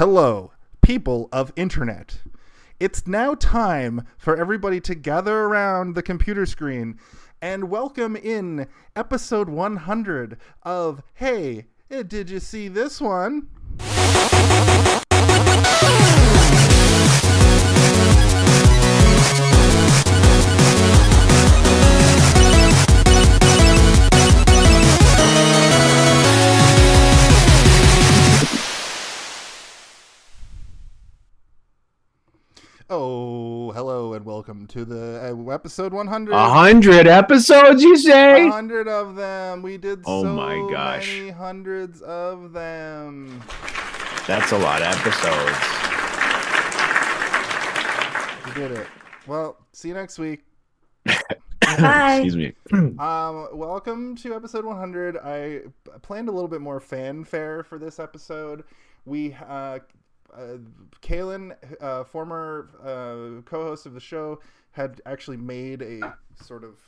Hello, people of internet. It's now time for everybody to gather around the computer screen and welcome in episode 100 of Hey, Did You See This One? Oh, hello and welcome to the episode 100. 100 episodes, you say? 100 of them. We did many hundreds of them. That's a lot of episodes. We did it. Well, see you next week. Bye. Excuse me. Welcome to episode 100. I planned a little bit more fanfare for this episode. We Kaylin, former co-host of the show, had actually made a sort of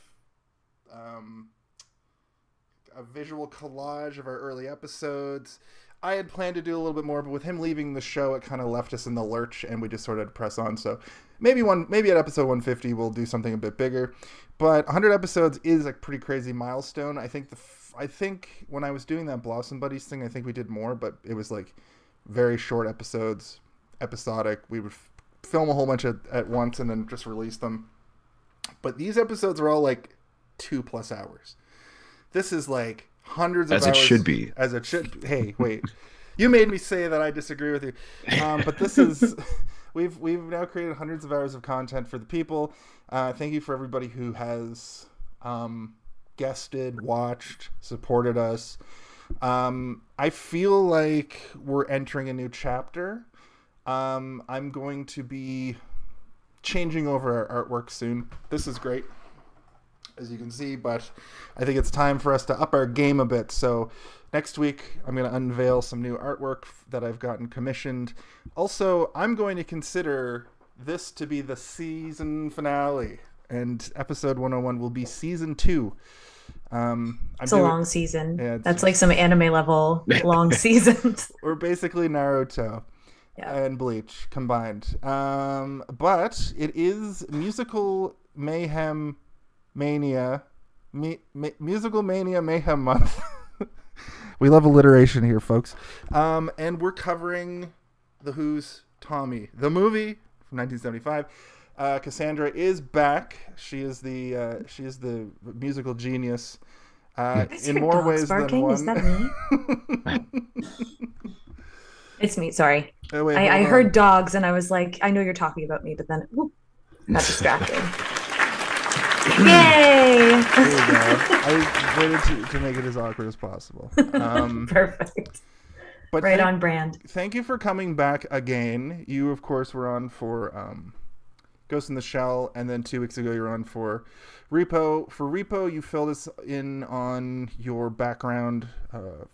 a visual collage of our early episodes. I had planned to do a little bit more, but with him leaving the show, it kind of left us in the lurch, and we just sort of press on. So maybe at episode 150, we'll do something a bit bigger. But 100 episodes is a pretty crazy milestone. I think when I was doing that Blossom Buddies thing, I think we did more, but it was like very short episodes, episodic. We would film a whole bunch at once and then just release them. But these episodes are all like 2+ hours. This is like hundreds of hours. As it should be. As it should be. Hey, wait. You made me say that I disagree with you. But this is... We've now created hundreds of hours of content for the people. Thank you for everybody who has guested, watched, supported us. I feel like we're entering a new chapter. I'm going to be changing over our artwork soon. This is great, as you can see, but I think it's time for us to up our game a bit. So next week, I'm going to unveil some new artwork that I've gotten commissioned. Also, I'm going to consider this to be the season finale, and episode 101 will be season 2. It's a long season. Yeah, that's like some anime level long seasons. We're basically Naruto and Bleach combined. But it is Musical Mayhem Mania. Musical Mania Mayhem month. We love alliteration here, folks. And we're covering The Who's Tommy, the movie from 1975. Cassandra is back. She is the musical genius in more ways than one. Is that me? It's me. Sorry. Oh, wait, I heard dogs and I was like, I know you're talking about me, but then got distracted. Yay! There you go. I waited to make it as awkward as possible. Perfect. But right on brand. Thank you for coming back again. You, of course, were on for Ghost in the Shell, and then 2 weeks ago you were on for Repo. For Repo, you filled us in on your background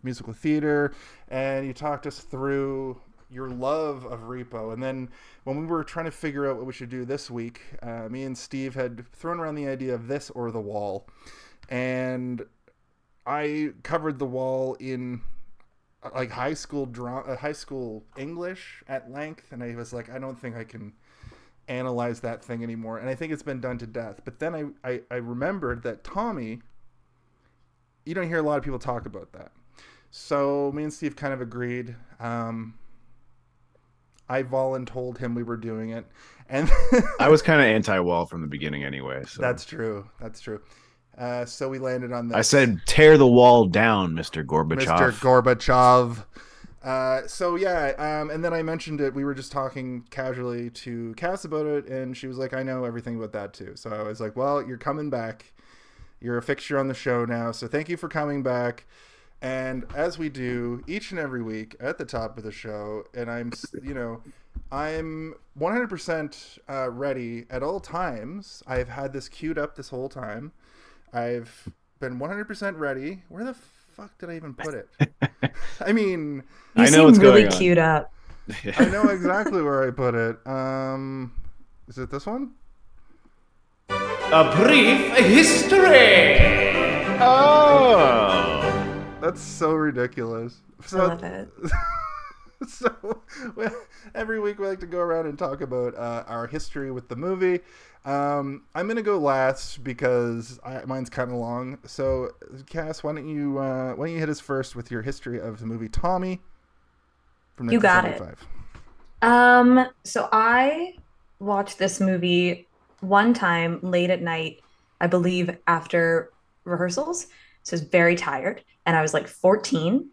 musical theater, and you talked us through your love of Repo. And then when we were trying to figure out what we should do this week, me and Steve had thrown around the idea of this or The Wall, and I covered The Wall in like high school English at length, and I was like, I don't think I can analyze that thing anymore, and I think it's been done to death. But then I remembered that Tommy, you don't hear a lot of people talk about that, so me and Steve kind of agreed. I voluntold him we were doing it, and I was kind of anti-wall from the beginning anyway. So. That's true. So we landed on this. I said, tear the wall down, Mr. Gorbachev. Mr. Gorbachev. And then I mentioned it. We were just talking casually to Cass about it, and she was like, I know everything about that too. So I was like, well, you're coming back. You're a fixture on the show now, so thank you for coming back. And as we do each and every week at the top of the show, and I'm 100% ready at all times. I've had this queued up this whole time. I've been 100% ready. Where the fuck did I even put it? I mean, I know what's really going on. queued up. I know exactly where I put it. Is it this one? A brief history. Oh. That's so ridiculous. I love it. So every week we like to go around and talk about our history with the movie. I'm gonna go last because mine's kind of long. So Cass, why don't you hit us first with your history of the movie Tommy from 1975? You got it. So I watched this movie one time late at night, I believe after rehearsals. So I was very tired, and I was like 14.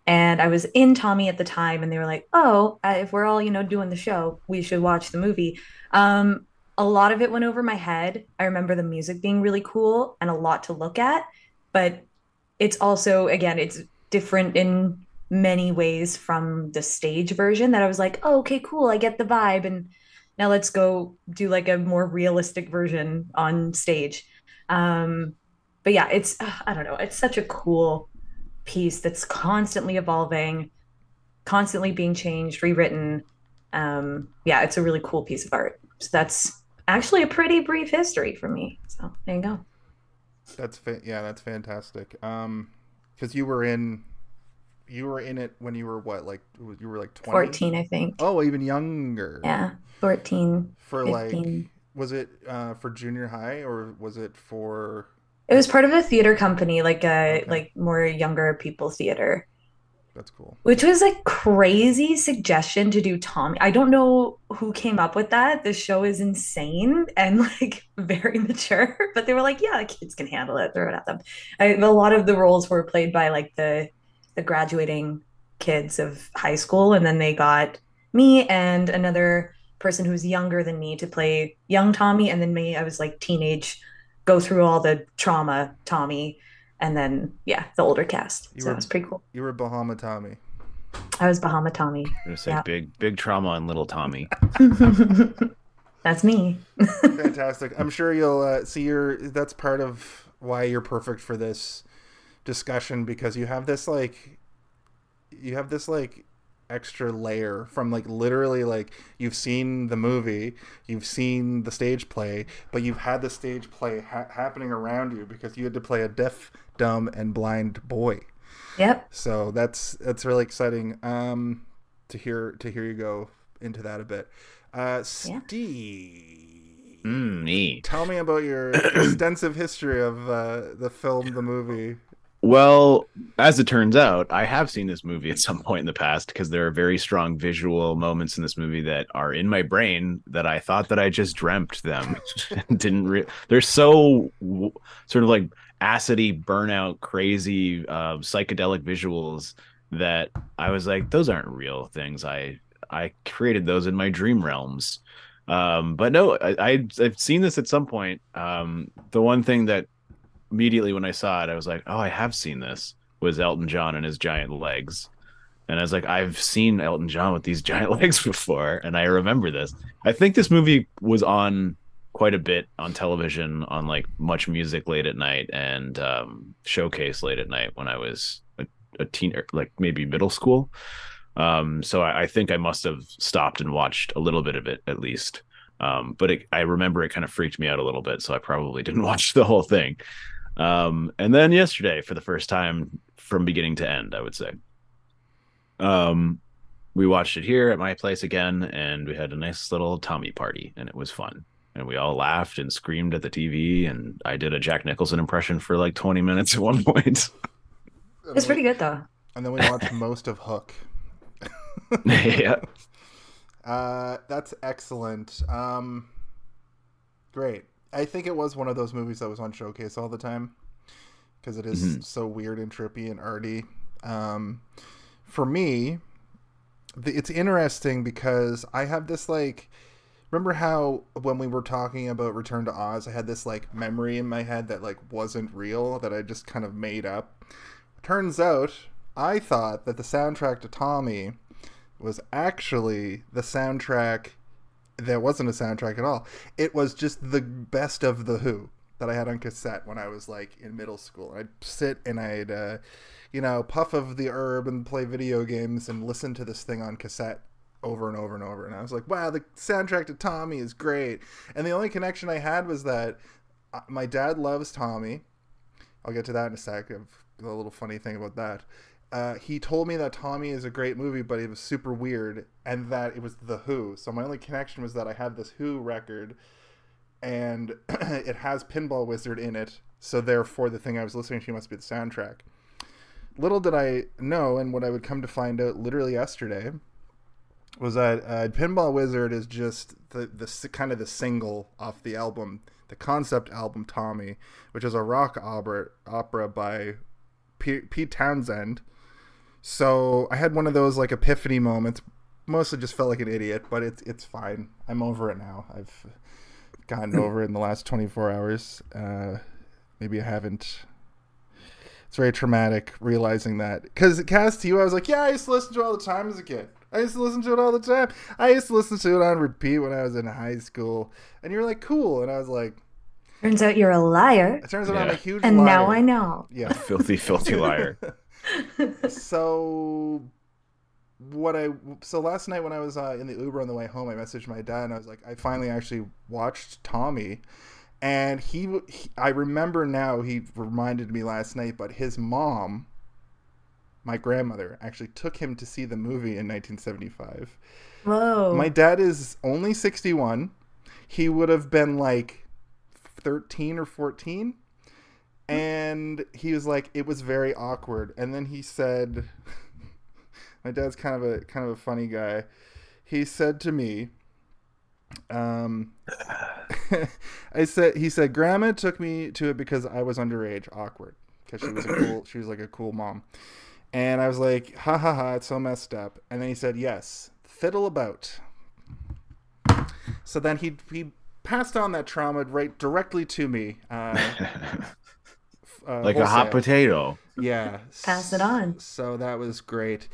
And I was in Tommy at the time, and they were like, "Oh, if we're all, doing the show, we should watch the movie." A lot of it went over my head. I remember the music being really cool and a lot to look at, but it's also, again, it's different in many ways from the stage version that I was like, "Oh, okay, cool. I get the vibe." And now let's go do like a more realistic version on stage. But yeah, I don't know. It's such a cool piece that's constantly evolving, constantly being changed, rewritten. Yeah, it's a really cool piece of art. So that's actually a pretty brief history for me. So there you go. That's fantastic. Because you were in it when you were what, like you were like 20? 14, I think. Oh, even younger. Yeah, 14. For 15. like, was it for junior high or was it for? It was part of a theater company, like more younger people theater. That's cool. Which was a crazy suggestion to do Tommy. I don't know who came up with that. The show is insane and like very mature, but they were like, yeah, kids can handle it. Throw it at them. A lot of the roles were played by like the graduating kids of high school, and then they got me and another person who's younger than me to play young Tommy, and then me, I was like teenage, go through all the trauma Tommy, and then the older cast. So it was pretty cool. You were Bahama Tommy. I was Bahama Tommy. I'm gonna say big trauma on little Tommy. That's me. Fantastic. I'm sure you'll see that's part of why you're perfect for this discussion, because you have this extra layer from like literally like you've seen the movie, you've seen the stage play, but you've had the stage play happening around you because you had to play a deaf, dumb, and blind boy. Yep. So that's really exciting to hear you go into that a bit. Steve, Me. Tell me about your extensive history of the movie. Well, as it turns out, I have seen this movie at some point in the past because there are very strong visual moments in this movie that are in my brain that I thought that I just dreamt them. They're so sort of like acidy, burnout, crazy, psychedelic visuals that I was like, those aren't real things. I created those in my dream realms. But no, I've seen this at some point. The one thing that immediately when I saw it, I was like, oh, I have seen this, was Elton John and his giant legs. And I was like, I've seen Elton John with these giant legs before, and I remember this. I think this movie was on quite a bit on television on like Much Music late at night and Showcase late at night when I was a teenager, like maybe middle school. So I think I must have stopped and watched a little bit of it at least. But I remember it kind of freaked me out a little bit, so I probably didn't watch the whole thing. And then yesterday, for the first time from beginning to end, I would say, we watched it here at my place again, and we had a nice little Tommy party, and it was fun. And we all laughed and screamed at the TV, and I did a Jack Nicholson impression for like 20 minutes at one point. It's pretty good, though. And then we watched most of Hook. Yeah. That's excellent. Great. I think it was one of those movies that was on Showcase all the time because it is so weird and trippy and arty. For me, it's interesting because I have this like, remember how when we were talking about Return to Oz, I had this like memory in my head that like wasn't real, that I just kind of made up. Turns out I thought that the soundtrack to Tommy was actually the soundtrack. There wasn't a soundtrack at all. It was just the best of The Who that I had on cassette when I was like in middle school. I'd sit and I'd, puff of the herb and play video games and listen to this thing on cassette over and over and over. And I was like, wow, the soundtrack to Tommy is great. And the only connection I had was that my dad loves Tommy. I'll get to that in a sec. A little funny thing about that. he told me that Tommy is a great movie, but it was super weird, and that it was The Who. So my only connection was that I had this Who record, and it has Pinball Wizard in it, so therefore the thing I was listening to must be the soundtrack. Little did I know, and what I would come to find out literally yesterday, was that Pinball Wizard is just the kind of the single off the album, the concept album Tommy, which is a rock opera by Pete Townsend. So I had one of those like epiphany moments. Mostly just felt like an idiot, but it's fine. I'm over it now. I've gotten over it in the last 24 hours. Maybe I haven't. It's very traumatic realizing that. Because Cass, to you, I was like, yeah, I used to listen to it all the time as a kid. I used to listen to it all the time. I used to listen to it on repeat when I was in high school. And you're like, cool. And I was like... Turns out you're a liar. It turns out I'm a huge and liar. Now I know. Yeah. Filthy, filthy liar. So last night when I was in the Uber on the way home, I messaged my dad and I was like, I finally actually watched Tommy, and he I remember now, he reminded me last night, but his mom, my grandmother, actually took him to see the movie in 1975. Whoa. My dad is only 61. He would have been like 13 or 14. And he was like, it was very awkward. And then he said, my dad's kind of a funny guy. He said to me, he said, Grandma took me to it because I was underage. Awkward. Because she was like a cool mom. And I was like, ha ha ha, it's so messed up. And then he said, yes, fiddle about. So then he passed on that trauma right directly to me. Like wholesale. A hot potato. Yeah. Pass it on. So that was great.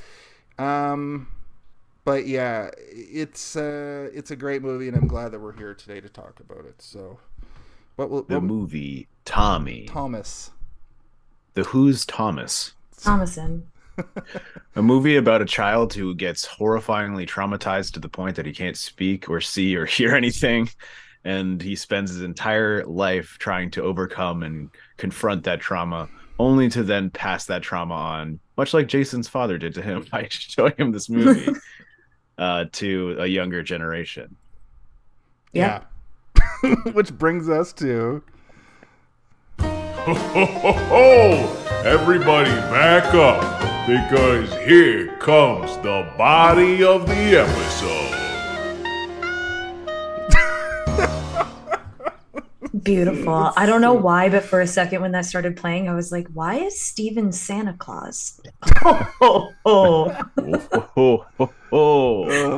But yeah, it's a great movie, and I'm glad that we're here today to talk about it. So, the movie Tommy. Thomas. The Who's Thomas. Thomason. A movie about a child who gets horrifyingly traumatized to the point that he can't speak or see or hear anything. And he spends his entire life trying to overcome and confront that trauma, only to then pass that trauma on, much like Jason's father did to him by showing him this movie, to a younger generation. Yeah. Which brings us to... Ho, ho, ho, ho! Everybody back up, because here comes the body of the episode. Beautiful. I don't know why, but for a second when that started playing, I was like, why is Steven Santa Claus? Oh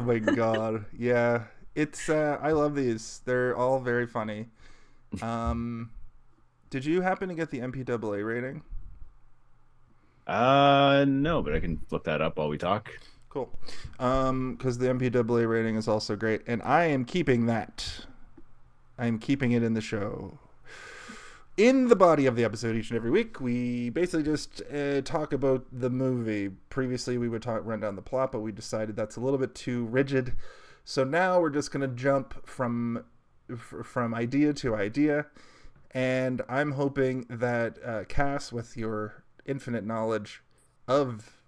my god. Yeah. It's I love these. They're all very funny. Did you happen to get the MPAA rating? No, but I can look that up while we talk. Cool. Because the MPAA rating is also great, and I am keeping that. I'm keeping it in the show. In the body of the episode each and every week, we basically just talk about the movie. Previously, we would run down the plot, but we decided that's a little bit too rigid. So now we're just going to jump from idea to idea. And I'm hoping that, Cass, with your infinite knowledge of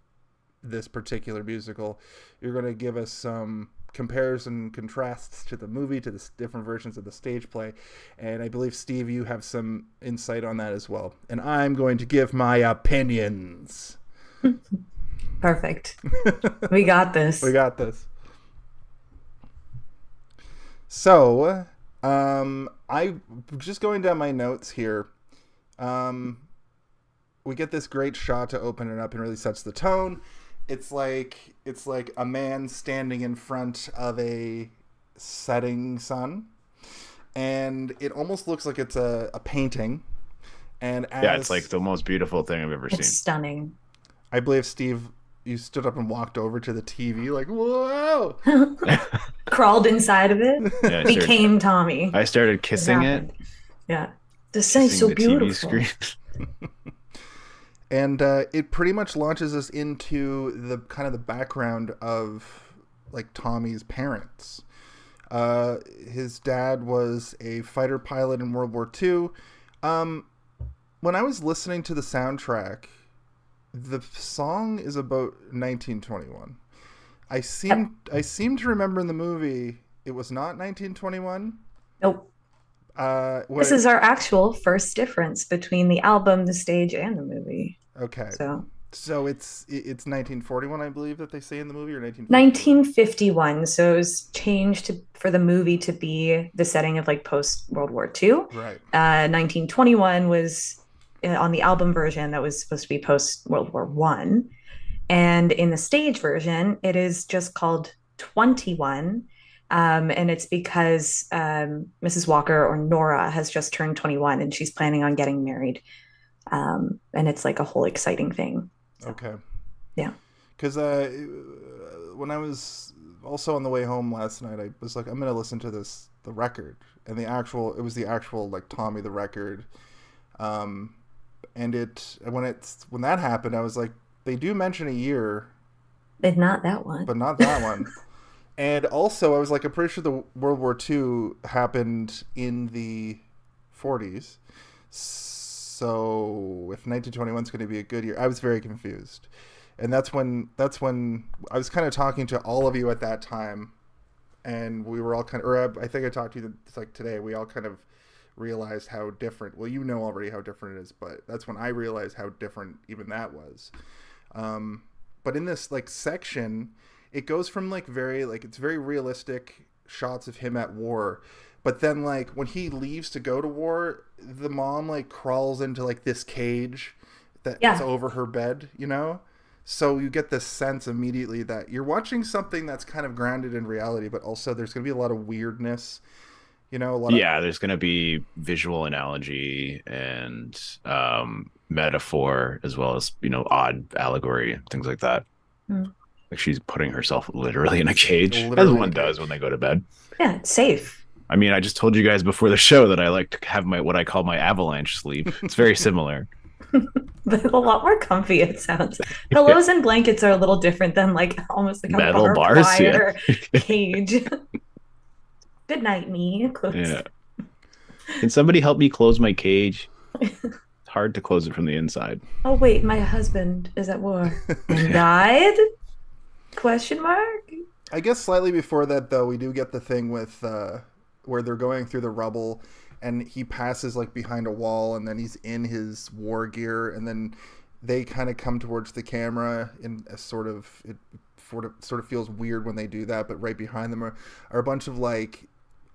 this particular musical, you're going to give us some comparison contrasts to the movie, to the different versions of the stage play. And I believe, Steve, you have some insight on that as well. And I'm going to give my opinions. Perfect. We got this. We got this. So, I just going down my notes here. We get this great shot to open it up and really sets the tone. It's like a man standing in front of a setting sun, and it almost looks like it's a painting. And it's like the most beautiful thing I've ever seen. It's stunning. I believe, Steve, you stood up and walked over to the TV like, whoa! Crawled inside of it. Yeah, became Tommy. I started kissing it. Yeah. This is so beautiful. TV screen. And it pretty much launches us into the kind of the background of like Tommy's parents. His dad was a fighter pilot in World War II. When I was listening to the soundtrack, The song is about 1921. I Yep. seem to remember in the movie it was not 1921. Nope. What This is our actual first difference between the album, the stage, and the movie. okay. So So it's 1941, I believe, that they say in the movie, or 1950. 1951. So it was changed for the movie to be the setting of like post World War II. Right. 1921 was on the album version that was supposed to be post World War One. And in the stage version, it is just called 21. And it's because Mrs. Walker, or Nora, has just turned 21 and she's planning on getting married. And it's like a whole exciting thing. So, Okay. yeah. Because when I was also on the way home last night, I was like, I'm going to listen to the record. And it was the actual, like, Tommy the record. And when that happened, I was like, they do mention a year. But not that one. But not that one. And also, I was like, I'm pretty sure the World War II happened in the 40s. So if 1921 is going to be a good year, I was very confused. And that's when I was kind of talking to all of you at that time. And we were all kind of, or I think I talked to you like today, we all kind of realized how different, well, you know already how different it is, but that's when I realized how different even that was. But in this like section, it goes from like it's very realistic shots of him at war, but then like when he leaves to go to war, the mom like crawls into like this cage that's over her bed, you know? So you get this sense immediately that you're watching something that's kind of grounded in reality, but also there's going to be a lot of weirdness, you know? There's going to be visual analogy and metaphor, as well as, odd allegory, things like that. Mm. Like she's putting herself literally in a cage, as one does when they go to bed. Yeah, it's safe. I mean, I just told you guys before the show that I like to have what I call my avalanche sleep. It's very similar. But a lot more comfy, it sounds. Pillows and blankets are a little different than like almost like a Metal barbed bars, wire cage. Good night, me. Yeah. Can somebody help me close my cage? It's hard to close it from the inside. Oh wait, my husband is at war and died? Question mark. I guess slightly before that, though, we do get the thing with where they're going through the rubble, and he passes like behind a wall, and then he's in his war gear, and then they kind of come towards the camera in a sort of feels weird when they do that, but right behind them are a bunch of like,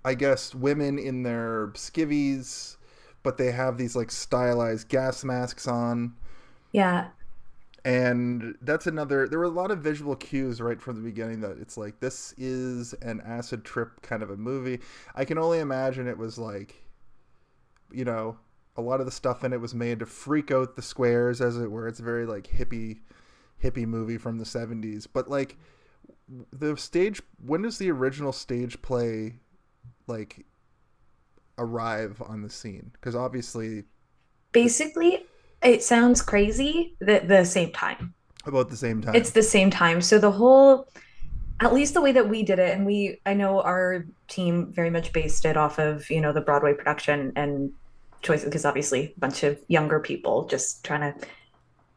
I guess, women in their skivvies, but they have these like stylized gas masks on. Yeah. And there were a lot of visual cues right from the beginning that it's like, this is an acid trip kind of a movie. I can only imagine it was like, a lot of the stuff in it was made to freak out the squares, as it were. It's a very like hippie movie from the 70s. But like when does the original stage play like arrive on the scene? Because obviously, basically, it sounds crazy the same time. About the same time. It's the same time. So the whole, at least the way that we did it, and I know our team very much based it off of, the Broadway production and choices, because obviously a bunch of younger people just trying to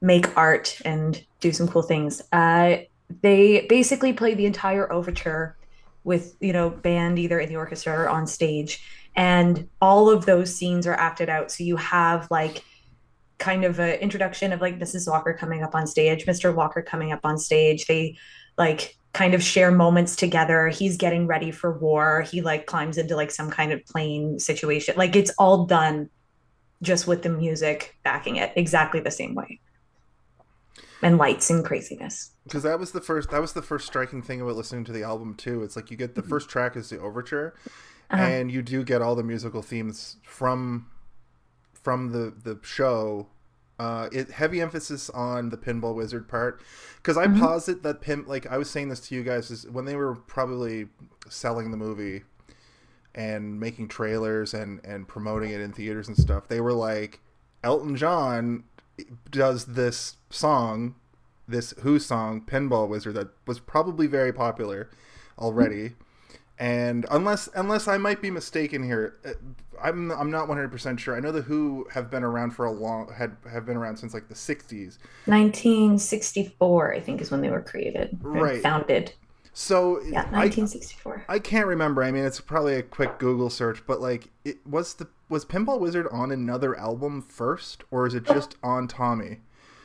make art and do some cool things. They basically play the entire overture with, band either in the orchestra or on stage. And all of those scenes are acted out. So you have like kind of an introduction of like Mrs. Walker coming up on stage, Mr. Walker coming up on stage. They like kind of share moments together. He's getting ready for war. He like climbs into like some kind of plane situation. Like it's all done just with the music backing it exactly the same way. And lights and craziness. Because that was the first striking thing about listening to the album too. It's like you get the first track is the overture, and you do get all the musical themes from the show. Heavy emphasis on the pinball wizard part, because I posit that like I was saying this to you guys, is when they were probably selling the movie and making trailers and promoting it in theaters and stuff, they were like, Elton John does this song, this Who song, Pinball Wizard, that was probably very popular already. And unless I might be mistaken here, I'm not 100% sure. I know the Who have been around for have been around since like the 60s. 1964, I think, is when they were created, right? Founded. So yeah, 1964. I can't remember. I mean, it's probably a quick Google search, but like, was Pinball Wizard on another album first, or is it just on Tommy?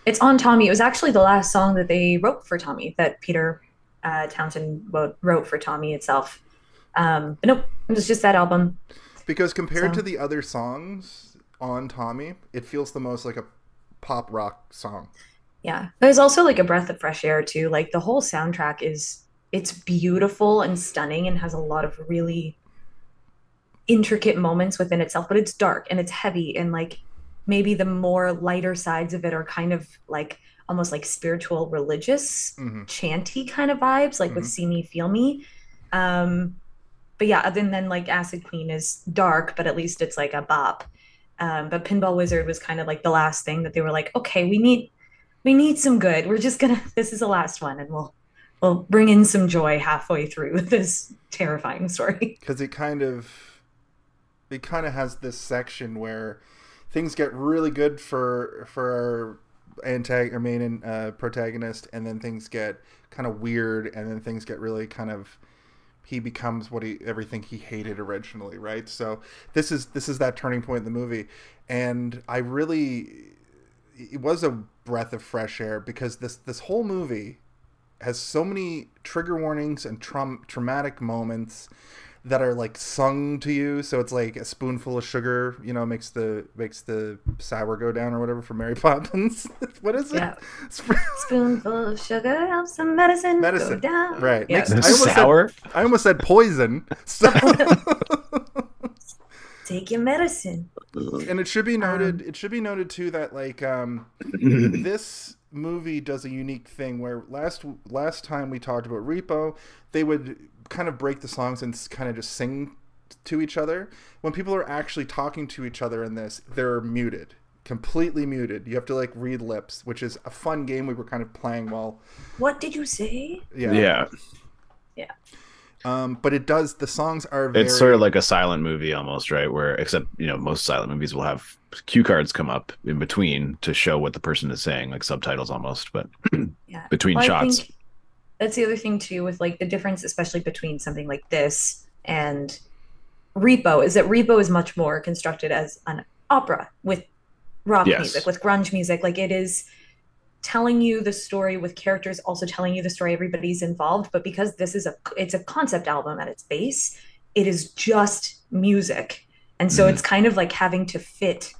It's on Tommy. It was actually the last song that they wrote for Tommy, that Peter Townsend wrote for Tommy itself. But nope, it was just that album. Because compared to the other songs on Tommy, it feels the most like a pop rock song. Yeah. There's also like a breath of fresh air too. Like the whole soundtrack it's beautiful and stunning and has a lot of really intricate moments within itself, but it's dark and it's heavy, and like maybe the more lighter sides of it are kind of like almost like spiritual, religious, chanty kind of vibes, like with See Me, Feel Me. But yeah, other than like Acid Queen is dark, but at least it's like a bop. But Pinball Wizard was kind of like the last thing that they were like, okay, we need some good. We're just this is the last one, and we'll bring in some joy halfway through this terrifying story. Because it kind of has this section where things get really good for our main protagonist, and then things get kind of weird, and then things get really kind of, he becomes everything he hated originally, right? So this is that turning point in the movie, and it was a breath of fresh air, because this whole movie has so many trigger warnings and traumatic moments that are like sung to you. So it's like a spoonful of sugar, makes the sour go down, or whatever, for Mary Poppins. What is it? Yeah. Spoonful of sugar helps the medicine go down. Right. Yeah. I almost said poison. So take your medicine. And it should be noted. It should be noted too that like this movie does a unique thing where last time we talked about Repo, they would kind of break the songs and kind of just sing to each other. When people are actually talking to each other in this, they're muted, completely muted. You have to like read lips, which is a fun game we were kind of playing while. What did you say? Yeah. But it does. The songs are. It's sort of like a silent movie almost, right? Where except most silent movies will have cue cards come up in between to show what the person is saying, like subtitles almost, but between shots. I think that's the other thing too, with like the difference, especially between something like this and Repo, is that Repo is much more constructed as an opera with rock music, with grunge music. Like it is telling you the story with characters, also telling you the story, everybody's involved. But because this is it's a concept album at its base, it is just music. And so it's kind of like having to fit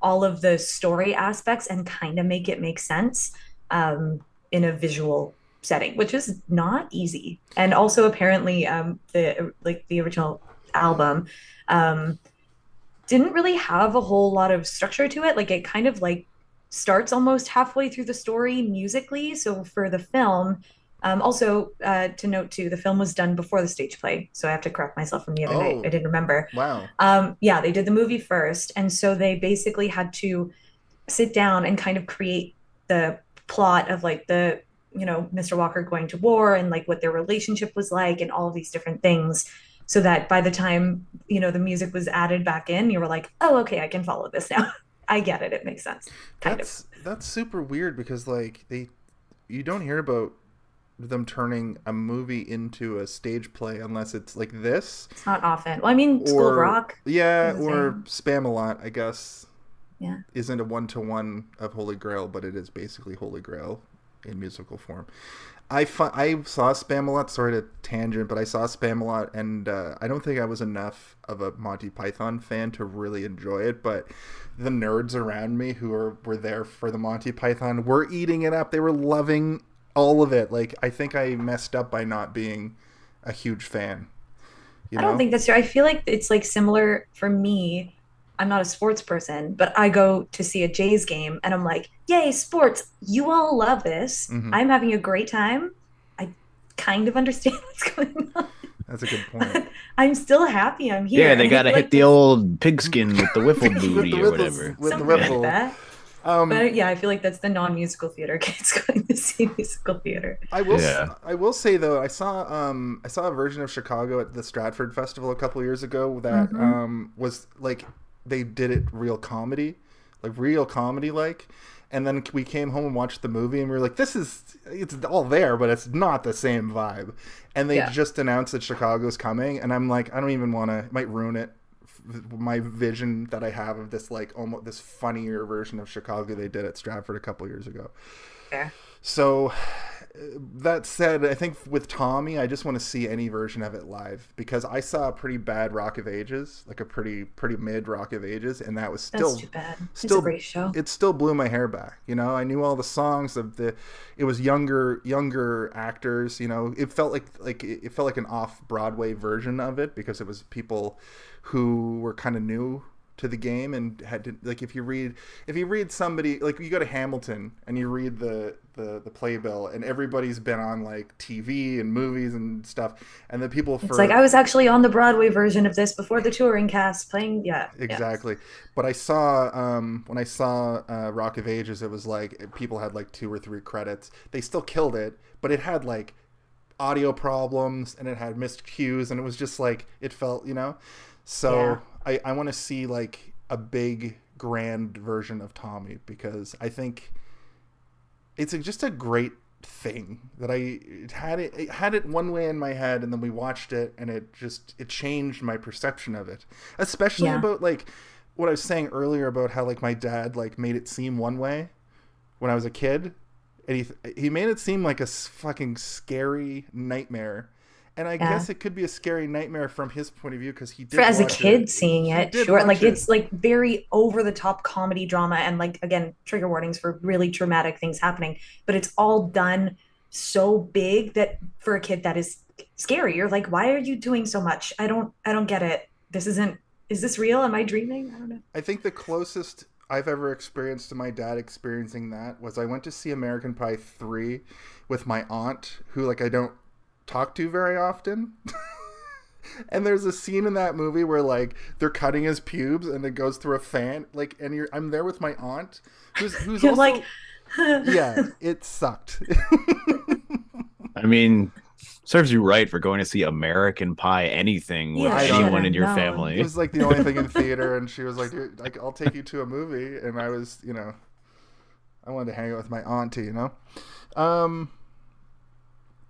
all of the story aspects and kind of make it make sense in a visual setting, which is not easy. And also apparently the original album didn't really have a whole lot of structure to it. Like it kind of like starts almost halfway through the story musically. So for the film, also to note too, the film was done before the stage play. So I have to correct myself from the other night. I didn't remember. Wow. Yeah, they did the movie first. And so they basically had to sit down and kind of create the plot of like the, Mr. Walker going to war and like what their relationship was like and all of these different things, so that by the time, the music was added back in, you were like, oh, okay, I can follow this now. I get it. It makes sense. That's super weird, because like you don't hear about them turning a movie into a stage play unless it's like this. It's not often. Well, I mean, School of Rock. Yeah, or Spam-A-Lot, I guess. Yeah. Isn't a one-to-one of Holy Grail, but it is basically Holy Grail in musical form. I saw Spam-A-Lot, sorry to tangent, but I saw Spam-A-Lot, and I don't think I was enough of a Monty Python fan to really enjoy it, but the nerds around me who were there for the Monty Python were eating it up. They were loving all of it. Like, I think I messed up by not being a huge fan. I don't think that's true. I feel like it's like similar for me. I'm not a sports person, but I go to see a Jays game and I'm like, yay, sports. You all love this. I'm having a great time. I kind of understand what's going on. That's a good point. I'm still happy I'm here. Yeah, they got to hit the old pigskin with the wiffle booty or whatever. With the wiffle. Like But yeah, I feel like that's the non-musical theater kids going to see musical theater. I will say though, I saw a version of Chicago at the Stratford Festival a couple years ago that was like they did it real comedy, like. And then we came home and watched the movie, and we were like, it's all there, but it's not the same vibe. And they just announced that Chicago's coming, and I'm like, I don't even want to, it might ruin it, my vision that I have of this, like, almost this funnier version of Chicago they did at Stratford a couple years ago. Yeah. So, that said, I think with Tommy, I just want to see any version of it live, because I saw a pretty bad Rock of Ages, like a pretty mid Rock of Ages, and that was still That's too bad. It's a great show. It still blew my hair back. You know, I knew all the songs of it was younger actors. You know, it felt like an off Broadway version of it, because it was people who were kind of new to the game and had to, like, if you read somebody, like, you go to Hamilton and you read the playbill, and everybody's been on like TV and movies and stuff, and the people it's like, I was actually on the Broadway version of this before the touring cast playing. Exactly. But I saw when I saw Rock of Ages, it was like people had like 2 or 3 credits. They still killed it, but it had like audio problems and it had missed cues, and it was just like, it felt, you know. So I want to see like a big grand version of Tommy, because I think it's just a great thing that it had it one way in my head, and then we watched it and it changed my perception of it, especially about like what I was saying earlier about how like my dad like made it seem one way when I was a kid, and he made it seem like a fucking scary nightmare. And I guess it could be a scary nightmare from his point of view, because he did. As a kid seeing it, sure. Like, it's like very over the top comedy drama, and like, again, trigger warnings for really traumatic things happening. But it's all done so big that for a kid that is scary. You're like, why are you doing so much? I don't get it. Is this real? Am I dreaming? I don't know. I think the closest I've ever experienced to my dad experiencing that was I went to see American Pie 3 with my aunt, who like I don't talk to very often. And there's a scene in that movie where like they're cutting his pubes and it goes through a fan, like, and I'm there with my aunt who's You're also like yeah, it sucked. I mean, serves you right for going to see American Pie anything with anyone in your family. It was like the only thing in theater, and she was like, "Dude, like, I'll take you to a movie," and I was, you know, I wanted to hang out with my auntie, you know.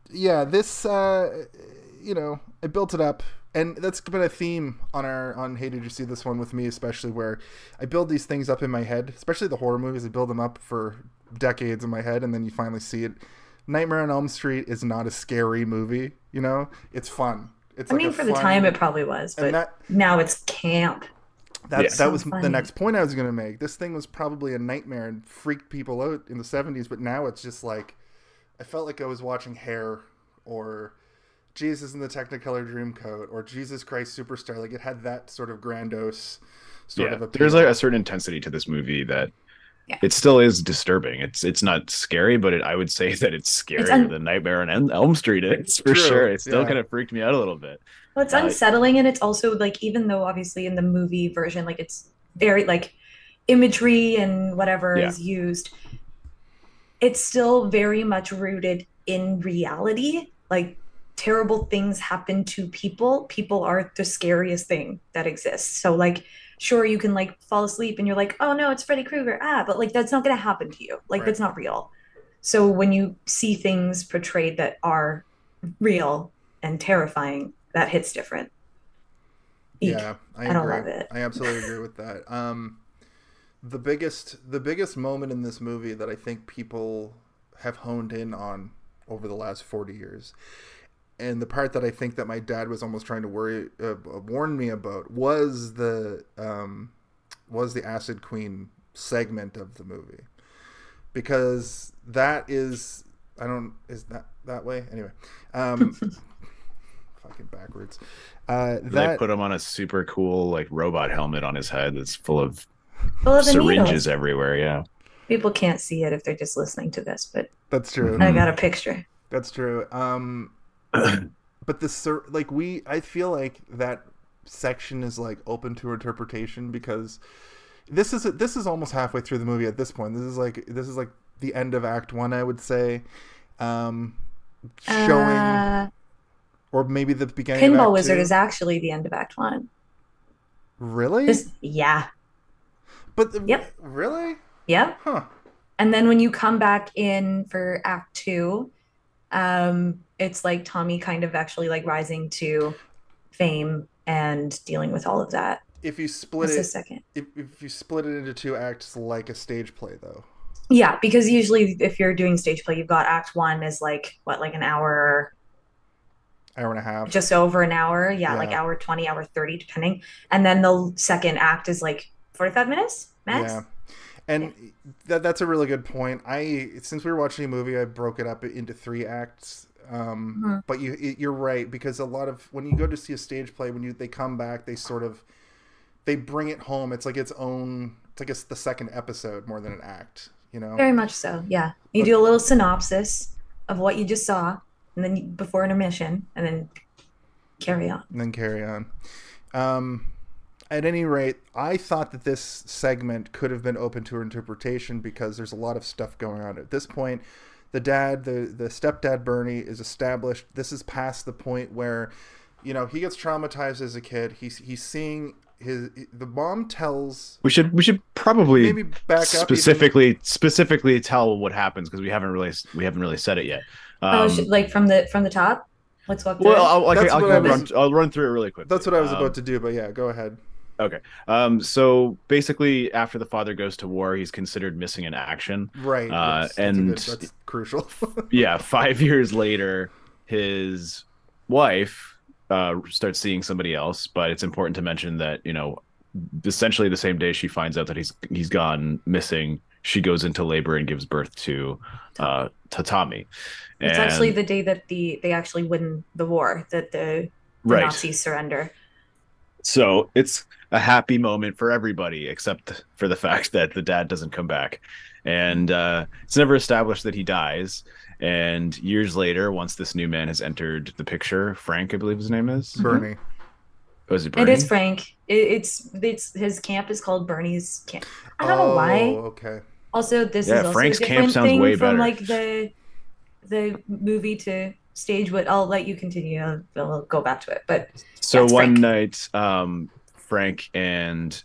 Yeah, this, you know, I built it up, and that's been a theme on Hey, Did You See This One With Me, especially, where I build these things up in my head, especially the horror movies. I build them up for decades in my head, and then you finally see it. Nightmare on Elm Street is not a scary movie, you know? It's fun. It's I mean, for the time it probably was, but now it's camp. That was the next point I was going to make. This thing was probably a nightmare and freaked people out in the 70s, but now it's just like, I felt like I was watching Hair or Jesus in the Technicolor Dreamcoat or Jesus Christ Superstar. Like, it had that sort of grandiose sort of appeal. There's like a certain intensity to this movie that it still is disturbing. It's not scary, but I would say that it's scarier than Nightmare on Elm Street is, for sure. It still kind of freaked me out a little bit. Well, it's unsettling, and it's also like, even though obviously in the movie version, like, it's very like imagery and whatever is used, it's still very much rooted in reality. Like, terrible things happen to people. People are the scariest thing that exists. So like, sure, you can like fall asleep and you're like, oh no, it's Freddy Krueger. But like, that's not going to happen to you. Like, that's not real. So when you see things portrayed that are real and terrifying, that hits different. Yeah, I don't love it. I absolutely agree with that. The biggest moment in this movie that I think people have honed in on over the last 40 years, and the part that I think that my dad was almost trying to warn me about, was the Acid Queen segment of the movie, because that is that way anyway. Fucking backwards. They put him on a super cool like robot helmet on his head that's full of syringes everywhere. Yeah, people can't see it if they're just listening to this, but that's true. I got a picture. That's true. But I feel like that section is like open to interpretation, because This is almost halfway through the movie at this point. This is like the end of Act 1, I would say. Showing, or maybe the beginning. Pinball of Act Wizard 2. is actually the end of Act 1. Really? Yeah. But Yep. Really? Yep. Huh. And then when you come back in for Act 2, it's like Tommy kind of actually like rising to fame and dealing with all of that. If you split Just it, a second. if you split it into 2 acts, like a stage play, though. Yeah, because usually if you're doing stage play, you've got Act 1 is like what, like an hour and a half. just over an hour. Yeah, Yeah. like hour 20, hour 30, depending. And then the second act is like 45 minutes max. Yeah. And that's a really good point. Since we were watching a movie, I broke it up into 3 acts. But you're right, because a lot of when you go to see a stage play, they come back, they bring it home. It's like its own. It's like it's the second episode more than an act. You know. Very much so. Yeah, you do a little synopsis of what you just saw, and then before intermission, and then carry on. At any rate, I thought that this segment could have been open to interpretation because there's a lot of stuff going on at this point. The dad, the stepdad Bernie is established. This is past the point where, he gets traumatized as a kid. He's seeing the mom tells. We should probably maybe back up specifically tell what happens, because we haven't really said it yet. Like from the top. Let's walk through. Well, I'll run through it really quick. That's what I was about to do, but yeah, go ahead. Okay. So basically, after the father goes to war, he's considered missing in action. Right. That's crucial. Yeah. 5 years later, his wife starts seeing somebody else, but it's important to mention that, essentially the same day she finds out that he's gone missing, she goes into labor and gives birth to Tommy. It's actually the day that they actually win the war, that the Nazis surrender. So it's a happy moment for everybody, except for the fact that the dad doesn't come back. And it's never established that he dies. And years later, once this new man has entered the picture, Frank, I believe his name is? Bernie. Oh, is it Bernie? It is Frank. It's his camp is called Bernie's camp. I don't know why. Okay. Also, this is also Frank's a different camp sounds thing way from better. like the movie to stage. But I'll let you continue. I'll go back to it. But so one Frank. night, Frank and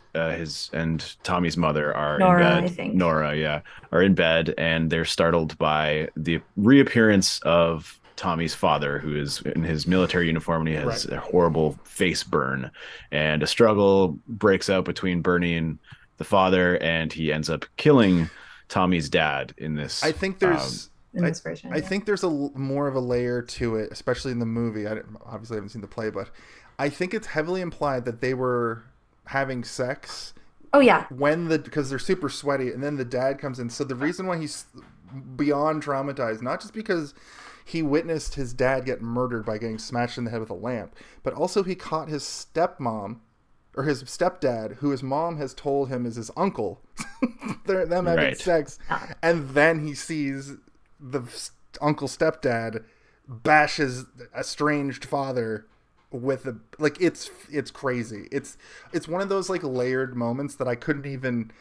Tommy's mother are Nora, in bed. I think. Nora, yeah, are in bed, and they're startled by the reappearance of Tommy's father, who is in his military uniform, and he has a horrible face burn. And a struggle breaks out between Bernie and the father, and he ends up killing Tommy's dad in this. I think there's in this version, I think there's more of a layer to it, especially in the movie. Obviously haven't seen the play, but I think it's heavily implied that they were having sex. Oh yeah. Because they're super sweaty, and then the dad comes in. So the reason why he's beyond traumatized, not just because he witnessed his dad get murdered by getting smashed in the head with a lamp, but also he caught his stepmom or his stepdad, who his mom has told him is his uncle. them having sex, and then he sees the uncle stepdad bash his estranged father with it's crazy. It's one of those like layered moments that I couldn't even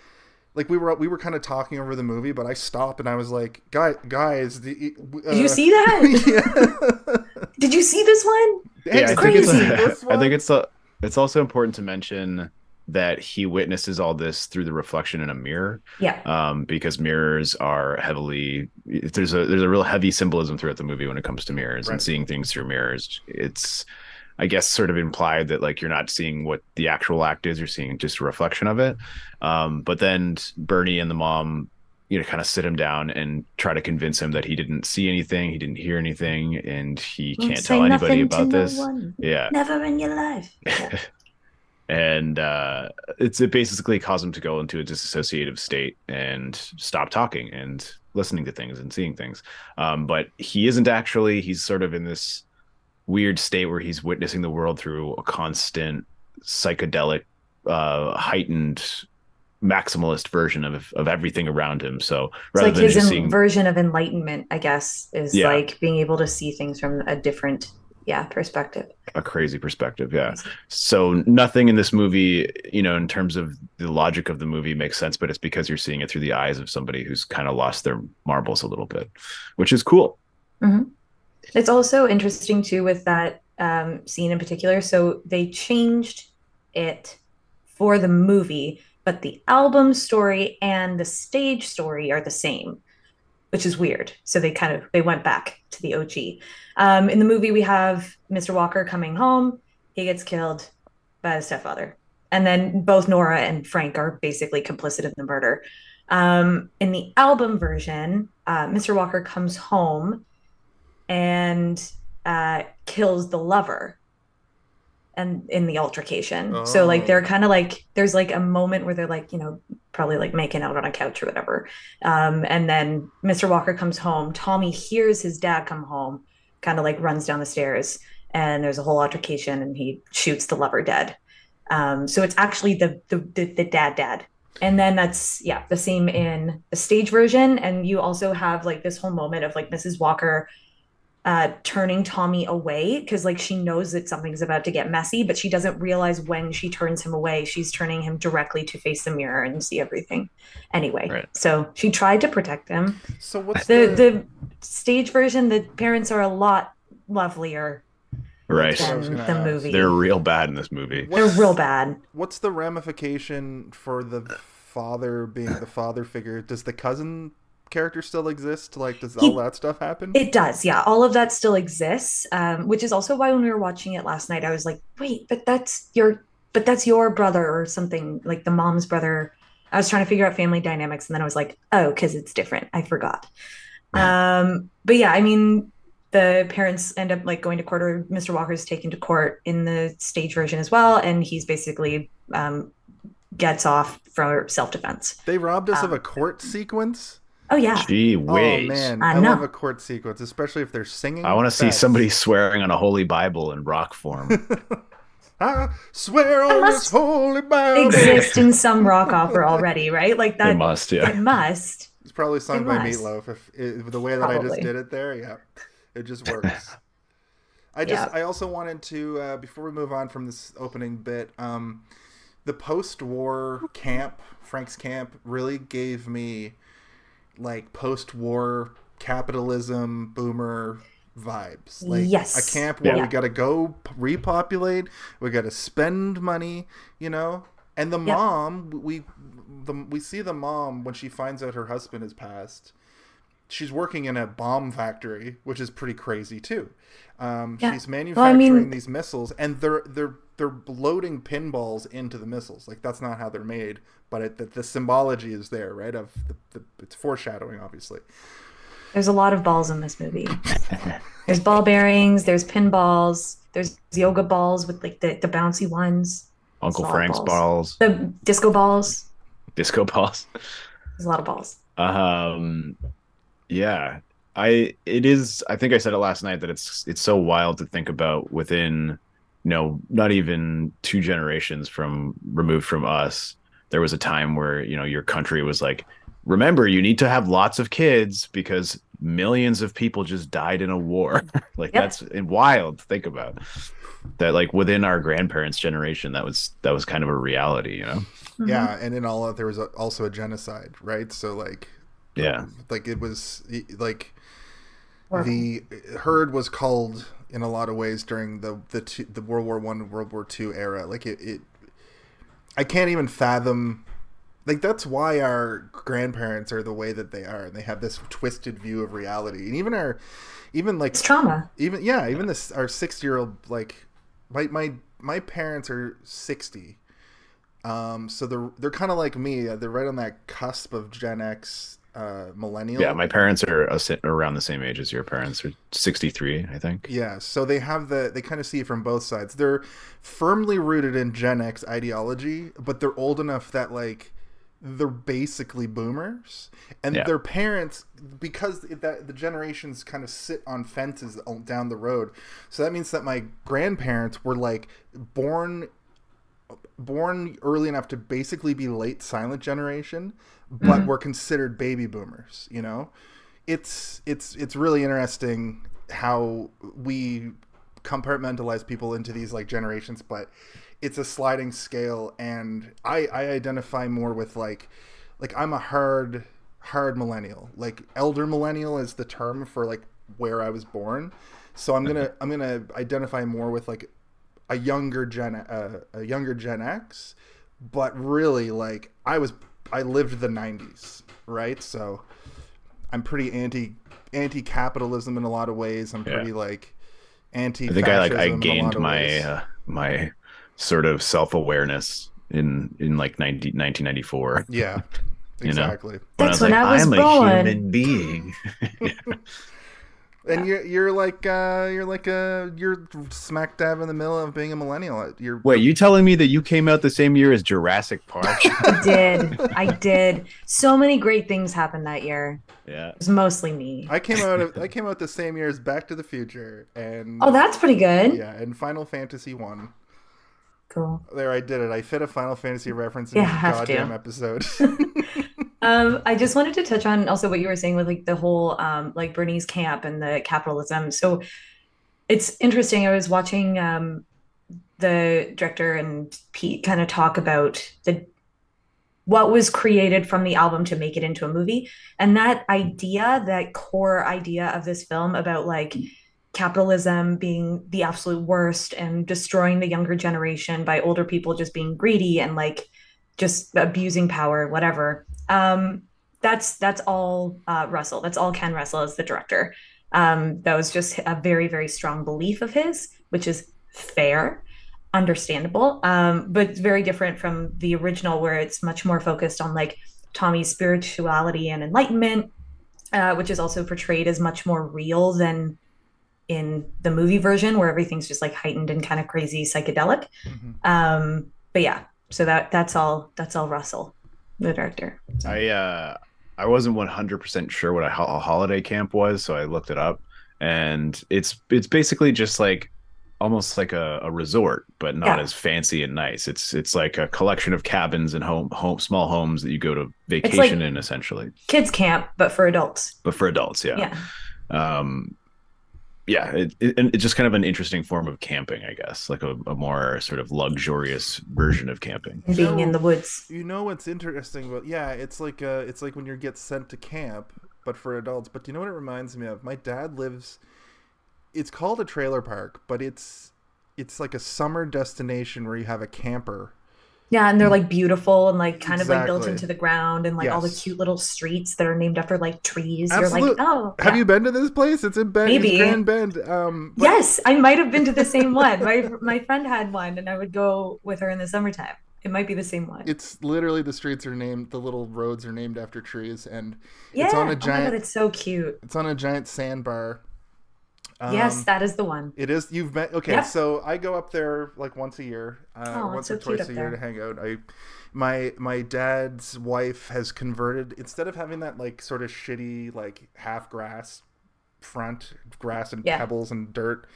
like. We were kind of talking over the movie, but I stopped and I was like, guys, did you see that? Yeah. Did you see this one? Yeah, I think it's also important to mention that he witnesses all this through the reflection in a mirror. Yeah. Because mirrors are there's a real heavy symbolism throughout the movie when it comes to mirrors and seeing things through mirrors. It's, I guess, sort of implied that like you're not seeing what the actual act is, you're seeing just a reflection of it. But then Bernie and the mom, kind of sit him down and try to convince him that he didn't see anything, he didn't hear anything, and he can't tell anybody about this. Yeah. Never in your life. Yeah. And it basically caused him to go into a disassociative state and stop talking and listening to things and seeing things. But he isn't actually. He's sort of in this weird state where he's witnessing the world through a constant psychedelic, heightened, maximalist version of everything around him. So rather it's like than his just seeing version of enlightenment, I guess, is like being able to see things from a different perspective. A crazy perspective, yeah. So nothing in this movie, in terms of the logic of the movie makes sense, but it's because you're seeing it through the eyes of somebody who's kind of lost their marbles a little bit, which is cool. Mm-hmm. It's also interesting too with that scene in particular. So they changed it for the movie, but the album story and the stage story are the same, which is weird. So they went back to the OG. In the movie, we have Mr. Walker coming home. He gets killed by the stepfather. And then both Nora and Frank are basically complicit in the murder. In the album version, Mr. Walker comes home and kills the lover and in the altercation. Oh. So like they're kind of like, there's like a moment where they're like, probably like making out on a couch or whatever. And then Mr. Walker comes home. Tommy hears his dad come home, kind of like runs down the stairs, and there's a whole altercation and he shoots the lover dead. So it's actually the dad. And then that's, the same in the stage version. And you also have like this whole moment of like Mrs. Walker turning Tommy away because like she knows that something's about to get messy, but she doesn't realize when she turns him away, she's turning him directly to face the mirror and see everything. Anyway, right. So she tried to protect him. So what's the stage version? The parents are a lot lovelier. Right. Than the movie. They're real bad in this movie. They're real bad. What's the ramification for the father being the father figure? Does the cousin character still exist? Like, does all that stuff happen? It does, yeah. All of that still exists, which is also why when we were watching it last night, I was like, wait, but that's your brother or something, like the mom's brother. I was trying to figure out family dynamics, and then I was like, oh, because it's different. I forgot. But yeah, I mean, the parents end up like going to court, or Mr. Walker's taken to court in the stage version as well, and he's basically gets off for self-defense. They robbed us of a court sequence. Oh yeah. Gee whiz. Oh man, I love a court sequence, especially if they're singing. I want to see somebody swearing on a holy Bible in rock form. I swear on this holy Bible. Exist in some rock opera already, right? Like that. It must, yeah. It must. It's probably sung by Meatloaf. If the way that I just did it there, yeah, it just works. I also wanted to before we move on from this opening bit, the post-war camp, Frank's camp, really gave me like post-war capitalism boomer vibes. Like a camp where we got to go repopulate, we got to spend money, and the mom, we see the mom when she finds out her husband has passed. She's working in a bomb factory, which is pretty crazy too. She's manufacturing these missiles, and they're loading pinballs into the missiles. Like that's not how they're made, but the symbology is there, right? Of it's foreshadowing, obviously. There's a lot of balls in this movie. There's ball bearings. There's pinballs. There's yoga balls with like the bouncy ones. Uncle Frank's balls. The disco balls. Disco balls. There's a lot of balls. Yeah. I think I said it last night that it's so wild to think about within, not even 2 generations removed from us. There was a time where, your country was like, remember, you need to have lots of kids because millions of people just died in a war. Like that's wild to think about. That like within our grandparents' generation, that was kind of a reality, Mm-hmm. Yeah, and in all of there was also a genocide, right? So like, like it was like the herd was culled in a lot of ways during the World War I, World War II era. Like it I can't even fathom. Like that's why our grandparents are the way that they are, and they have this twisted view of reality. And even like it's trauma. Even this our 60-year-old, like my parents are 60, so they're kind of like me. They're right on that cusp of Gen X, millennial. Yeah, my parents are around the same age as your parents. Are 63, I think. Yeah, so they kind of see it from both sides. They're firmly rooted in Gen X ideology, but they're old enough that like they're basically boomers, and their parents, because the generations kind of sit on fences down the road. So that means that my grandparents were like born early enough to basically be late silent generation, but were considered baby boomers. It's really interesting how we compartmentalize people into these like generations, but it's a sliding scale, and I identify more with like I'm a hard millennial. Like elder millennial is the term for like where I was born. So I'm gonna identify more with like a younger Gen X, but really like I lived the 90s, right? So I'm pretty anti-capitalism in a lot of ways. I'm pretty like anti-fascism. I think I gained my sort of self-awareness in like 1994. Yeah, exactly. That's when I was born. I'm a human being. And you're smack dab in the middle of being a millennial. Wait, you telling me that you came out the same year as Jurassic Park? I did. So many great things happened that year. Yeah, it was mostly me. I came out the same year as Back to the Future, and that's pretty good. Yeah, and Final Fantasy 1. Cool. There, I did it. I fit a Final Fantasy reference in this goddamn episode. I just wanted to touch on also what you were saying with like the whole like Bernie's camp and the capitalism. So it's interesting. I was watching the director and Pete kind of talk about what was created from the album to make it into a movie, and that core idea of this film about like capitalism being the absolute worst and destroying the younger generation by older people just being greedy and like just abusing power, whatever. That's all Russell. That's all Ken Russell as the director. That was just a very, very strong belief of his, which is fair, understandable, but it's very different from the original, where it's much more focused on like Tommy's spirituality and enlightenment, which is also portrayed as much more real than in the movie version, where everything's just like heightened and kind of crazy psychedelic. Mm-hmm. But yeah, so that's all Russell, the director. I wasn't 100% sure what a holiday camp was, so I looked it up, and it's basically just like almost like a resort, but not as fancy and nice. It's like a collection of cabins and small homes that you go to vacation in, essentially. Kids camp, but for adults. Yeah. It's just kind of an interesting form of camping, I guess, like a more sort of luxurious version of camping. Being in the woods. You know what's interesting? But it's like when you get sent to camp, but for adults. But you know what it reminds me of? My dad lives. It's called a trailer park, but it's like a summer destination where you have a camper. Yeah, and they're like beautiful and like kind of like built into the ground, and like all the cute little streets that are named after like trees. Absolutely. You're like, oh, have you been to this place? It's in Bend. Maybe. It's Grand Bend. Yes, I might have been to the same one. My friend had one, and I would go with her in the summertime. It might be the same one. It's literally the streets are named, the little roads are named after trees, and it's on a giant. Oh my God, it's so cute. It's on a giant sandbar. Yes, that is the one. It is. You've been okay. So I go up there like once a year, once or twice a year to hang out. My dad's wife has converted, instead of having that like sort of shitty like half grass front, grass and pebbles and dirt,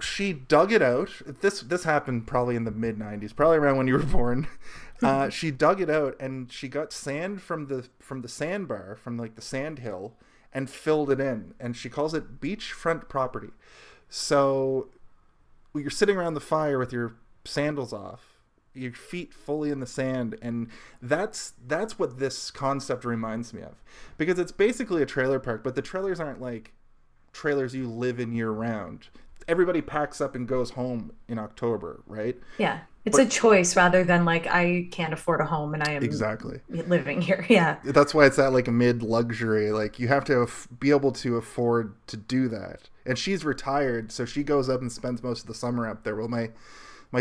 she dug it out. This happened probably in the mid 90s, probably around when you were born. She dug it out and she got sand from the sandbar, from like the sand hill, and filled it in, and she calls it beachfront property. So you're sitting around the fire with your sandals off, your feet fully in the sand, and that's what this concept reminds me of, because it's basically a trailer park, but the trailers aren't like trailers you live in year round. Everybody packs up and goes home in October, right? Yeah. It's a choice rather than like, I can't afford a home and I am living here. Yeah. That's why it's that like mid luxury. Like you have to be able to afford to do that. And she's retired, so she goes up and spends most of the summer up there. Well, my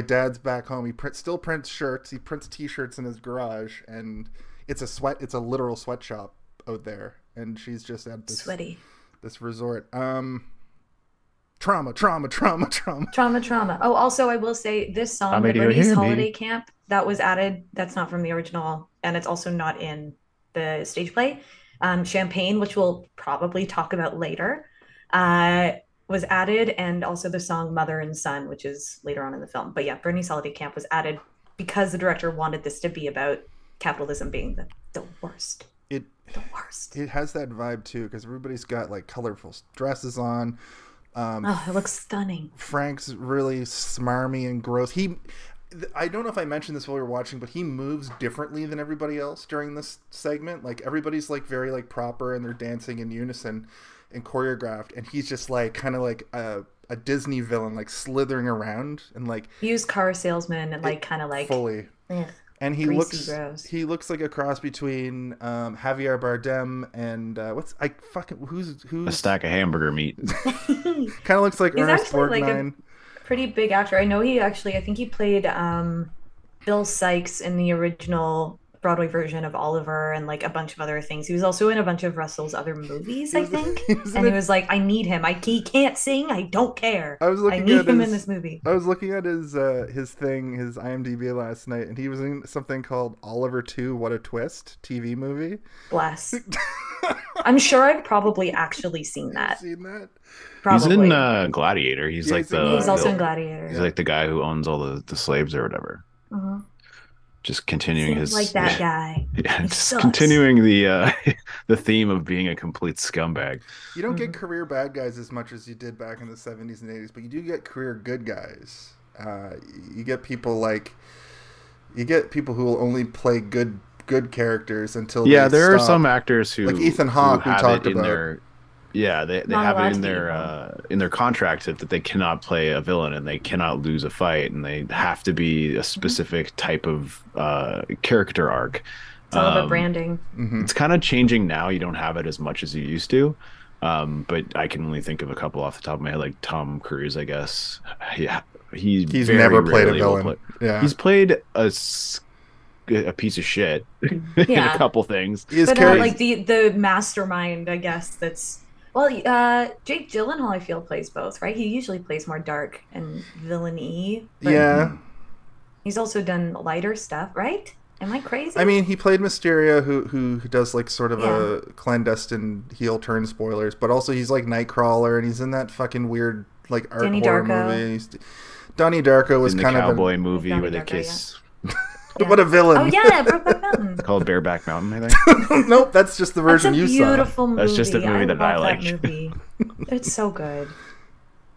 dad's back home. He still prints shirts. He prints T-shirts in his garage, and it's a literal sweatshop out there. And she's just at this resort. Trauma. Oh, also, I will say this song, the Bernie's Holiday Camp, that was added. That's not from the original, and it's also not in the stage play. Champagne, which we'll probably talk about later, was added, and also the song Mother and Son, which is later on in the film. But yeah, Bernie's Holiday Camp was added because the director wanted this to be about capitalism being the worst. The worst. It has that vibe too, because everybody's got like colorful dresses on. Oh, it looks stunning. Frank's really smarmy and gross. I don't know if I mentioned this while we were watching, but he moves differently than everybody else during this segment. Like, everybody's like very like proper and they're dancing in unison and choreographed, and he's just like kind of like a Disney villain, like slithering around and like used car salesman and like kind of like fully. Ugh, and he gross. looks like a cross between Javier Bardem and who's a stack of hamburger meat. Kind of looks like He's Ernest actually Borgnine. Pretty big actor. I know I think he played Bill Sykes in the original Broadway version of Oliver and like a bunch of other things. He was also in a bunch of Russell's other movies, I think. He was like, I need him. He can't sing. I don't care. I need him in this movie. I was looking at his IMDb last night, and he was in something called Oliver 2, What a Twist TV movie. Bless. I'm sure I've probably actually seen that. Seen that? Probably. He's in Gladiator. He's also in Gladiator. He's like the guy who owns all the slaves or whatever. Uh-huh. Just continuing Seems like that guy. Yeah, just continuing the theme of being a complete scumbag. You don't get career bad guys as much as you did back in the 70s and 80s, but you do get career good guys. You get people who will only play good characters until there are some actors who, like Ethan Hawke, we talked about. They have it in their contract that they cannot play a villain and they cannot lose a fight, and they have to be a specific type of character arc. It's all about branding. It's kind of changing now. You don't have it as much as you used to, but I can only think of a couple off the top of my head, like Tom Cruise, I guess. He's never played a villain. Yeah, he's played a piece of shit in a couple things. But like the mastermind, I guess, that's... Well, Jake Gyllenhaal, I feel, plays both, right? He usually plays more dark and villainy. Yeah. He's also done lighter stuff, right? Am I crazy? I mean, he played Mysteria, who does like sort of a clandestine heel turn, spoilers, but also he's like Nightcrawler, and he's in that fucking weird like art horror movie. Donnie Darko was in kind the of cowboy movie where they kiss. Yeah. What a villain! Oh yeah, Brokeback Mountain. It's called Bareback Mountain, I think. Nope, that's just the version you saw. Beautiful movie. That's just the movie that I like. It's so good.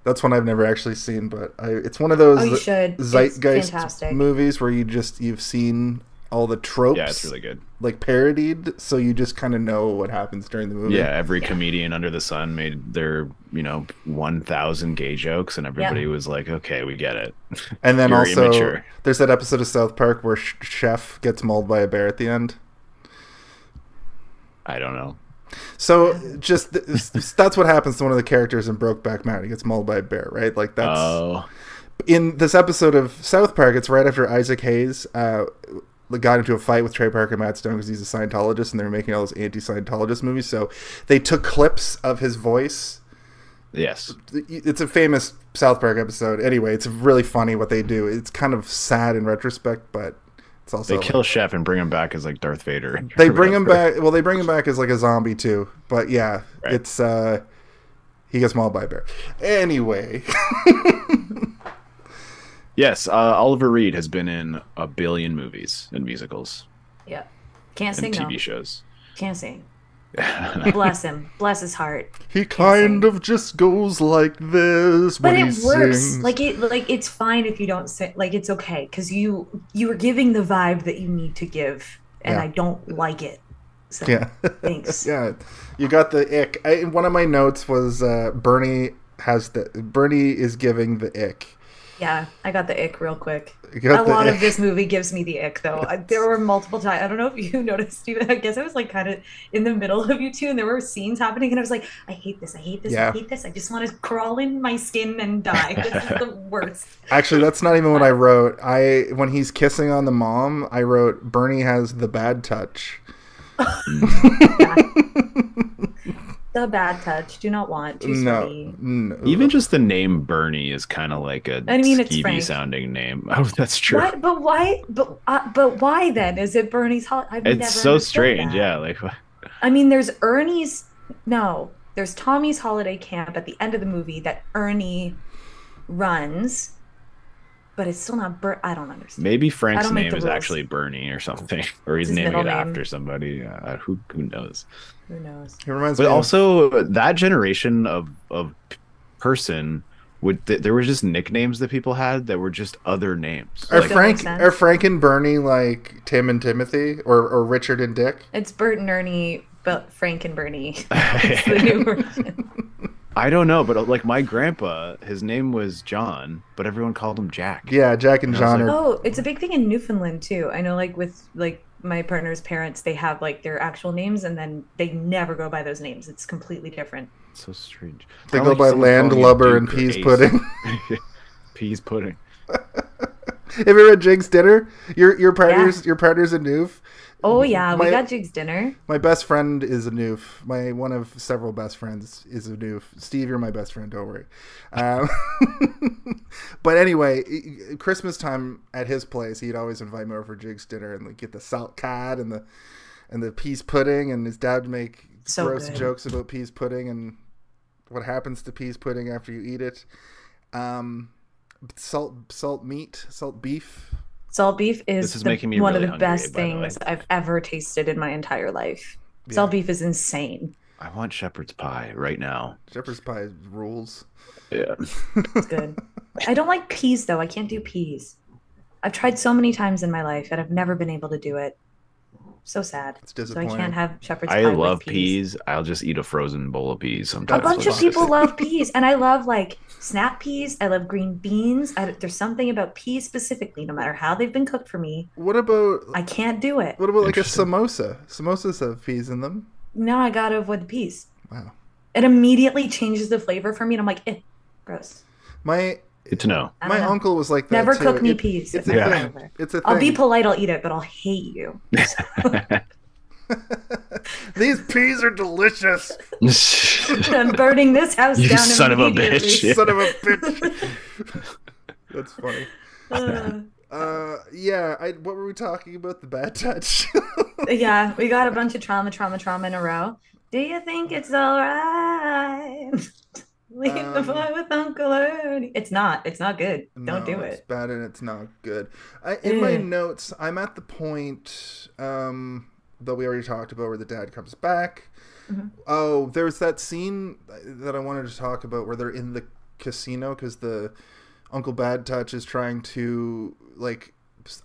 That's one I've never actually seen, but it's one of those zeitgeist movies where you've seen all the tropes. Yeah, it's really good. Like parodied, so you just kind of know what happens during the movie. Yeah, every comedian under the sun made their 1,000 gay jokes, and everybody was like, "Okay, we get it." And then also, immature. There's that episode of South Park where Chef gets mauled by a bear at the end. I don't know. So just that's what happens to one of the characters in Brokeback Mountain. He gets mauled by a bear, right? Like that's. Oh. In this episode of South Park, it's right after Isaac Hayes got into a fight with Trey Parker and Matt Stone because he's a Scientologist, and they were making all those anti-Scientologist movies. So they took clips of his voice. Yes. It's a famous South Park episode. Anyway, it's really funny what they do. It's kind of sad in retrospect, but it's also... They kill Chef and bring him back as like Darth Vader. They bring him back... Well, they bring him back as like a zombie too. But yeah, right. It's... he gets mauled by a bear. Anyway... Yes, Oliver Reed has been in a billion movies and musicals. Yeah. Can't sing, and TV shows. Can't sing. Bless him. Bless his heart. He kind of just goes like this when he sings. But it works. Like it's fine if you don't sing. Like it's okay because you are giving the vibe that you need to give, and I don't like it. So, thanks. Yeah, you got the ick. One of my notes was Bernie is giving the ick. Yeah, I got the ick real quick. A lot of this movie gives me the ick, though. There were multiple times. I don't know if you noticed, Steven. I guess I was like kind of in the middle of you two, and there were scenes happening, and I was like, I hate this. I hate this. I hate this. I just want to crawl in my skin and die. This is the worst. Actually, that's not even what I wrote. When he's kissing on the mom, I wrote, Bernie has the bad touch. The bad touch. Do not want. Too sweaty. No. Even just the name Bernie is kind of like a skeevy sounding name. Oh, that's true. Why, but why? But why then? Is it Bernie's holiday? It's so strange. That. Yeah, like. I mean, there's Ernie's. No, there's Tommy's holiday camp at the end of the movie that Ernie runs. But it's still not I don't understand. Maybe Frank's name is actually Bernie or something, or he's naming it after somebody. Who knows? Who knows? It reminds me. But also that generation of person there were just nicknames that people had that were just other names. Are Like, Frank and Bernie like Tim and Timothy, or Richard and Dick? It's Bert and Ernie, but Frank and Bernie. It's the new version. I don't know, but like my grandpa, his name was John, but everyone called him Jack. Yeah, Jack and John. Oh, it's a big thing in Newfoundland too. I know, like with like my partner's parents, they have like their actual names, and then they never go by those names. It's completely different. It's so strange. They go by landlubber and peas pudding. Peas pudding. Have you ever had Jig's dinner? Your partner's a Noof. Oh yeah, we got Jig's dinner. My best friend is a Noof. One of several best friends is a Noof. Steve, you're my best friend. Don't worry. But anyway, Christmas time at his place, he'd always invite me over for Jig's dinner and like get the salt cod and the peas pudding, and his dad would make gross jokes about peas pudding and what happens to peas pudding after you eat it. Salt beef. Salt beef is one of the best things I've ever tasted in my entire life. Yeah. Salt beef is insane. I want shepherd's pie right now. Shepherd's pie rules. Yeah. It's good. I don't like peas, though. I can't do peas. I've tried so many times in my life, and I've never been able to do it. So sad. It's disappointing. So I can't have shepherd's pie. I love peas. I'll just eat a frozen bowl of peas sometimes. A bunch of people love peas, and I love like snap peas. I love green beans. There's something about peas specifically, no matter how they've been cooked for me. What about? I can't do it. What about like a samosa? Samosas have peas in them. No, I gotta avoid the peas. Wow. It immediately changes the flavor for me, and I'm like, gross. Good to know. My uncle was like that. Never too. cook me peas. It's a thing. It's a thing. I'll be polite. I'll eat it, but I'll hate you. These peas are delicious. I'm burning this house you down. Son of a bitch. Yeah. Son of a bitch. That's funny. Yeah. What were we talking about? The bad touch. Yeah, we got a bunch of trauma in a row. Do you think it's all right? Leave the boy with Uncle Ernie. It's not good. Don't do it. It's bad and it's not good. In my notes, I'm at the point that we already talked about where the dad comes back. Mm-hmm. Oh, there's that scene that I wanted to talk about where they're in the casino because the Uncle Bad Touch is trying to like,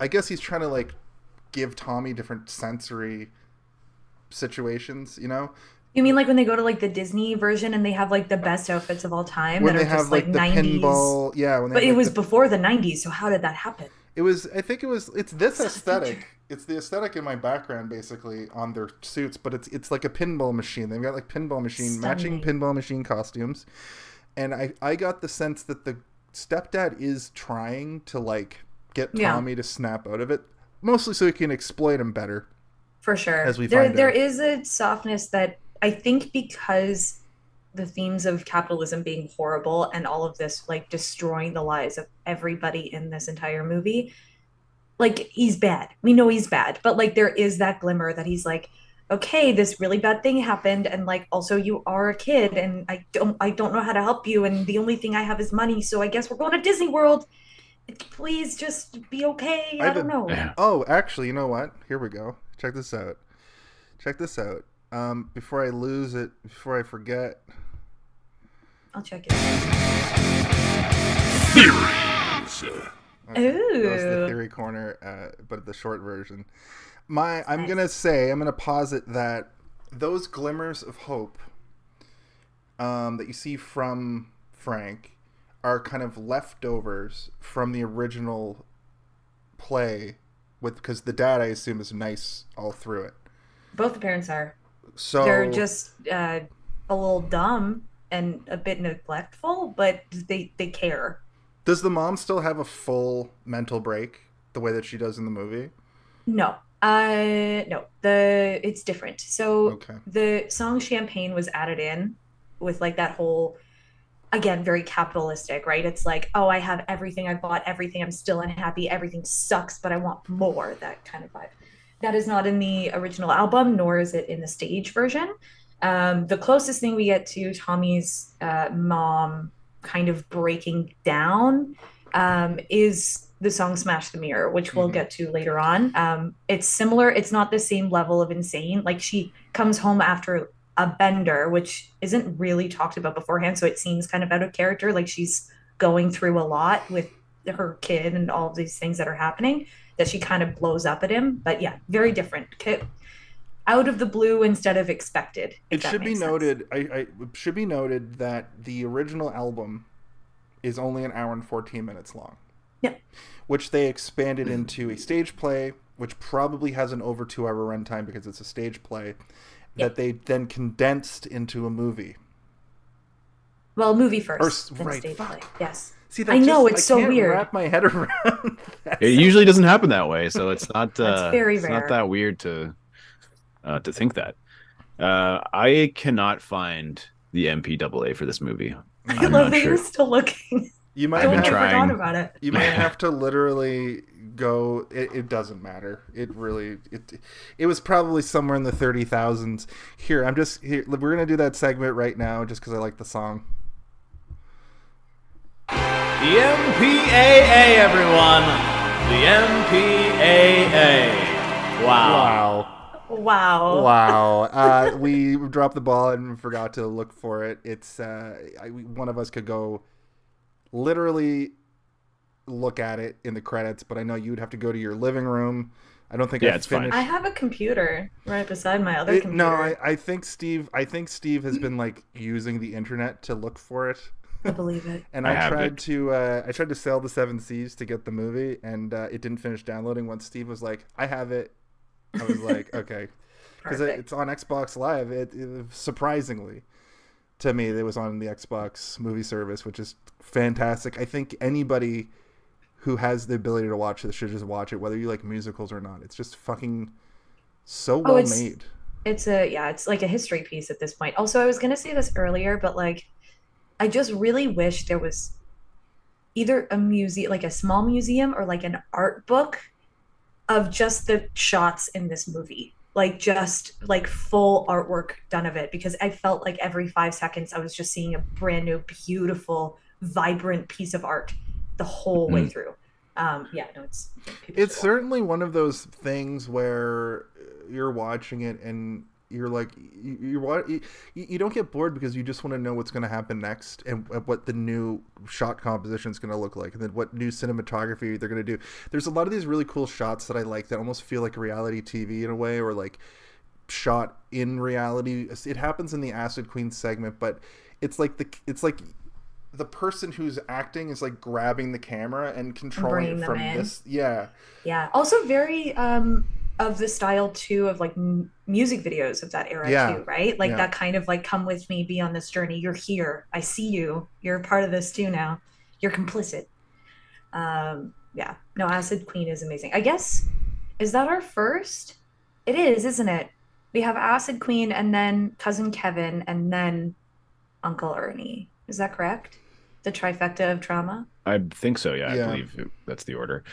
I guess he's trying to like give Tommy different sensory situations, you know? You mean like when they go to like the Disney version and they have like the best outfits of all time when that they are have just like the 90s? Pinball, yeah. But it was before the 90s, so how did that happen? It's this aesthetic. It's the aesthetic in my background basically on their suits, but it's like a pinball machine. They've got like matching pinball machine costumes. And I got the sense that the stepdad is trying to like get Tommy to snap out of it, mostly so he can exploit him better. For sure. As we find there out. is a softness that I think because the themes of capitalism being horrible and all of this like destroying the lives of everybody in this entire movie, like he's bad. We know he's bad, but like there is that glimmer that he's like, okay, this really bad thing happened, and like also you are a kid, and I don't know how to help you, and the only thing I have is money, so I guess we're going to Disney World. Please just be okay. I don't know. Oh, actually, you know what? Here we go. Check this out. Before I lose it, before I forget. I'll check it. Theories. That was the theory corner, but the short version. I'm gonna posit that those glimmers of hope that you see from Frank are kind of leftovers from the original play, because the dad, I assume, is nice all through it. Both the parents are. So they're just a little dumb and a bit neglectful, but they care. Does the mom still have a full mental break the way that she does in the movie? No. It's different. So the song Champagne was added in with like that whole, again, very capitalistic, right? It's like, oh, I have everything, I bought everything, I'm still unhappy, everything sucks, but I want more, that kind of vibe. That is not in the original album, nor is it in the stage version. The closest thing we get to Tommy's mom kind of breaking down is the song Smash the Mirror, which we'll get to later on. It's similar. It's not the same level of insane. Like she comes home after a bender, which isn't really talked about beforehand. So it seems kind of out of character, like she's going through a lot with her kid and all of these things that are happening, that she kind of blows up at him. But yeah, very different. Out of the blue instead of expected. It should be noted. I should be noted that the original album is only an hour and 14 minutes long. Yep. Which they expanded into a stage play, which probably has an over 2 hour runtime because it's a stage play, that they then condensed into a movie. Well, movie first. Right. Stage play. Yes. See, I know, it's so I can't weird. Wrap my head around that. It usually doesn't happen that way, so it's not. That's very rare. Not that weird to think that. I cannot find the MPAA for this movie. I love that you're still looking. You might I've been have, trying. I forgot about it. You might have to literally go. It doesn't matter. It was probably somewhere in the 30,000s. Here, we're gonna do that segment right now, just because I like the song. The MPAA, everyone. The MPAA. Wow. We dropped the ball and forgot to look for it. It's one of us could go literally look at it in the credits, but I know you'd have to go to your living room. I don't think it's fine. I have a computer right beside my other computer. No, I think Steve has been like using the internet to look for it. I believe it. And I tried to sail the seven seas to get the movie, and it didn't finish downloading. Once Steve was like, "I have it," I was like, "Okay," because it's on Xbox Live. It surprisingly, to me, it was on the Xbox movie service, which is fantastic. I think anybody who has the ability to watch this should just watch it, whether you like musicals or not. It's just fucking so well made. It's like a history piece at this point. Also, I was gonna say this earlier, but like, I just really wish there was either a museum, like a small museum, or like an art book of just the shots in this movie. Like just like full artwork done of it, because I felt like every 5 seconds I was just seeing a brand new, beautiful, vibrant piece of art the whole way through. It's certainly one of those things where you're watching it and you're like, you don't get bored because you just want to know what's going to happen next and what the new shot composition is going to look like, and then what new cinematography they're going to do. There's a lot of these really cool shots that I like that almost feel like reality TV in a way, or like shot in reality. It happens in the Acid Queen segment, but it's like the person who's acting is like grabbing the camera and controlling it from this. Yeah. Also very of the style too of like music videos of that era too, right? Like that kind of like, come with me, be on this journey. You're here. I see you. You're a part of this too now. You're complicit. Acid Queen is amazing. I guess, is that our first? It is, isn't it? We have Acid Queen and then Cousin Kevin and then Uncle Ernie. Is that correct? The trifecta of trauma? I think so, yeah. I believe that's the order.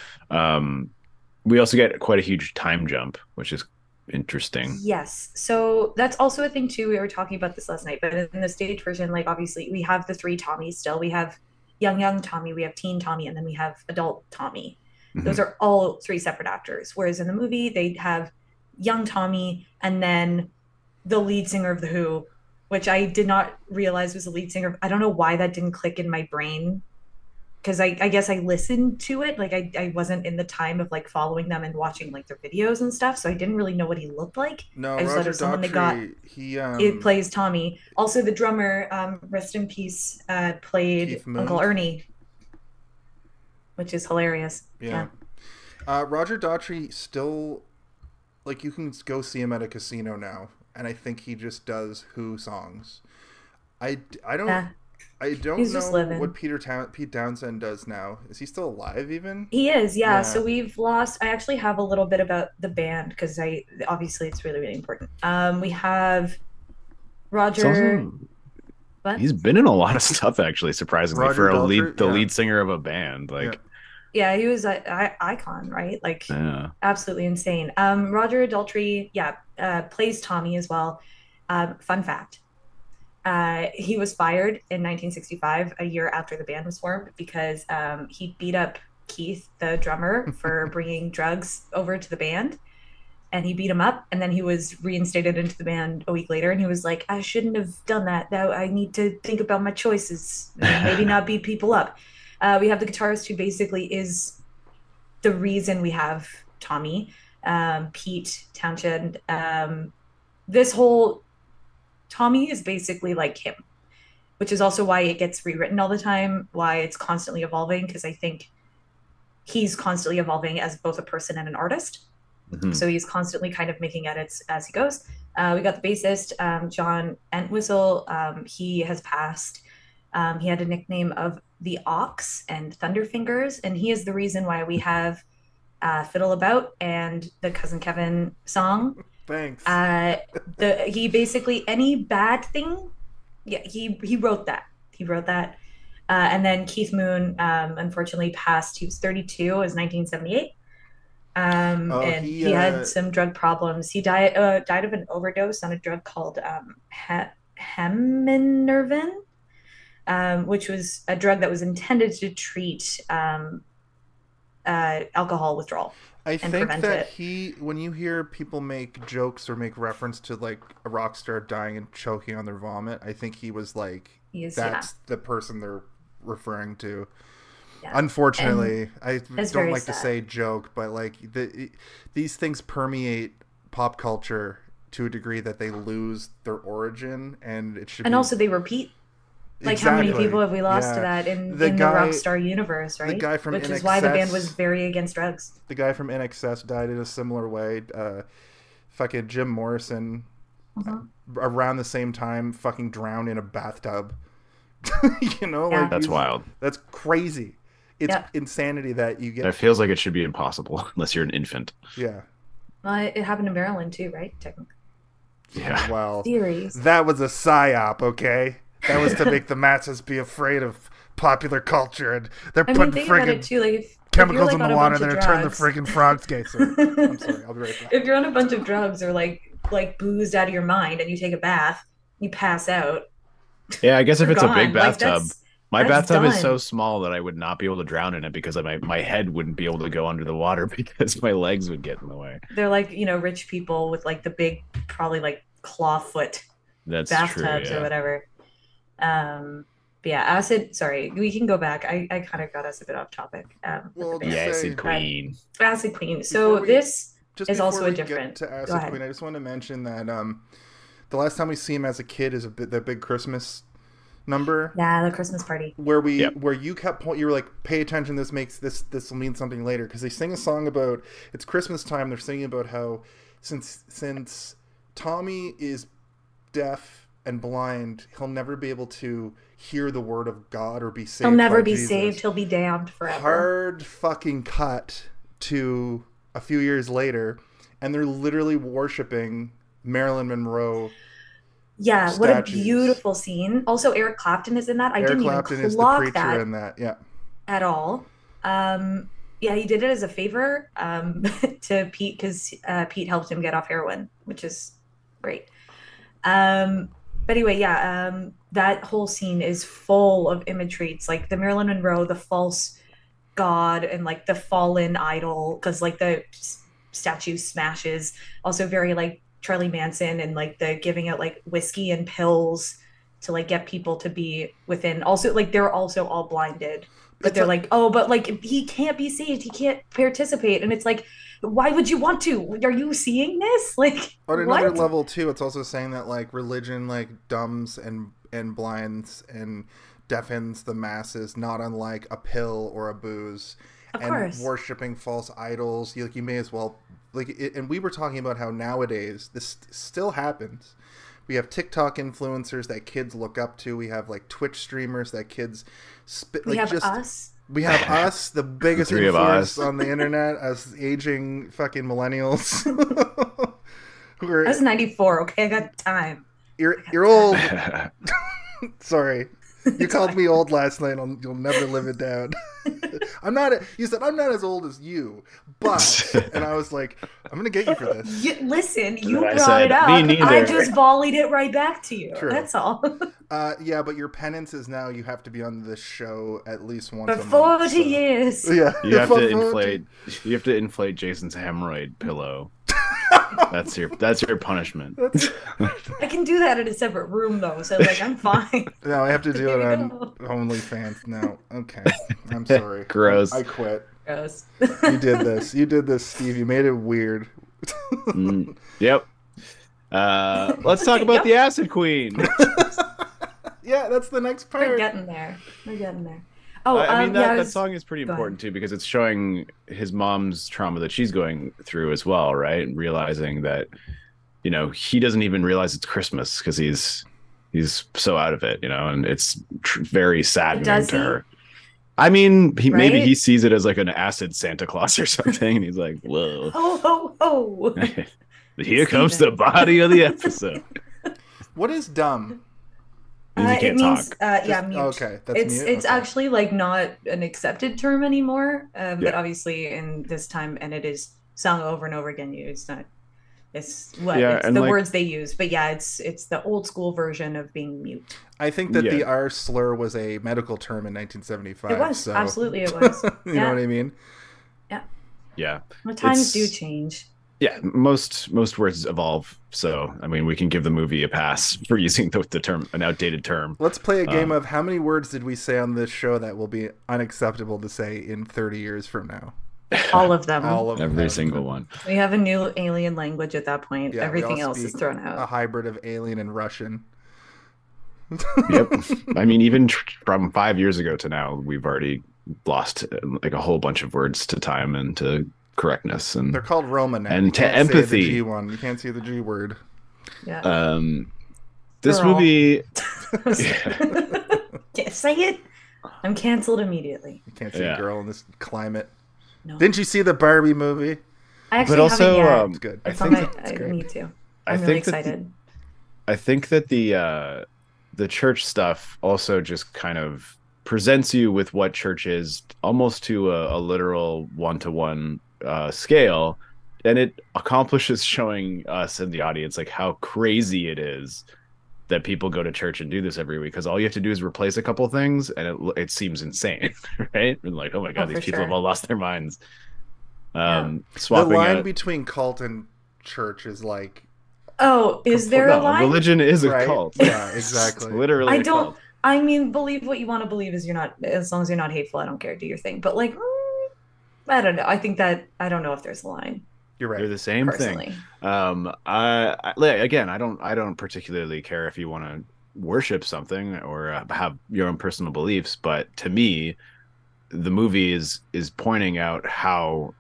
We also get quite a huge time jump, which is interesting. Yes. So that's also a thing too. We were talking about this last night, but in the stage version, like obviously we have the 3 Tommies still. We have young Tommy, we have teen Tommy, and then we have adult Tommy. Mm-hmm. Those are all 3 separate actors. Whereas in the movie, they have young Tommy and then the lead singer of The Who, which I did not realize was the lead singer. I don't know why that didn't click in my brain, because I guess I listened to it. Like I wasn't in the time of like following them and watching like their videos and stuff, so I didn't really know what he looked like. No, I just thought it was someone they got. It plays Tommy. Also, the drummer, rest in peace, played Uncle Ernie, which is hilarious. Yeah. Roger Daltrey still, like, you can go see him at a casino now, and I think he just does Who songs. I don't know what Pete Townsend does now. Is he still alive even? He is, yeah. So we've lost. I actually have a little bit about the band because obviously it's really, really important. We have Roger. What? He's been in a lot of stuff, actually, surprisingly, Roger for Daltrey, lead singer of a band. Like, yeah, he was an icon, right? Like, absolutely insane. Roger Daltrey, plays Tommy as well. Fun fact. He was fired in 1965, a year after the band was formed, because he beat up Keith, the drummer, for bringing drugs over to the band. and he beat him up, and then he was reinstated into the band a week later, and he was like, I shouldn't have done that. Now I need to think about my choices, maybe not beat people up. We have the guitarist who basically is the reason we have Tommy, Pete Townshend. This whole Tommy is basically like him, which is also why it gets rewritten all the time, why it's constantly evolving, because I think he's constantly evolving as both a person and an artist. So he's constantly kind of making edits as he goes. We got the bassist, John Entwistle. He has passed. He had a nickname of the Ox and Thunderfingers, and he is the reason why we have Fiddle About and the Cousin Kevin song. Thanks. He basically, any bad thing, he wrote that. He wrote that. And then Keith Moon, unfortunately passed. He was 32. It was 1978. And he had some drug problems. He died of an overdose on a drug called Heminervin, which was a drug that was intended to treat alcohol withdrawal. I think that when you hear people make jokes or make reference to like a rock star dying and choking on their vomit, I think he was like, that's the person they're referring to. Yeah. Unfortunately, I don't like to say joke, but like these things permeate pop culture to a degree that they lose their origin, and it should. And also they repeat. Like how many people have we lost to that in the rock star universe, right? The guy from which is why the band was very against drugs. The guy from INXS died in a similar way. Fucking Jim Morrison, around the same time, fucking drowned in a bathtub. You know, like that's wild. That's crazy. It's insanity that you get. It feels like it should be impossible unless you're an infant. Yeah. Well, it happened in Maryland too, right? Technically. Yeah. Well, theories. That was a psyop, okay? That was to make the masses be afraid of popular culture, and they're putting friggin' chemicals in the water that are turning the friggin' frogs gay. So, I'm sorry, I'll be right back. If you're on a bunch of drugs or like boozed out of your mind and you take a bath, you pass out. Yeah, I guess if it's a big bathtub. My bathtub done. Is so small that I would not be able to drown in it because my head wouldn't be able to go under the water because my legs would get in the way. They're like, rich people with like the big, probably like clawfoot bathtubs or whatever. But yeah, acid. Sorry, we can go back. I kind of got us a bit off topic. Acid Queen. Acid Queen. So this is also a different. To Acid Queen, I just want to mention that the last time we see him as a kid is the big Christmas number. Yeah, the Christmas party. Where you kept you were like, pay attention. This will mean something later, because they sing a song about it's Christmas time. They're singing about how since Tommy is deaf and blind, he'll never be able to hear the word of God or be saved. He'll never be saved. He'll be damned forever. Hard fucking cut to a few years later, and they're literally worshiping Marilyn Monroe. Yeah, statues. What a beautiful scene. Also, Eric Clapton is in that. I didn't even clock is the preacher in that. Yeah. At all. Yeah, he did it as a favor to Pete because Pete helped him get off heroin, which is great. But anyway, that whole scene is full of imagery. It's like the Marilyn Monroe, the false god, and like the fallen idol, because like the statue smashes. Also very like Charlie Manson and like the giving out like whiskey and pills to like get people to be within. Also, like they're also all blinded, but they're like, oh, but like he can't be saved. He can't participate, and it's like, why would you want to? Are you seeing this? Like, on another level too, it's also saying that like religion like dumbs and blinds and deafens the masses, not unlike a pill or a booze. Of course. Worshiping false idols. You may as well and we were talking about how nowadays this still happens. We have TikTok influencers that kids look up to. We have like Twitch streamers that kids We have us. We have us, the biggest influence on the internet as aging fucking millennials. I was 94. Okay, I got time. You're old. Sorry. You called me old last night. You'll never live it down. You said I'm not as old as you, but, and I was like, I'm gonna get you for this. Listen, you brought it up. I just volleyed it right back to you. True. That's all. Yeah, but your penance is now you have to be on this show at least once a month. For 40 years. Yeah, you have to inflate Jason's hemorrhoid pillow. That's your punishment. I can do that in a separate room though, so like I'm fine. No, I have to do it Here we on go. OnlyFans now. Okay, I'm sorry. Gross. I quit. Gross. You did this. You did this, Steve. You made it weird. Yep. Let's talk about the Acid Queen. Yeah, that's the next part. We're getting there. We're getting there. Oh, I mean, yeah, that song is pretty Go important too, because it's showing his mom's trauma that she's going through as well, right? And realizing that, you know, he doesn't even realize it's Christmas because he's so out of it, you know, and it's very saddening Does to he? her. I mean, maybe Right? he sees it as like an acid Santa Claus or something, and he's like, "Whoa, Ho ho ho. here comes the body of the episode." What is dumb? Means he It can't means, talk. yeah, mute. Okay, that's it's mute? it's Okay. actually like not an accepted term anymore. But Yeah. obviously in this time, and it is sung over and over again. It's not. It's what Yeah, it's and the like- words they use. But yeah, it's the old school version of being mute. I think that the Yeah. R slur was a medical term in 1975. It was so... absolutely it was. You Yeah. know what I mean? Yeah, The times do It's- change. yeah. Most words evolve, so I mean, we can give the movie a pass for using the term, an outdated term. Let's play a game of how many words did we say on this show that will be unacceptable to say in 30 years from now? All of them. All of Every them. single one. We have a new alien language at that point. Yeah, we Everything all else is speak thrown A out. hybrid of alien and Russian. Yep. I mean, even from 5 years ago to now, we've already lost like a whole bunch of words to time and to correctness, and They're called Roma now. And You to can't say empathy. the G one. You can't say the G word. Yeah. this Girl. movie. Can't say it. I'm canceled immediately. You can't say Yeah. girl in this climate. No. Didn't you see the Barbie movie? I actually But also, haven't yet. It's good. I It's on think my. it's I great. need to. I I'm really think that excited. I think that the church stuff also just kind of presents you with what church is almost to a literal one-to-one scale, and it accomplishes showing us in the audience like how crazy it is that people go to church and do this every week, because all you have to do is replace a couple things and it seems insane, right? And like, oh my god, Oh, these for people sure. have all lost their minds. Yeah. The Swapping line out between cult and church is like Oh, is there a No, line? religion is a right? cult. Yeah, exactly. It's literally I a don't. cult. I mean, believe what you want to believe. As long as you're not hateful, I don't care. Do your thing. But like, I don't know. I think that I don't know if there's a line You're They're right. the same personally. thing. Again, I don't particularly care if you want to worship something or have your own personal beliefs, but to me, the movie is pointing out how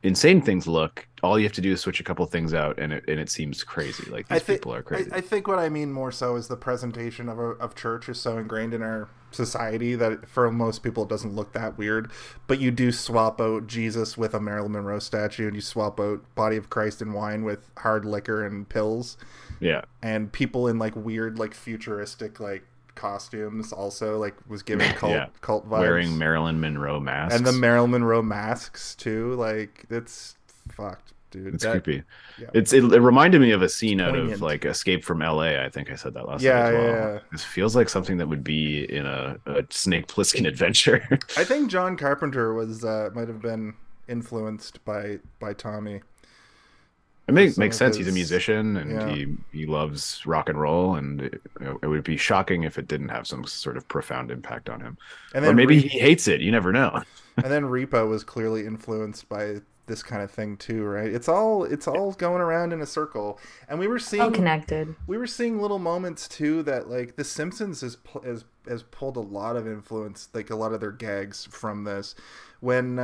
insane things look. All you have to do is switch a couple things out, and it seems crazy. Like these people are crazy. I think what I mean more so is the presentation of church is so ingrained in our society that for most people it doesn't look that weird. But you do swap out Jesus with a Marilyn Monroe statue, and you swap out Body of Christ and wine with hard liquor and pills. Yeah. And people in like weird, like futuristic, like costumes also like was giving cult vibes. Wearing Marilyn Monroe masks. And the Marilyn Monroe masks too. Like it's fucked, dude. It's creepy. Yeah. It reminded me of a scene out poignant. of like Escape from LA. I think I said that last Yeah, time as well. yeah. This feels like something that would be in a Snake Plissken adventure. I think John Carpenter was might have been influenced by Tommy. It makes Some of sense. He's a his- musician and yeah. he loves rock and roll, and it would be shocking if it didn't have some sort of profound impact on him. And Or then maybe he hates it. You never know. and then Repo was clearly influenced by this kind of thing too, right? It's all going around in a circle. And we were All seeing connected. we were seeing little moments too that like The Simpsons has pulled a lot of influence, like a lot of their gags from this. When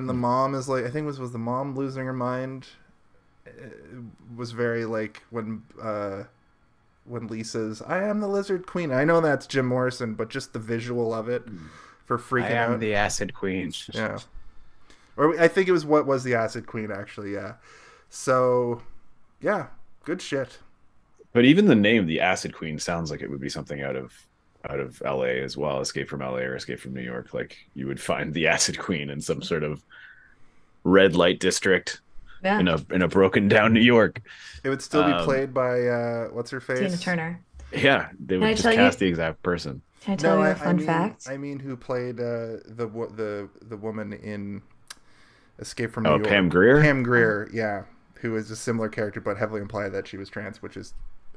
the mom is like, I think it was the mom losing her mind. It was very like when Lisa's, I am the Lizard Queen. I know that's Jim Morrison, but just the visual of it for freaking out. the Acid Queen. Yeah. Or I think it was what was the Acid Queen actually, yeah. So, yeah, good shit. But even the name, the Acid Queen, sounds like it would be something out of LA as well. Escape from LA or Escape from New York. Like you would find the Acid Queen in some sort of red light district Yeah. in a broken down New York. It would still be played by what's her face? Tina Turner. Yeah, they Can I would just tell you- cast the exact person. Can I tell you a fun mean, fact? I mean, who played the woman in Escape from New York. Pam Grier? Pam Grier, yeah. Who is a similar character, but heavily implied that she was trans, which is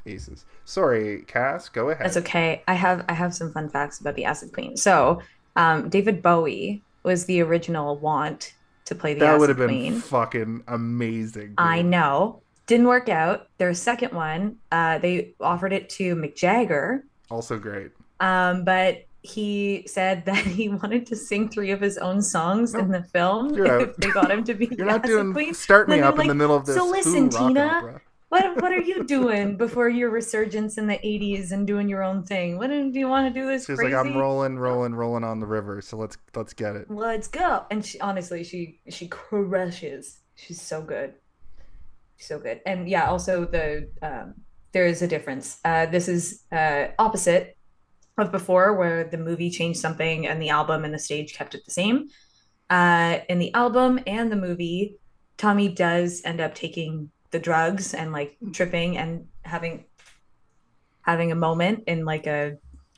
aces. Sorry, Cass, go ahead. That's okay. I have some fun facts about the Acid Queen. So, David Bowie was the original want to play the That would Acid have been Queen. fucking amazing. Dude. I know. Didn't work out. Their second one, they offered it to Mick Jagger. Also great. But he said that he wanted to sing 3 of his own songs in the film if they got him to be You're the not Acid doing Queen. start me And up they're in the like, middle of this. So listen, rock Tina, opera. what are you doing before your resurgence in the 80s and doing your own thing? Do you want to do this She's crazy? like, I'm rolling on the river, so let's get it. Let's go. And she honestly, she crushes. She's so good. She's so good. And yeah, also there is a difference. This is opposite of before, where the movie changed something and the album and the stage kept it the same. In the album and the movie, Tommy does end up taking the drugs and like tripping and having a moment in like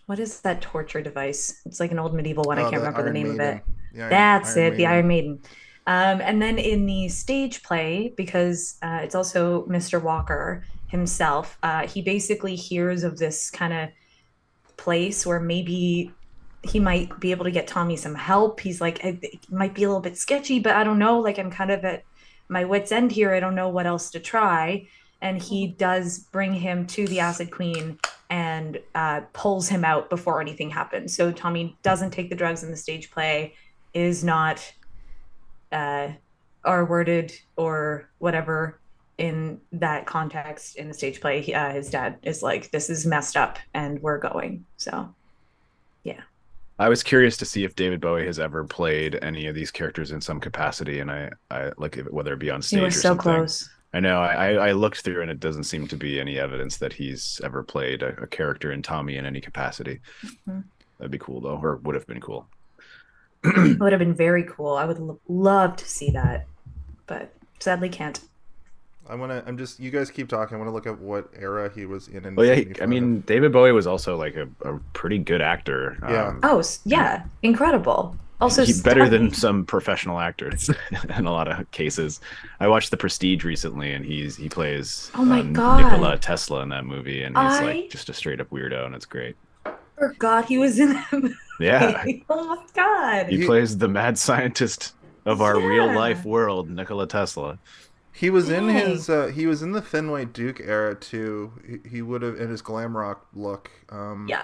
what is that torture device? It's like an old medieval one. I can't remember the name of it. That's it, the Iron Maiden. And then in the stage play, because it's also Mr. Walker himself, he basically hears of this kind of place where maybe he might be able to get Tommy some help. He's like, it might be a little bit sketchy, but I don't know. Like, I'm kind of at my wit's end here. I don't know what else to try. And he does bring him to the Acid Queen and pulls him out before anything happens. So Tommy doesn't take the drugs in the stage play, is not R-worded or whatever in that context in the stage play. His dad is like, this is messed up and we're going. So, yeah. I was curious to see if David Bowie has ever played any of these characters in some capacity, and I like whether it be on stage You were or so something. close. I know. I looked through, and it doesn't seem to be any evidence that he's ever played a character in Tommy in any capacity. Mm-hmm. That'd be cool, though, or would have been cool. It would have been very cool. I would love to see that, but sadly can't. You guys keep talking. I want to look at what era he was in. Well, yeah, I mean, David Bowie was also like a pretty good actor. Yeah. Yeah, incredible. Also, better than some professional actors in a lot of cases. I watched The Prestige recently, and he plays Nikola Tesla in that movie, and he's like just a straight up weirdo, and it's great. Forgot he was in that movie. Yeah. Oh my god. He plays the mad scientist of our real life world, Nikola Tesla. He was in he was in the Fenway Duke era too. He would have in his glam rock look. Yeah.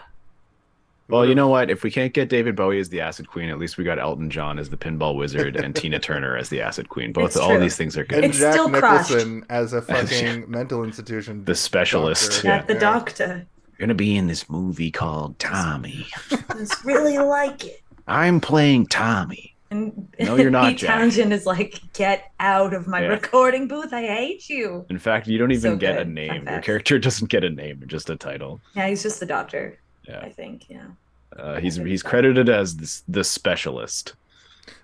Well, you know what? If we can't get David Bowie as the Acid Queen, at least we got Elton John as the Pinball Wizard and Tina Turner as the Acid Queen. All these things are good. And it's Jack still Nicholson as a fucking mental institution. The specialist. The doctor. You're going to be in this movie called Tommy. I just really like it. I'm playing Tommy. And no, you're not, Pete Jack. Townsend is like, get out of my recording booth. I hate you. In fact, you don't even get a name. Your character doesn't get a name, just a title. Yeah, he's just the doctor. Yeah. I think, yeah. He's credited as the specialist.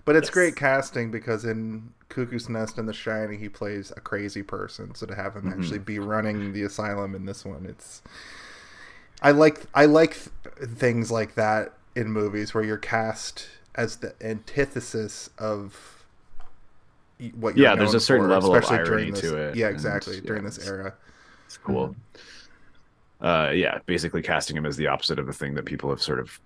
But it's great casting because in Cuckoo's Nest and The Shining, he plays a crazy person. So to have him actually be running the asylum in this one, I like things like that in movies where you're cast as the antithesis of what you're known there's a certain for, level of especially irony to it. Yeah, exactly. During this era. It's cool. Basically casting him as the opposite of the thing that people have sort of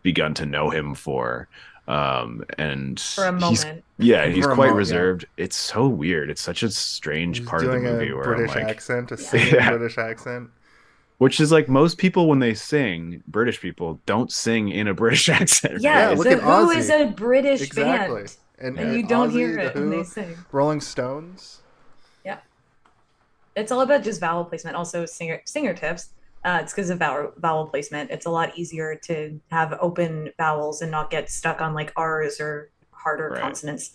begun to know him for. And for a moment. He's quite reserved. Yeah. It's so weird. It's such a strange part of the movie where British I'm like, accent, a singing British accent. Which is like most people when they sing, British people don't sing in a British accent. Yeah, look The at Who Ozzy. is a British Exactly. band. And you don't hear it when they sing. Rolling Stones. Yeah. It's all about just vowel placement. Also singer tips. It's because of vowel placement. It's a lot easier to have open vowels and not get stuck on like R's or harder consonants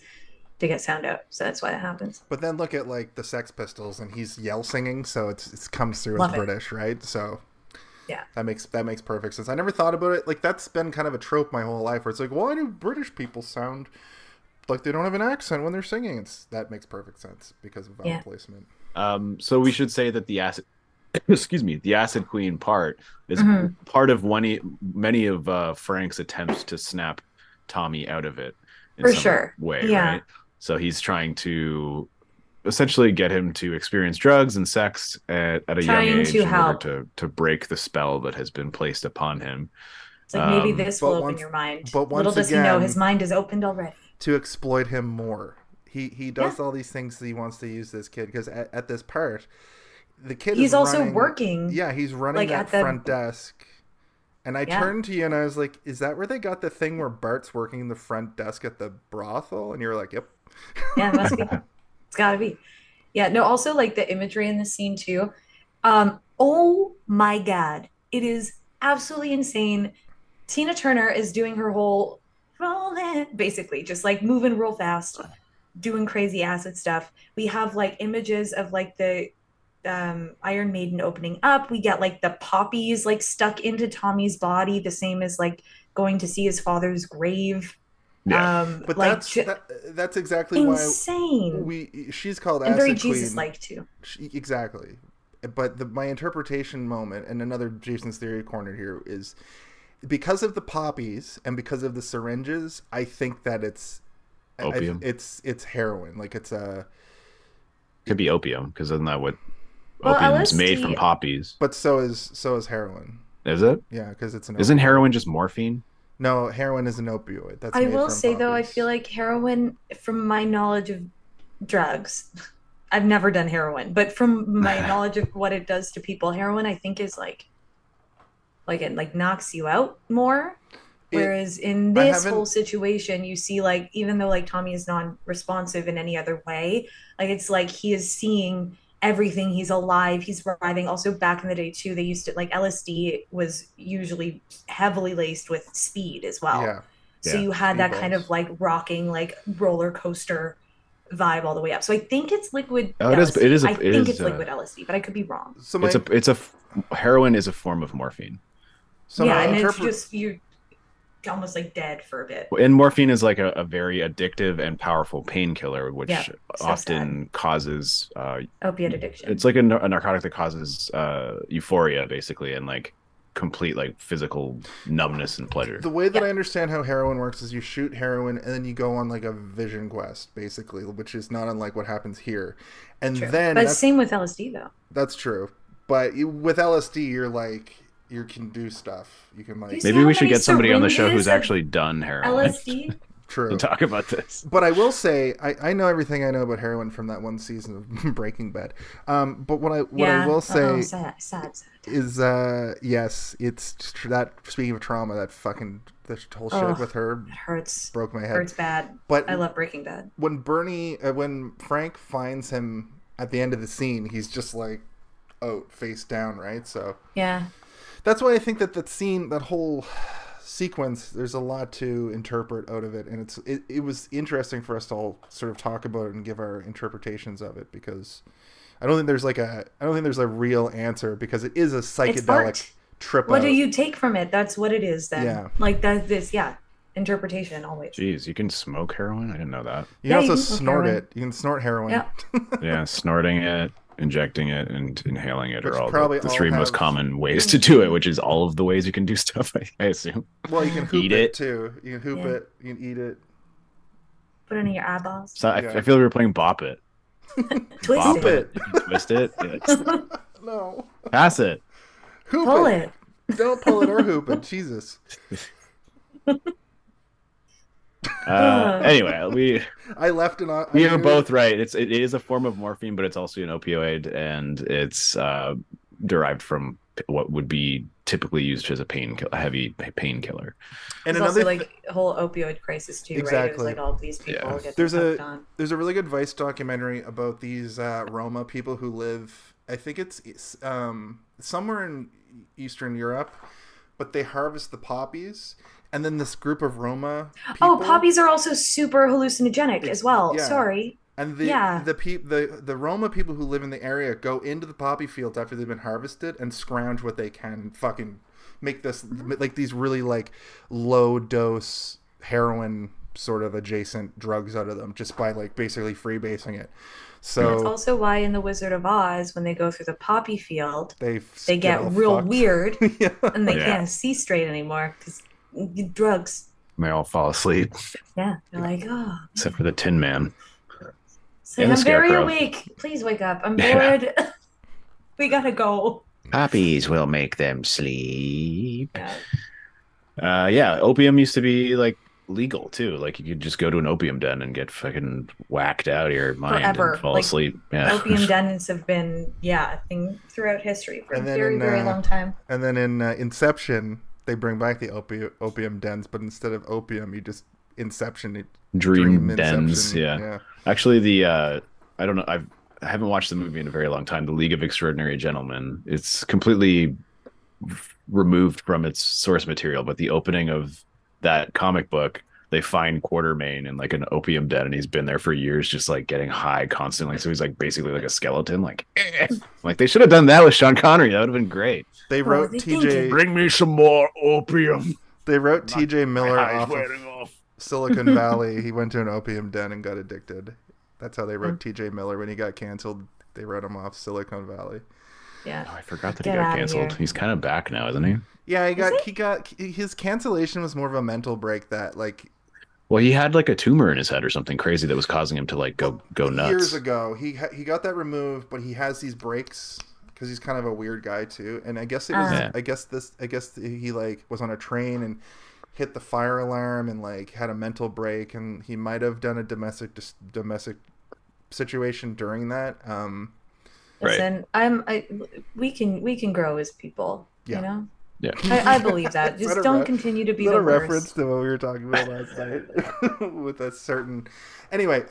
to get sound out. So that's why it happens. But then look at like the Sex Pistols, and he's yell singing, so it comes through as British, right? So yeah, that makes perfect sense. I never thought about it. Like that's been kind of a trope my whole life, where it's like, why do British people sound like they don't have an accent when they're singing? That makes perfect sense because of vowel placement. So we should say that the Acid Queen part is part of many of Frank's attempts to snap Tommy out of it in some way, right? So he's trying to essentially get him to experience drugs and sex at a young age in order to break the spell that has been placed upon him. It's like, maybe this will open your mind. But little does he know, his mind is opened already. To exploit him more. He does all these things that he wants to use this kid, because at this part, the kid he's also working. Yeah, he's running that front desk. And I turned to you and I was like, is that where they got the thing where Bart's working the front desk at the brothel? And you were like, yep. Yeah, it must be. It's gotta be. Yeah, no, also like the imagery in the scene too. Oh my God. It is absolutely insane. Tina Turner is doing her whole rolling, basically, just like moving real fast, doing crazy acid stuff. We have like images of like the Iron Maiden opening up. We get like the poppies like stuck into Tommy's body, the same as like going to see his father's grave. Yeah. But like, that's exactly insane. She's called and Acid very Queen. Jesus-like too. Exactly. But my interpretation moment, and another Jason's Theory corner here, is because of the poppies and because of the syringes, I think that it's opium. It's heroin. Like it's could be opium, because isn't that what opium's made from poppies? But so is heroin. Is it? Yeah, because it's an. Isn't heroin just morphine? No, heroin is an opioid. I will say though, I feel like heroin, from my knowledge of drugs, I've never done heroin, but from my knowledge of what it does to people, heroin I think is like it like knocks you out more. Whereas in this whole situation, you see like, even though like Tommy is non-responsive in any other way, like it's like he is seeing everything. He's alive. He's writhing. Also, back in the day too, they used to like LSD was usually heavily laced with speed as well. Yeah. So you had that kind of like rocking, like roller coaster vibe all the way up. So I think it's liquid. Oh, LSD. it is. I think it's liquid LSD, but I could be wrong. So heroin is a form of morphine. So yeah, and it's just you're almost like dead for a bit. And morphine is like a very addictive and powerful painkiller, which often causes opiate addiction. It's like a narcotic that causes euphoria, basically, and like complete like physical numbness and pleasure. The way that I understand how heroin works is you shoot heroin and then you go on like a vision quest, basically, which is not unlike what happens here. And then, but same with LSD though. That's true. But with LSD, you're like, you can do stuff. You can like. Maybe we should get somebody on the show who's actually done heroin. LSD. True. To talk about this. But I will say, I know everything I know about heroin from that one season of Breaking Bad. But what I will say is, yes, it's that. Speaking of trauma, that whole shit with her hurts. Broke my head. Hurts bad. But I love Breaking Bad. When when Frank finds him at the end of the scene, he's just like, face down, right? So yeah, that's why I think that scene, that whole sequence, there's a lot to interpret out of it, and it was interesting for us to all sort of talk about it and give our interpretations of it, because I don't think there's a real answer, because it is a psychedelic trip. What do you take from it? That's what it is then. Yeah. Like interpretation always. Jeez, you can smoke heroin? I didn't know that. You can also snort it. You can snort heroin. Yeah. Yeah, snorting it, injecting it, and inhaling it are all the three most common ways to do it, which is all of the ways you can do stuff, I assume. Well, you can hoop it too. You can hoop it. You can eat it. Put it in your eyeballs. So I feel like we were playing Bop It. Twist it. Twist it. Yeah. No. Pass it. Pull it. Don't pull it or hoop it. Jesus. Anyway, I left it on. We are both right. It is a form of morphine, but it's also an opioid, and it's derived from what would be typically used as a heavy painkiller. And another like whole opioid crisis too, right? It was like all these people get there's a really good Vice documentary about these Roma people who live. I think it's somewhere in Eastern Europe, but they harvest the poppies. And then this group of Roma people... poppies are also super hallucinogenic as well. Yeah. Sorry. And the Roma people who live in the area go into the poppy fields after they've been harvested and scrounge what they can and fucking make this like these really like low dose heroin sort of adjacent drugs out of them just by like basically freebasing it. So that's also why in The Wizard of Oz, when they go through the poppy field, they get real fucked. Weird and they can't see straight anymore because drugs. And they all fall asleep, Yeah, they're like, oh, except for the Tin Man. it's like, And the I'm very Scarecrow. awake. Please wake up. I'm Yeah. bored. We gotta go. Poppies will make them sleep. Yeah. Yeah, opium used to be like legal too. Like you could just go to an opium den and get fucking whacked out of your mind Forever. and fall Like, asleep. Yeah. Opium dens have been, a thing throughout history for a And then very, in, very long time. And then in Inception, they bring back the opium dens, but instead of opium, you just Inception. Dream Inception. dens. Yeah. Actually, I don't know. I haven't watched the movie in a very long time. The League of Extraordinary Gentlemen. It's completely removed from its source material, but the opening of that comic book, they find Quatermain in like an opium den, and he's been there for years, just like getting high constantly. So he's like basically like a skeleton. Like they should have done that with Sean Connery. That would have been great. They wrote they TJ. thinking? Bring me some more opium. They wrote TJ Miller My off eyes of wearing off. Silicon Valley. He went to an opium den and got addicted. That's how they wrote TJ Miller when he got canceled. They wrote him off Silicon Valley. Yeah. Oh, I forgot that Get he got outta canceled. here. He's kind of back now, isn't he? Yeah, he got his cancellation was more of a mental break that like Well, he had like a tumor in his head or something crazy that was causing him to like go nuts. years ago. He got that removed, but he has these breaks because he's kind of a weird guy too. And I guess it was Yeah. I guess he like was on a train and hit the fire alarm and like had a mental break, and he might have done a domestic situation during that. Listen, we can grow as people, Yeah. you know? Yeah. I believe that. Is Just that a don't re- continue to be Is that the a worst. reference to what we were talking about last night with a certain? Anyway, we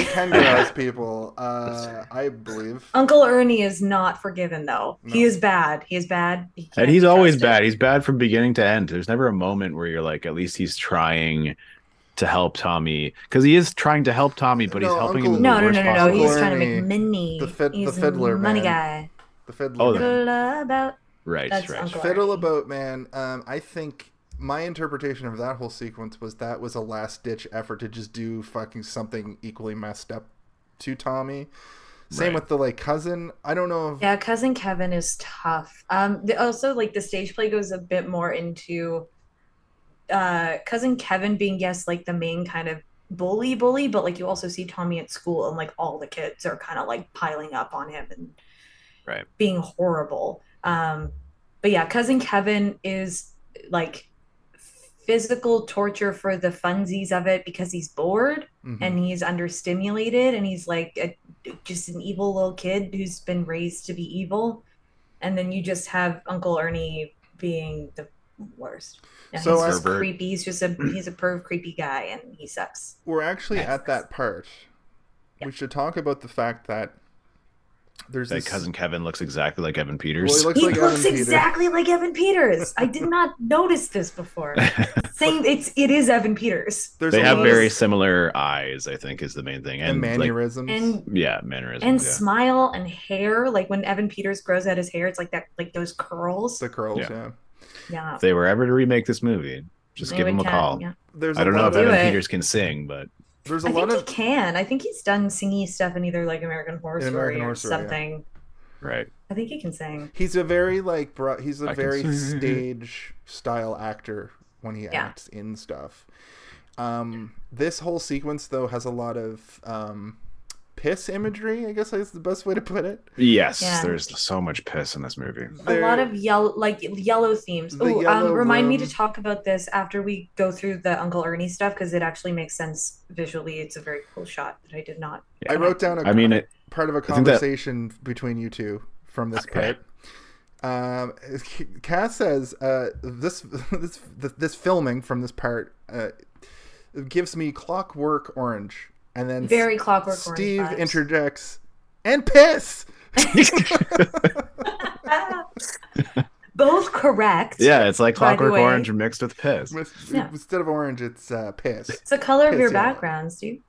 can grow as people. I believe. Uncle Ernie is not forgiven, though. No. He is bad. He is bad. He can't And he's be always trusted. bad. He's bad from beginning to end. There's never a moment where you're like, at least he's trying to help Tommy, because he is trying to help Tommy, but he's No, helping Uncle- him in the No. worst possible He's Uncle trying to Ernie, make money. the He's fiddler money man. guy. The fiddler. Oh, man. Fiddle about. Right, That's right. Uncle Fiddle Ernie. about man. I think my interpretation of that whole sequence was that was a last ditch effort to just do fucking something equally messed up to Tommy. Same Right. with the like cousin. I don't know if Yeah, cousin Kevin is tough. Also like the stage play goes a bit more into cousin Kevin being like the main kind of bully, but like you also see Tommy at school and like all the kids are kind of like piling up on him and Right. being horrible. But yeah, cousin Kevin is like physical torture for the funsies of it because he's bored Mhm. and he's understimulated and he's like just an evil little kid who's been raised to be evil. And then you just have Uncle Ernie being the worst. Yeah, So he's I- just Pervert. creepy. He's a perv creepy guy and he sucks. we're actually at that part. Yeah. We should talk about the fact that there's That this cousin Kevin looks exactly like Evan Well, Peters. he looks He like looks Evan Peters. exactly like Evan Peters. I did not notice this before. Saying it is Evan Peters. There's They a have lot very of- similar eyes, I think, is the main thing. and like, mannerisms. And yeah, mannerisms. and yeah. smile and hair. Like when Evan Peters grows out his hair, it's like that, like those curls. the curls, Yeah. yeah. Yeah. If they were ever to remake this movie, just They give him a would call. yeah. There's I don't a know lot if of Do Evan it. Peters can sing, but there's a I lot think he of can. I think he's done singy stuff in either like American Horror In Story American or Horror Story, yeah. something. right. I think he can sing. he's a very like he's a I can very see. stage style actor when he acts in stuff. This whole sequence though has a lot of piss imagery, I guess is the best way to put it. Yes, Yeah. there's so much piss in this movie. A lot of yellow themes. The Oh, yellow remind me room. to talk about this after we go through the Uncle Ernie stuff because it actually makes sense visually. It's a very cool shot that I did not. I wrote down I mean, part of a think that- conversation between you two from this Okay. part. Cass says this filming from this part gives me Clockwork Orange, and then Very Clockwork Orange Steve vibes. interjects and piss. Both correct. Yeah, it's like By the Clockwork way. Orange mixed with piss. Yeah. Instead of orange, it's piss. It's the color of Piss, your yeah. backgrounds, dude.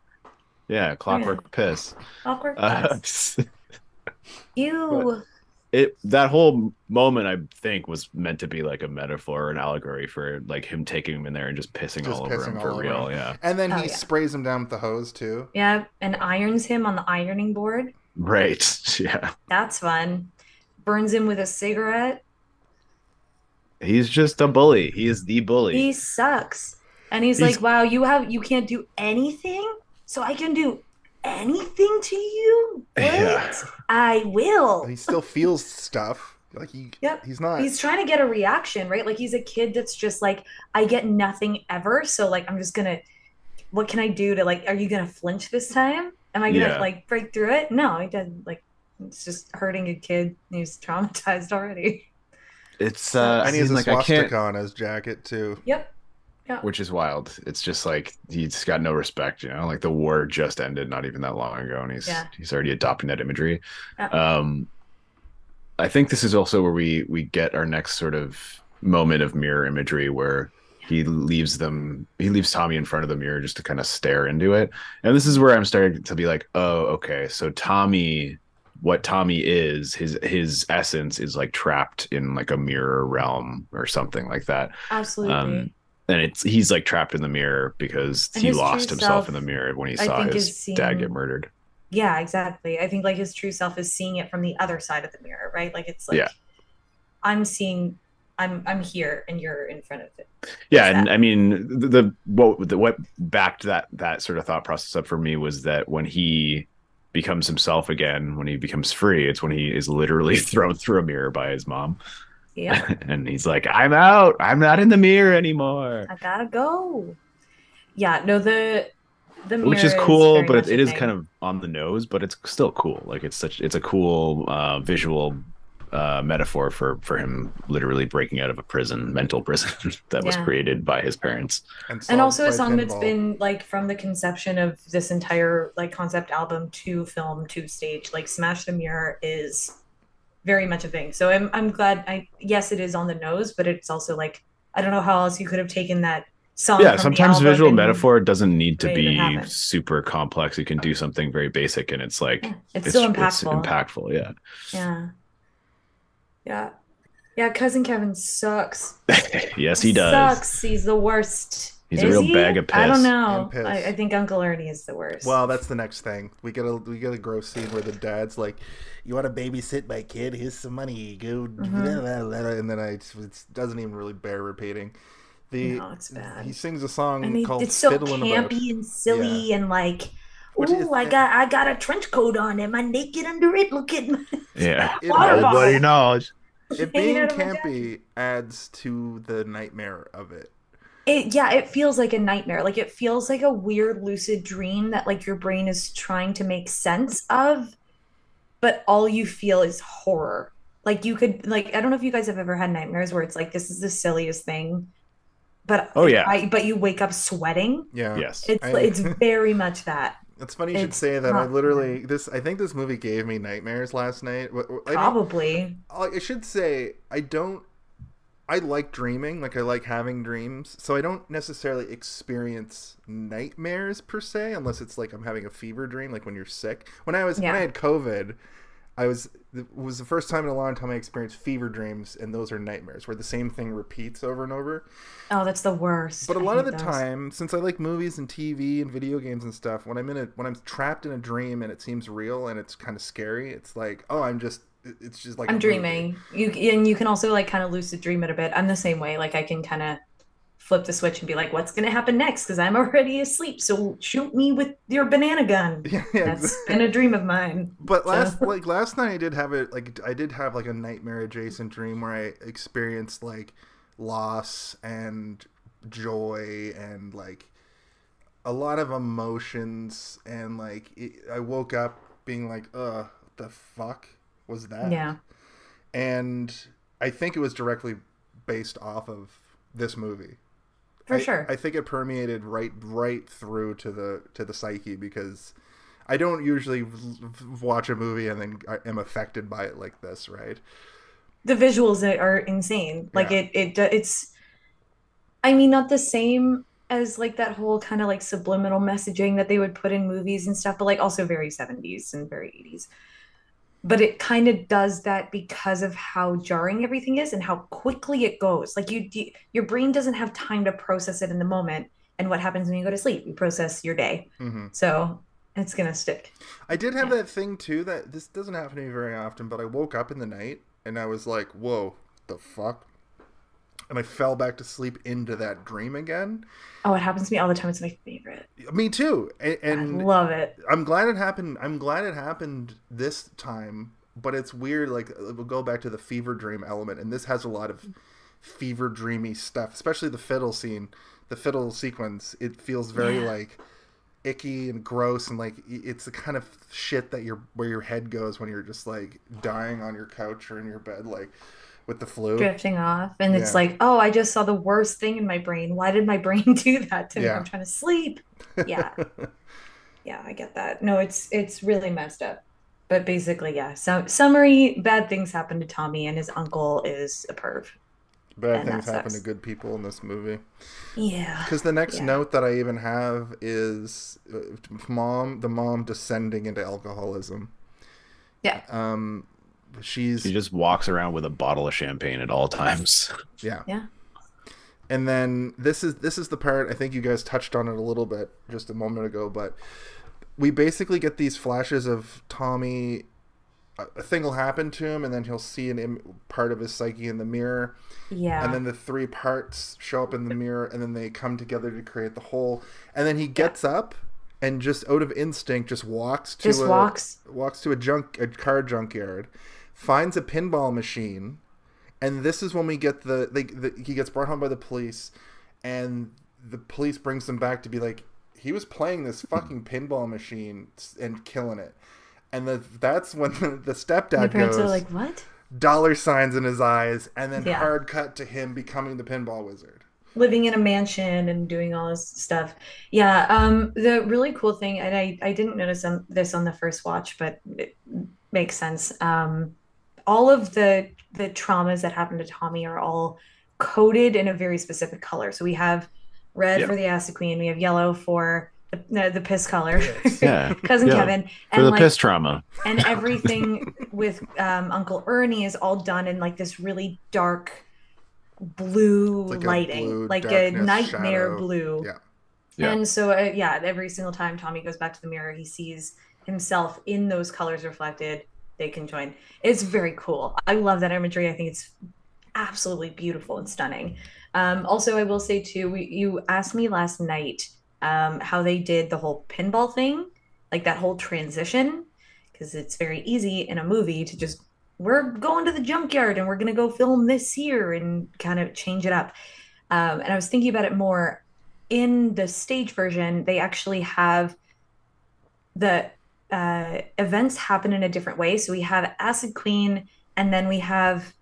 Yeah, Clockwork piss. Clockwork. Uh, Ew. that whole moment, I think, was meant to be like a metaphor or an allegory for like him taking him in there and just pissing Just all over pissing him for all over real. him. Yeah, And then Oh, he yeah. sprays him down with the hose too. Yeah, and irons him on the ironing board. right. Yeah, That's fun. Burns him with a cigarette. he's just a bully. He is the bully. He sucks. And he's like, wow, you can't do anything? So I can do anything to you? What? Yeah. I will. He still feels stuff. Like he's not. He's trying to get a reaction, right? Like he's a kid that's just like, I get nothing ever. So like, I'm just gonna, what can I do to like, are you gonna flinch this time? Am I gonna like break through it? No, he doesn't. Like, it's just hurting a kid. He's traumatized already. It's and he has a like, swastika on his jacket too. Yep. Yeah. Which is wild. It's just like he's got no respect, you know. Like the war just ended not even that long ago, and he's already adopting that imagery. Yeah. I think this is also where we get our next sort of moment of mirror imagery where he leaves Tommy in front of the mirror just to kind of stare into it. And this is where I'm starting to be like, oh, okay, so what Tommy is, his essence is like trapped in like a mirror realm or something like that. Absolutely. And he's like trapped in the mirror because he lost himself in the mirror when he saw his dad get murdered. Yeah, exactly. I think like his true self is seeing it from the other side of the mirror, right? Like it's like I'm here and you're in front of it. Yeah, and I mean what backed that sort of thought process up for me was that when he becomes himself again, when he becomes free, it's when he is literally thrown through a mirror by his mom. Yeah. And he's like, I'm out. I'm not in the mirror anymore. I gotta go. Yeah, no, the mirror, which is cool, but it is kind of on the nose, but it's still cool. Like it's a cool visual metaphor for him literally breaking out of a mental prison that was created by his parents. And also a song that's been like from the conception of this entire like concept album to film to stage, like Smash the Mirror is very much a thing. So I'm glad yes, it is on the nose, but it's also like, I don't know how else you could have taken that song. Yeah, sometimes visual metaphor doesn't need to be super complex. You can do Yeah. something very basic and it's like it's still impactful. It's impactful, yeah. Yeah. Yeah. Yeah, Cousin Kevin sucks. Yes, he does. Sucks. He's the worst. He's a real bag of piss. I don't know. I think Uncle Ernie is the worst. Well, that's the next thing. We get a gross scene where the dad's like, "You want to babysit my kid? Here's some money. Go." Blah, blah, blah. And then it doesn't even really bear repeating. No, it's bad. He sings a song called "It's so "Fiddling About." campy and silly and like, ooh, I got a trench coat on. Am I naked under it? Look at my everybody knows. It being campy adds to the nightmare of it. It feels like a nightmare. Like it feels like a weird lucid dream that like your brain is trying to make sense of, but all you feel is horror. Like you could I don't know if you guys have ever had nightmares where it's like this is the silliest thing, but but you wake up sweating. Yeah. Yes. It's very much that. It's funny you should say that. I think this movie gave me nightmares last night. Probably. I should say I like dreaming, like I like having dreams, so I don't necessarily experience nightmares per se, unless it's like I'm having a fever dream, like when you're sick. When I had COVID, it was the first time in a long time I experienced fever dreams, and those are nightmares, where the same thing repeats over and over. Oh, that's the worst. But a lot of the time, since I like movies and TV and video games and stuff, when I'm trapped in a dream and it seems real and it's kind of scary, it's like, oh, it's just like I'm dreaming. You can also like kind of lucid dream it a bit. I'm the same way. Like I can kind of flip the switch and be like, what's going to happen next? Because I'm already asleep. So shoot me with your banana gun. Yeah, that's been a dream of mine. But last night I did have a nightmare adjacent dream where I experienced like loss and joy and like a lot of emotions, and like I woke up being like, what the fuck was that? Yeah. And I think it was directly based off of this movie. For sure. I think it permeated right through to the psyche, because I don't usually watch a movie and then I am affected by it like this, right? The visuals are insane. Like it's I mean, not the same as like that whole kind of like subliminal messaging that they would put in movies and stuff, but like also very 70s and very 80s. But it kind of does that because of how jarring everything is and how quickly it goes. Like your brain doesn't have time to process it in the moment. And what happens when you go to sleep? You process your day. Mm-hmm. So it's going to stick. I did have that thing too, that this doesn't happen to me very often, but I woke up in the night and I was like, whoa, the fuck? and I fell back to sleep into that dream again. Oh, it happens to me all the time. It's my favorite. Me too. And I love it. I'm glad it happened. I'm glad it happened this time, but it's weird. Like, we'll go back to the fever dream element, and this has a lot of fever dreamy stuff, especially the fiddle scene, the fiddle sequence. It feels very like icky and gross, and like it's the kind of shit that where your head goes when you're just like dying on your couch or in your bed, like with the flu, drifting off, and it's like, oh, I just saw the worst thing in my brain. Why did my brain do that to me? I'm trying to sleep. Yeah. Yeah, I get that. No, it's really messed up. But basically, yeah. So summary: bad things happen to Tommy, and his uncle is a perv. Bad things happen to good people in this movie. Yeah. Because the next note that I even have is the mom descending into alcoholism. Yeah. She just walks around with a bottle of champagne at all times. Yeah. Yeah. And then this is the part, I think you guys touched on it a little bit just a moment ago, but we basically get these flashes of Tommy. A thing will happen to him, and then he'll see part of his psyche in the mirror. Yeah. And then the three parts show up in the mirror, and then they come together to create the whole. And then he gets up and just out of instinct just walks to a car junkyard, finds a pinball machine, and this is when we get he gets brought home by the police, and the police brings him back to be like, he was playing this fucking pinball machine and killing it. And that's when the stepdad goes, are like, what? Dollar signs in his eyes, and then hard cut to him becoming the pinball wizard. Living in a mansion and doing all this stuff. Yeah. The really cool thing, and I didn't notice this on the first watch, but it makes sense. All of the traumas that happen to Tommy are all coded in a very specific color. So we have red for the acid queen, we have yellow for the piss color, cousin Kevin, and for the piss trauma, and everything with Uncle Ernie is all done in like this really dark blue lighting, like a nightmare shadow. Blue. Yeah. And so every single time Tommy goes back to the mirror, he sees himself in those colors reflected. They can join. It's very cool. I love that imagery. I think it's absolutely beautiful and stunning. Also, I will say too, you asked me last night how they did the whole pinball thing, like that whole transition, because it's very easy in a movie to just, we're going to the junkyard and we're going to go film this here and kind of change it up. And I was thinking about it more in the stage version. They actually have the events happen in a different way. So we have Acid Queen, and then we have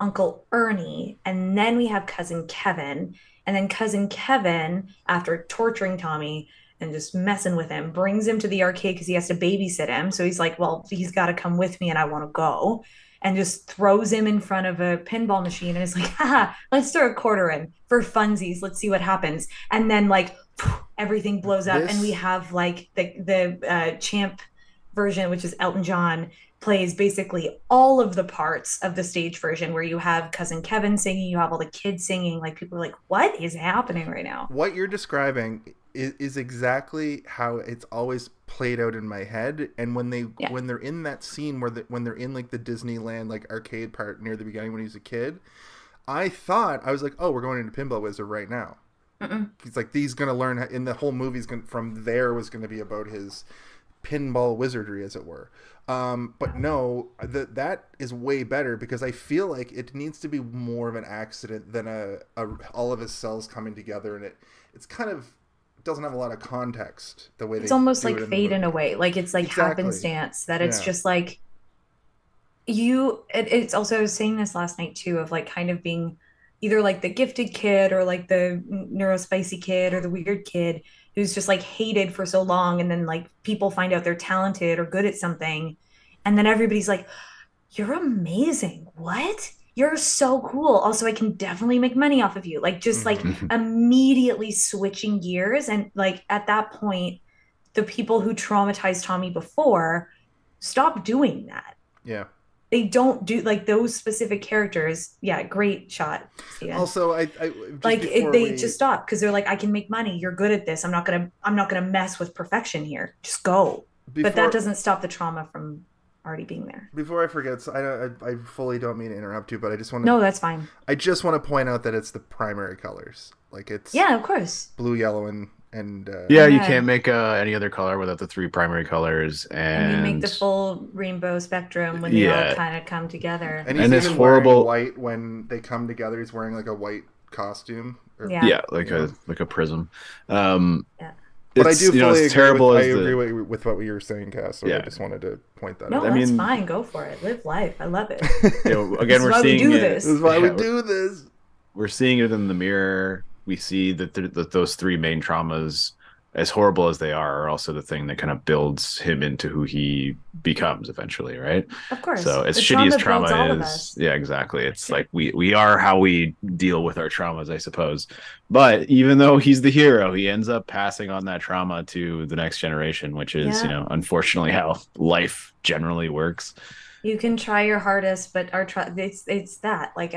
Uncle Ernie, and then we have Cousin Kevin. And then Cousin Kevin, after torturing Tommy and just messing with him, brings him to the arcade because he has to babysit him. So he's like, well, he's got to come with me and I want to go. And just throws him in front of a pinball machine and is like, haha, let's throw a quarter in for funsies. Let's see what happens. And then like everything blows up. And we have like the champ version, which is Elton John, plays basically all of the parts of the stage version, where you have Cousin Kevin singing, you have all the kids singing. Like, people are like, what is happening right now? What you're describing is exactly how it's always played out in my head. And when they're in that scene when they're in like the Disneyland like arcade part near the beginning when he was a kid, I was like, oh, we're going into Pinball Wizard right now. He's like, he's gonna learn in the whole movie's from there was going to be about his pinball wizardry, as it were. But no, that is way better, because I feel like it needs to be more of an accident than all of his cells coming together, and it's kind of doesn't have a lot of context the way it's almost like fate in a way, like it's like happenstance, that it's just like it's also, I was saying this last night too, of like kind of being either like the gifted kid or like the neurospicy kid or the weird kid who's just like hated for so long, and then like people find out they're talented or good at something, and then everybody's like, you're amazing, what, you're so cool, also I can definitely make money off of you, like just like immediately switching gears. And like at that point, the people who traumatized Tommy before stop doing that. They don't do like those specific characters. Yeah, great shot, Steven. Also, they just stop because they're like, I can make money. You're good at this. I'm not gonna mess with perfection here. Just go. But that doesn't stop the trauma from already being there. Before I forget, so I fully don't mean to interrupt you, but I just want to. No, that's fine. I just want to point out that it's the primary colors. Like it's Yeah, of course. blue, yellow, and Yeah, you Yeah. can't make any other color without the three primary colors, And you make the full rainbow spectrum when they all kind of come together. and he's And it's even horrible- wearing white when they come together. He's wearing like a white costume. Yeah. yeah, like a prism. Yeah. But I It's, do fully agree. it's terrible. I as the- agree with what you were saying, Cass. So I Yeah. just wanted to point that No, out. I that's mean- fine. Go for it. Live life. I love it. again, This is we're why we seeing do it. this. This is why Yeah, we we're- do this. We're seeing it in the mirror. We see that those three main traumas, as horrible as they are also the thing that kind of builds him into who he becomes eventually, right? Of course. So as The shitty as builds all trauma of is, us. yeah, exactly. It's like we are how we deal with our traumas, I suppose. But even though he's the hero, he ends up passing on that trauma to the next generation, which is, Yeah. unfortunately how life generally works. You can try your hardest, but it's that. Like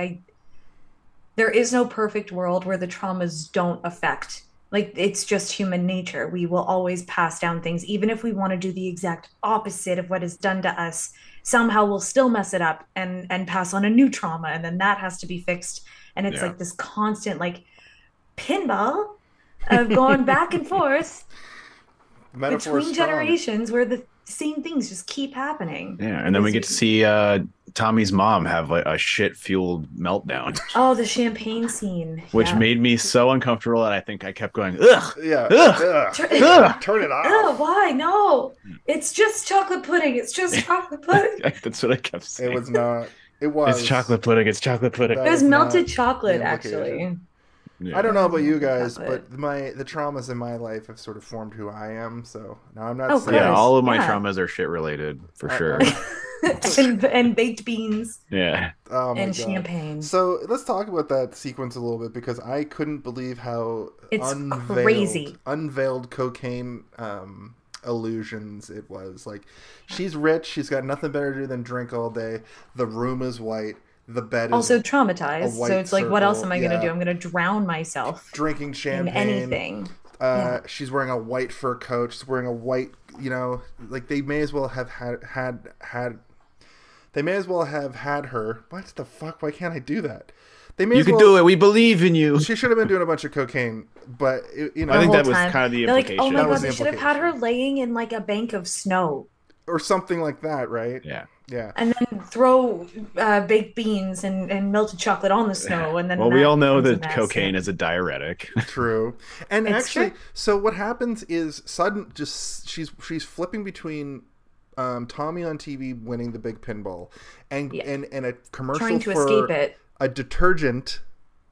there is no perfect world where the traumas don't affect. Like it's just human nature. We will always pass down things, even if we want to do the exact opposite of what is done to us. Somehow we'll still mess it up and pass on a new trauma, and then that has to be fixed. And it's Yeah. like this constant like pinball of going back and forth Metaphor between strong. generations where the same things just keep happening. Yeah, and then we get to see Tommy's mom have a shit-fueled meltdown, Oh, the champagne scene. which Yeah. made me so uncomfortable that I think I kept going, ugh, Yeah. Ugh. Ugh. ugh. Turn it off. Oh, why? No. It's just chocolate pudding. It's just chocolate pudding. That's what I kept saying. It was not. It was. It's chocolate pudding. It's chocolate pudding. That It was is not melted chocolate, the actually. implication. Yeah. I don't know about you guys, Chocolate. but the traumas in my life have sort of formed who I am. So now I'm not Oh, saying. Yeah, course. all of my Yeah. traumas are shit related for sure. and baked beans Yeah. Oh my and God. champagne. So let's talk about that sequence a little bit because I couldn't believe how It's crazy. unveiled cocaine illusions it was. Like she's rich, she's got nothing better to do than drink all day. The room is white. The bed is Also traumatized. a white So it's like, what else circle, am I going to yeah. do? I'm going to drown myself drinking in champagne. anything. Yeah. She's wearing a white fur coat. She's wearing a white, like they may as well have had. They may as well have had her. What the fuck? Why can't I do that? They may You as can well, do it. We believe in you. She should have been doing a bunch of cocaine, but I think whole that was time. kind of the They're like, implication. oh my That was god, the they should have had her implication. laying in like a bank of snow. or something like that, right? Yeah. Yeah. And then throw baked beans and melted chocolate on the snow, and then Well, we all know becomes a that mess. cocaine Yeah. is a diuretic. True. And It's actually, true. so what happens is she's flipping between Tommy on TV winning the big pinball and Yeah. and a commercial trying to for escape it. a detergent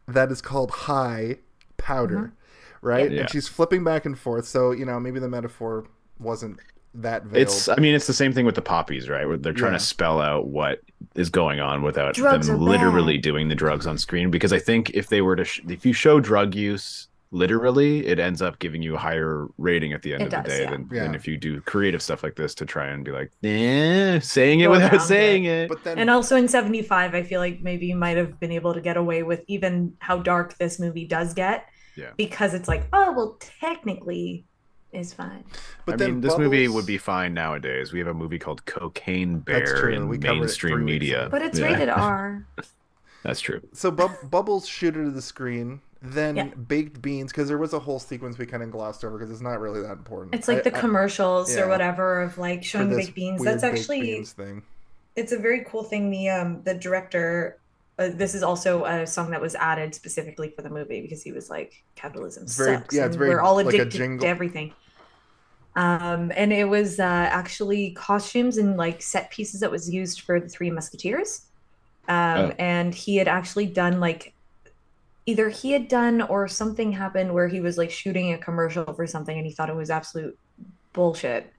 that is called High Powder, right? Yeah. And she's flipping back and forth. So, maybe the metaphor wasn't that veiled. It's the same thing with the poppies, right? Where they're trying Yeah. to spell out what is going on without Drugs them are literally bad. doing the drugs on screen. Because I think if they were to, if you show drug use literally, it ends up giving you a higher rating at the end It of the does, day yeah. than Yeah. if you do creative stuff like this to try and be like, saying it Go without around saying it. But then And also in 75, I feel like maybe you might have been able to get away with even how dark this movie does get. Yeah. Because it's like, oh, well, technically is fine. but I then mean, this movie Bubbles- would be fine nowadays. We have a movie called Cocaine That's Bear true. in We covered it 3 mainstream weeks media. ago. But it's Yeah, rated R. That's true. So Bubbles shoot her to the screen, then Yeah. baked beans, because there was a whole sequence we kind of glossed over because it's not really that important. It's like the commercials yeah. or whatever of like for showing the this baked beans. weird That's baked actually beans thing. it's a very cool thing. The director, this is also a song that was added specifically for the movie because he was like, capitalism It's very- sucks. yeah, it's and very we're all like a addicted jingle. to everything. And it was actually costumes and like set pieces that was used for the Three Musketeers. And he had actually done like either he had done or something happened where he was like shooting a commercial for something and he thought it was absolute bullshit.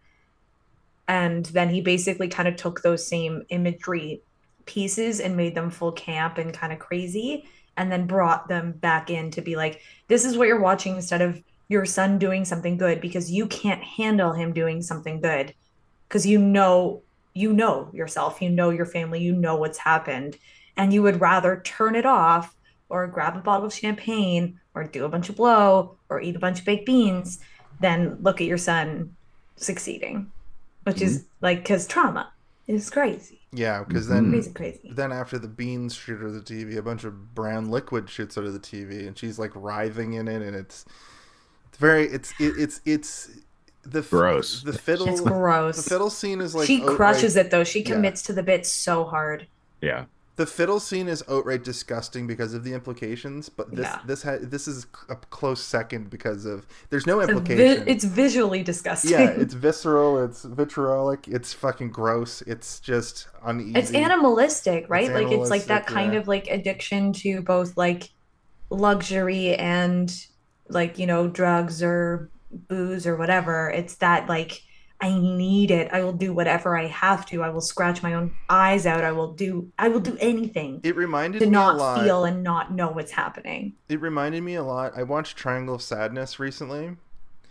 And then he basically kind of took those same imagery pieces and made them full camp and kind of crazy, and then brought them back in to be like, this is what you're watching instead of your son doing something good, because you can't handle him doing something good because you know yourself, you know your family, you know what's happened, and you would rather turn it off or grab a bottle of champagne or do a bunch of blow or eat a bunch of baked beans than look at your son succeeding, which is like, because trauma. It's crazy. Yeah, because Crazy. then after the beans shoot out of the TV, a bunch of brown liquid shoots out of the TV, and she's like writhing in it, and it's gross. The fiddle. It's gross. The fiddle scene is like she crushes it though. She commits to the bit so hard. Yeah. The fiddle scene is outright disgusting because of the implications, but this is a close second because of there's no implication. It's visually disgusting. Yeah, it's visceral, it's vitriolic, it's fucking gross. It's just uneasy. It's animalistic, right? Like it's like that kind of like addiction to both like luxury and like, you know, drugs or booze or whatever. It's that like I need it. I will do whatever I have to. I will scratch my own eyes out. I will do anything. It reminded me a not lot. Feel and not know what's happening. It reminded me a lot. I watched Triangle of Sadness recently.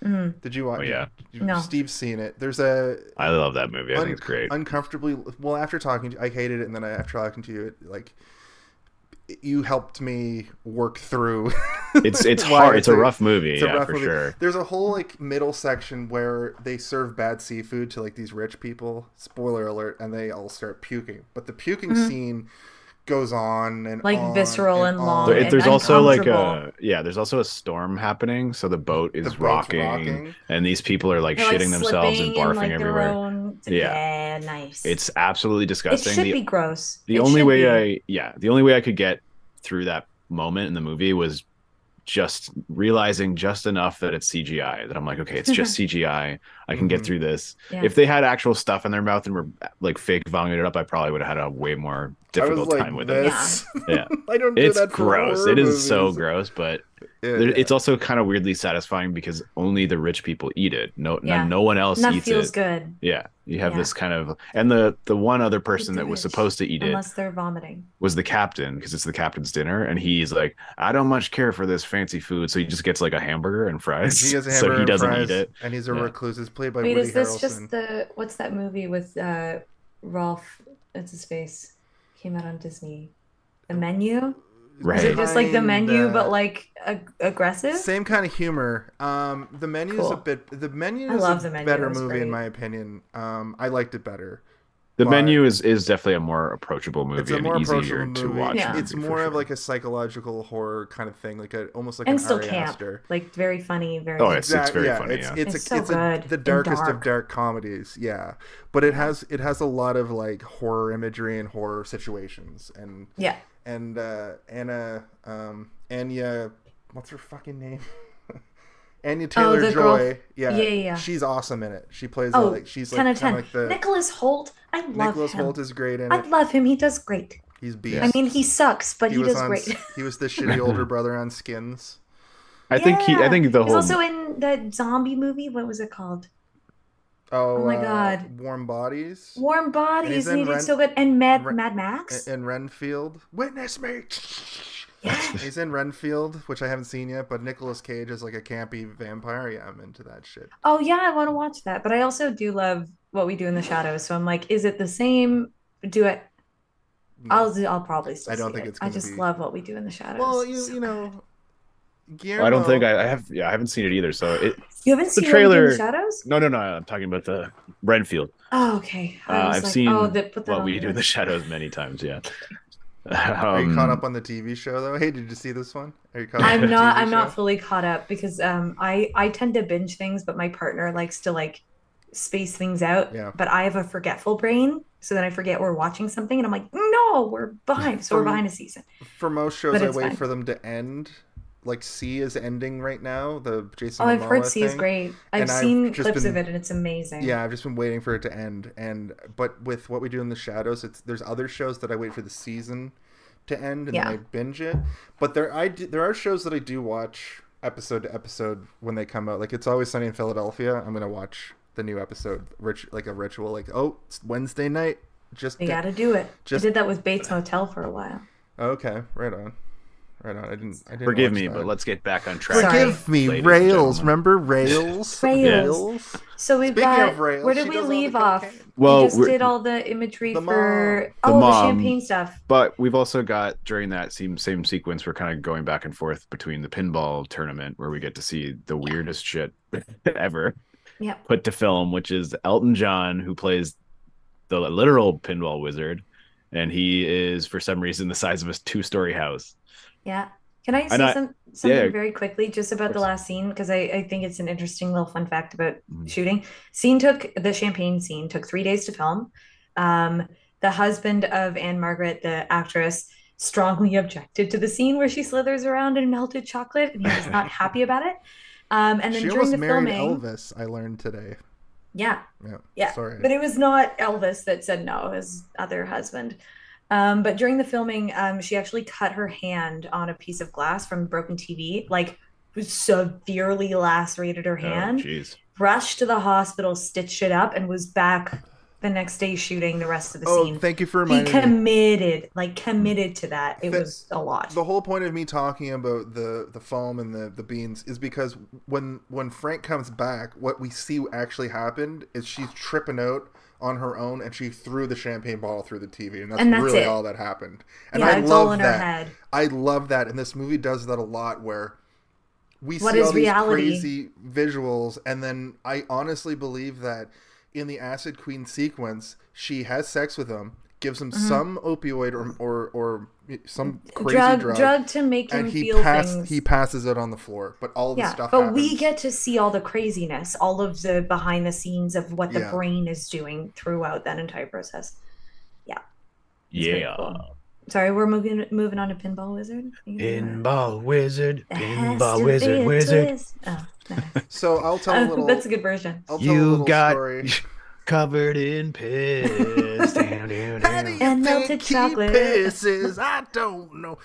Mm-hmm. Did you watch? Oh, yeah. No. Steve's seen it. I love that movie. I think it's great. Uncomfortably. Well, after talking to you, I hated it, and then after talking to you, you helped me work through. It's hard. It's a rough movie. It's a rough movie. Sure. There's a whole like middle section where they serve bad seafood to like these rich people. Spoiler alert, and they all start puking. But the puking scene goes on and like on visceral and long. There's also like there's also a storm happening, so the boat is rocking, and these people are like shitting themselves and barfing everywhere. Yeah, nice. It's absolutely disgusting. It should be gross. The only way I could get through that moment in the movie was just realizing just enough that it's CGI, that I'm like, okay, it's just CGI. I can get through this. Yeah. If they had actual stuff in their mouth and were like fake vomiting it up, I probably would have had a way more difficult time with it. Yeah. I don't do it's that for gross. It is movies. So gross, but it's also kind of weirdly satisfying because only the rich people eat it. No one else eats it. That feels good. Yeah. You have this kind of, and the one other person that was supposed to eat unless they're vomiting was the captain, because it's the captain's dinner, and he's like, I don't much care for this fancy food, so he just gets like a hamburger and fries. He has a hamburger so he doesn't fries, eat it, and he's a recluse. It's played by Wait, Woody is this Harrelson. Just what's that movie with Rolf? It's his face. Came out on Disney. The Menu. Right. Is it just like The Menu, but like aggressive? Same kind of humor. The Menu is a bit. The Menu is a better movie in my opinion. I liked it better. The Menu is definitely a more approachable movie. It's a more approachable movie. To watch. Yeah. It's more of like a psychological horror kind of thing, almost like and an still Ari camp, Aster. like very funny, very. Oh, it's very funny. It's so good. The darkest of dark comedies. Yeah, but it has a lot of like horror imagery and horror situations and and Anya, what's her fucking name? Anya Taylor-Joy. Yeah. She's awesome in it. She plays she's 10 like of 10. Like the Nicholas Hoult. I love him. Nicholas Hoult is great in it. I love him. He does great. He's beast. I mean, he sucks, but he does great. He was the shitty older brother on Skins. I think he's whole. also in the zombie movie. What was it called? Oh my God! Warm Bodies. Warm Bodies. He did so good. And Mad Max. And Renfield. Witness me. Yeah. He's in Renfield, which I haven't seen yet, but Nicolas Cage is like a campy vampire. Yeah, I'm into that shit. Oh yeah, I want to watch that. But I also do love What We Do in the Shadows. So I'm like, is it the same? Do it. No. I'll probably still. I don't think it's. I just love What We Do in the Shadows. Well, you know. Guillermo... I don't think I have. Yeah, I haven't seen it either. So you haven't seen the trailer. What We Do in the Shadows? No. I'm talking about the Renfield. Oh, okay. I've seen What We Do in the Shadows many times. Yeah. Are you caught up on the TV show though? Hey, did you see this one? Are you caught up I'm not fully caught up because I tend to binge things, but my partner likes to like space things out. Yeah. But I have a forgetful brain, so then I forget we're watching something, and I'm like, no, we're behind. So we're behind a season. For most shows, I wait for them to end. Like C is ending right now. The Jason. I've heard C is great. I've seen clips of it, and it's amazing. Yeah, I've just been waiting for it to end. But with What We Do in the Shadows, there's other shows that I wait for the season to end and then I binge it. But there are shows that I do watch episode to episode when they come out. Like It's Always Sunny in Philadelphia. I'm gonna watch the new episode, like a ritual. Like it's Wednesday night. You gotta do it. I did that with Bates Motel for a while. Okay, right on. Right on. I didn't Forgive me, but let's get back on track. Forgive me, Rails. Remember Rails? Rails. So we've got. Rails, where did we leave off? Well, we just did all the imagery for the champagne stuff. But we've also got during that same sequence, we're kind of going back and forth between the pinball tournament where we get to see the weirdest shit ever put to film, which is Elton John, who plays the literal pinball wizard, and he is for some reason the size of a 2-story house. Yeah. Can I And say I- something yeah, very quickly just about the course. last scene? Because I think it's an interesting little fun fact about Mhm. shooting. The champagne scene took 3 days to film. The husband of Ann-Margret, the actress, strongly objected to the scene where she slithers around in melted chocolate, and he was not happy about it. And then She during almost the married filming, Elvis, I learned today. yeah, Yeah. Sorry. but it was not Elvis that said no, his other husband. But during the filming, she actually cut her hand on a piece of glass from a broken TV, like severely lacerated her Oh, hand, jeez. rushed to the hospital, stitched it up, and was back the next day shooting the rest of the Oh, scene. thank you for He reminding me. committed to that. It was a lot. The whole point of me talking about the foam and the beans is because when Frank comes back, what we see actually happened is she's tripping out on her own, and she threw the champagne bottle through the TV, and that's really it. all that happened. And Yeah, I it's love all in that. her head. I love that, and this movie does that a lot, where we What see is all these reality? crazy visuals, and then I honestly believe that in the Acid Queen sequence, she has sex with him, gives him some opioid or some crazy drug to make him and feel things. he passes it on the floor. But all the stuff but happens. we get to see all the craziness, all of the behind the scenes of what the Yeah. brain is doing throughout that entire process. It's pretty Yeah. cool. Sorry, we're moving on to Pinball Wizard. Pinball wizard, It has pinball to wizard, be a wizard. twist. Oh, nice. So I'll tell a little. That's a good version. I'll tell a You little got story. covered in piss. Down, down, How do down. you And think melted he chocolate. pisses? I don't know.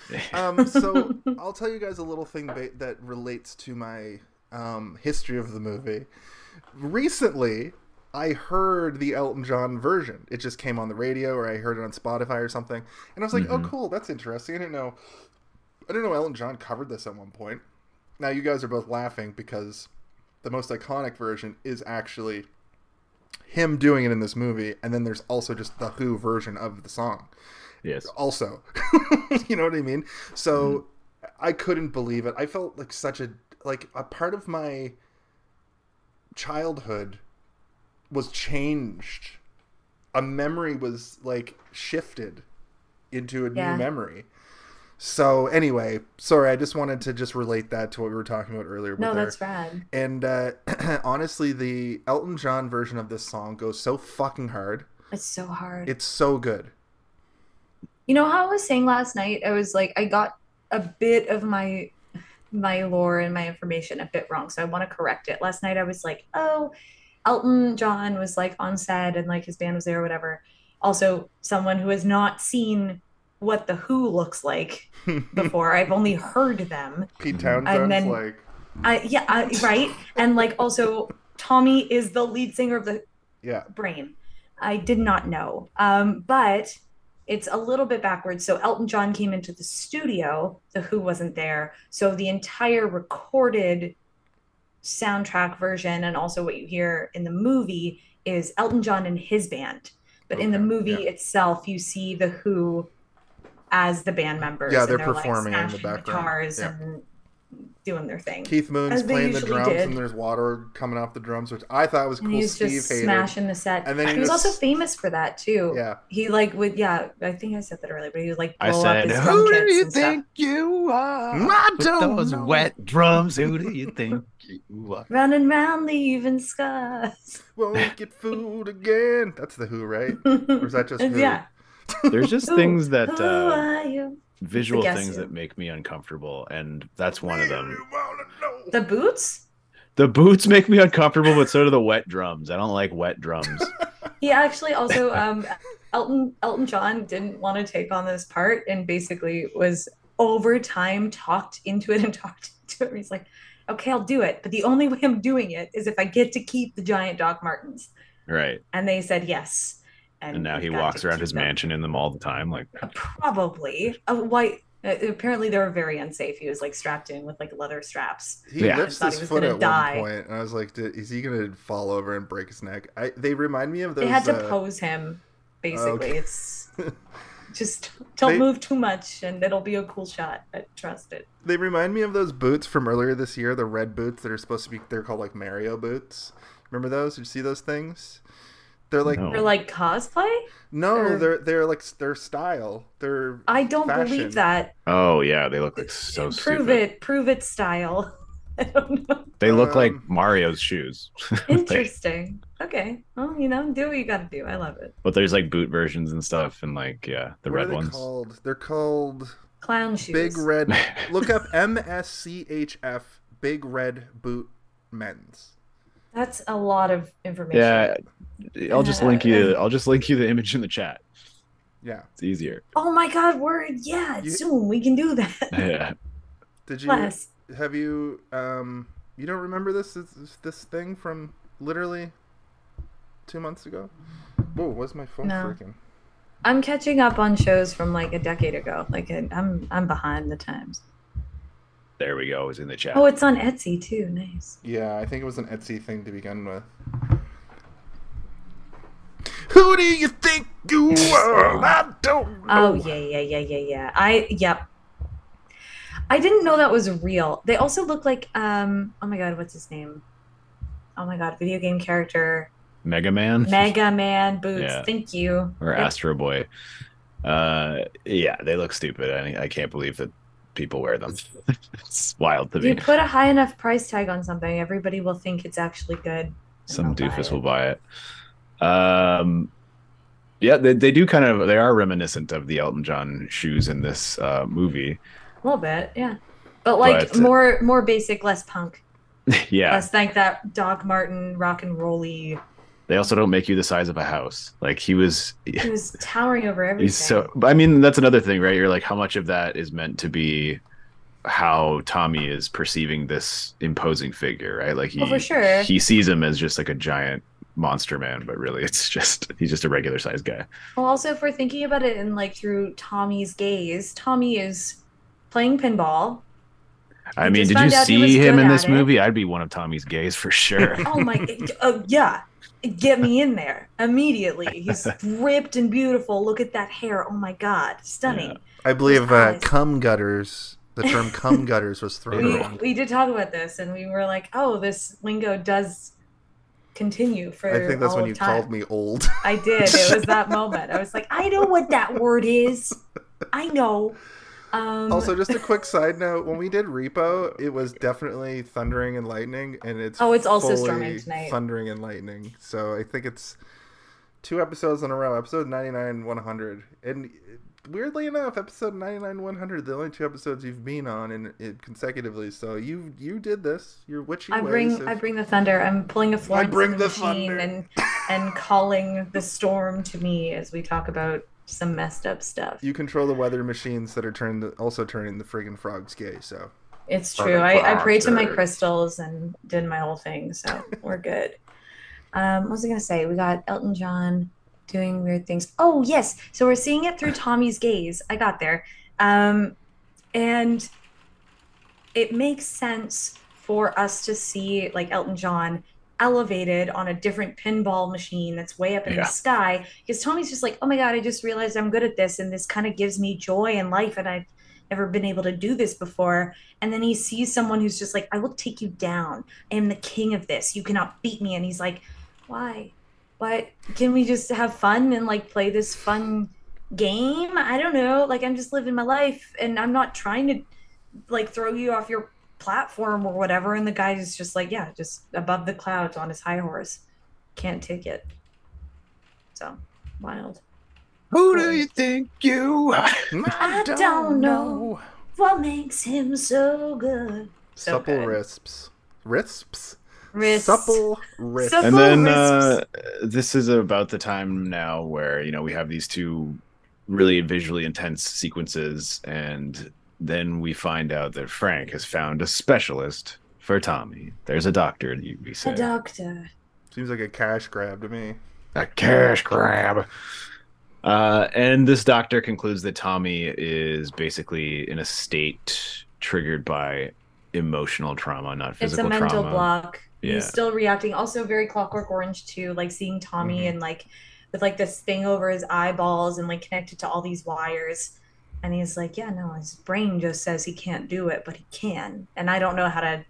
So I'll tell you guys a little thing that relates to my history of the movie. Recently, I heard the Elton John version. It just came on the radio, or I heard it on Spotify or something, and I was like, "Oh, cool, that's interesting." I didn't know Elton John covered this at one point. Now you guys are both laughing because the most iconic version is actually him doing it in this movie, and then there's also just the Who version of the song. Yes. Also, you know what I mean? So I couldn't believe it. I felt like such a part of my childhood was changed. A memory was like shifted into a new memory. So anyway, sorry, I just wanted to just relate that to what we were talking about earlier. No, that's rad. And honestly, the Elton John version of this song goes so fucking hard. It's so hard. It's so good. You know how I was saying last night? I was like, I got a bit of my lore and my information a bit wrong, so I want to correct it. Last night I was like, oh, Elton John was like on set and like his band was there or whatever. Also, someone who has not seen what the Who looks like before. I've only heard them. Pete Townshend's right. And like also Tommy is the lead singer of the Brain. I did not know. But it's a little bit backwards. So Elton John came into the studio, the Who wasn't there. So the entire recorded soundtrack version and also what you hear in the movie is Elton John and his band. But in the movie itself, you see the Who as the band members. Yeah, they're and performing like in the background. guitars and doing their thing. Keith Moon's As they playing the usually drums did. and there's water coming off the drums, which I thought was And cool. he was Steve just hated. smashing the set. And then he he was just- also famous for that too. Yeah. He like would I think I said that earlier, but he would like blow I up said, his drum who do kits you and stuff. think you are? I With don't those know. wet drums, who do you think you are? Running round leaving scars. Won't get fooled again. That's the Who, right? Or is that just Who? Yeah. There's just things that Who are you? visual Guess things Who. that make me uncomfortable, and that's one of them. The boots? The boots make me uncomfortable, but so do the wet drums. I don't like wet drums. He actually also Elton John didn't want to take on this part and basically was over time talked into it. He's like, okay, I'll do it. But the only way I'm doing it is if I get to keep the giant Doc Martens. Right. And they said yes. And now he's he got walks to around keep his them. mansion in them all the time. Like, Probably. Apparently they were very unsafe. He was like strapped in with like leather straps. He Yeah. lifts I thought his he was foot gonna at die. one point, and I was like, is he going to fall over and break his neck? They remind me of those... They had to pose him, basically. okay. It's just don't They- move too much and it'll be a cool shot. I trust it. They remind me of those boots from earlier this year, the red boots that are supposed to be... They're called like Mario boots. Remember those? Did you see those things? They're like No. For like cosplay? no, Or- they're like their style. Their I don't fashion. believe that. Oh yeah, they look like so Prove stupid. it. Prove it style. I don't know. They look like Um, Mario's shoes. Like, Interesting. Okay. Well, do what you gotta do. I love it. but there's like boot versions and stuff, and like the What red are they ones. called? They're called Clown shoes. Big Red. Look up MSCHF Big Red Boot Men's. That's a lot of information. Yeah, I'll just link you. I'll just link you the image in the chat. Yeah. It's easier. Oh my God, soon we can do that. Yeah. Did you Plus. have you you don't remember this thing from literally 2 months ago? Whoa, what's my phone No. freaking? I'm catching up on shows from like a decade ago. Like I'm behind the times. There we go. It's in the chat. Oh, it's on Etsy too. Nice. Yeah, I think it was an Etsy thing to begin with. Who do you think you are? I don't know. Oh yeah. I didn't know that was real. They also look like oh my God, what's his name? Oh my God, video game character. Mega Man Mega Man boots. Yeah. Thank you. or Yep. Astro Boy. Yeah, they look stupid. I can't believe that people wear them. It's wild to If you me. put a high enough price tag on something, everybody will think it's actually good. and Some they'll buy doofus it. will buy it. Yeah, they do kind of. They are reminiscent of the Elton John shoes in this movie. A little bit, yeah. But like But, more basic, less punk. Yeah, Less like that Doc Martin rock and roll-y. they also don't make you the size of a house. Like he was. He was towering over everything. He's so. I mean, that's another thing, right? You're like, how much of that is meant to be how Tommy is perceiving this imposing figure, right? Like Oh, for sure. he sees him as just like a giant monster man, but really he's just a regular sized guy. Well, also if we're thinking about it in like through Tommy's gaze, Tommy is playing pinball. I We mean, just did you found out he was see him good in at this it. movie? I'd be one of Tommy's gays for sure. Oh my, yeah. Get me in there immediately. He's ripped and beautiful. Look at that hair. Oh my God. Stunning. I believe His eyes. cum gutters. The term cum gutters was thrown around. We did talk about this and we were like, oh, this lingo does continue for I think that's all when of you time. called me old. I did. It was that moment. I was like, I know what that word is. I know. Also, just a quick side note: when we did Repo, it was definitely thundering and lightning, and it's Oh, it's also fully storming tonight. Thundering and lightning. So I think it's 2 episodes in a row. Episode 99, 100, and weirdly enough, episode 99, 100, the only 2 episodes you've been on and consecutively. So you did this. Your witchy I ways. bring the thunder. I'm pulling a Florence bring in the the machine thunder. and calling the storm to me as we talk about some messed up stuff. You control the weather machines that are also turning the friggin' frogs gay. So It's true. I prayed to my crystals and did my whole thing, so we're good. What was I gonna say? We got Elton John doing weird things. Oh yes, so we're seeing it through Tommy's gaze. I got there, and it makes sense for us to see like Elton John elevated on a different pinball machine that's way up in the sky, because Tommy's just like, oh my God, I just realized I'm good at this and this kind of gives me joy in life and I've never been able to do this before. And then he sees someone who's just like, I will take you down. I am the king of this. You cannot beat me. And he's like, why? Can we just have fun and like play this fun game? I don't know. Like, I'm just living my life and I'm not trying to like throw you off your platform or whatever. And the guy is just like, yeah, just above the clouds on his high horse. Can't take it. So wild. Who do you think you are? I don't know what makes him so good. So supple good. risps. Wrists. Supple wrists. Supple And then wrists. this is about the time now where we have these 2 really visually intense sequences, and then we find out that Frank has found a specialist for Tommy. There's a doctor, we say. A doctor. Seems like a cash grab to me. A cash grab. And this doctor concludes that Tommy is basically in a state triggered by emotional trauma, not It's physical a mental trauma. block. Yeah. He's still reacting. Also very Clockwork Orange too, like seeing Tommy and like with like this thing over his eyeballs and like connected to all these wires. And he's like, yeah, no, his brain just says he can't do it, but he can. And I don't know how to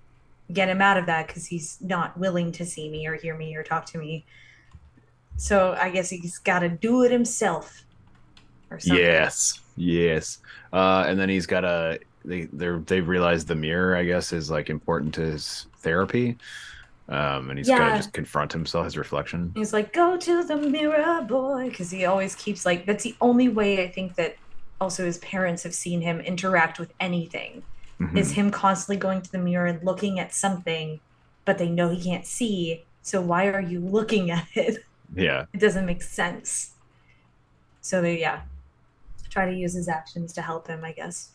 get him out of that because he's not willing to see me or hear me or talk to me. So I guess he's got to do it himself or something. Yes. And then he's got they've realized the mirror, I guess, is like important to his therapy. And he's got to just confront himself, his reflection. He's like, go to the mirror, boy, because he always keeps like, that's the only way I think that also his parents have seen him interact with anything, is him constantly going to the mirror and looking at something, but they know he can't see. So why are you looking at it? Yeah. It doesn't make sense. So they, try to use his actions to help him, I guess.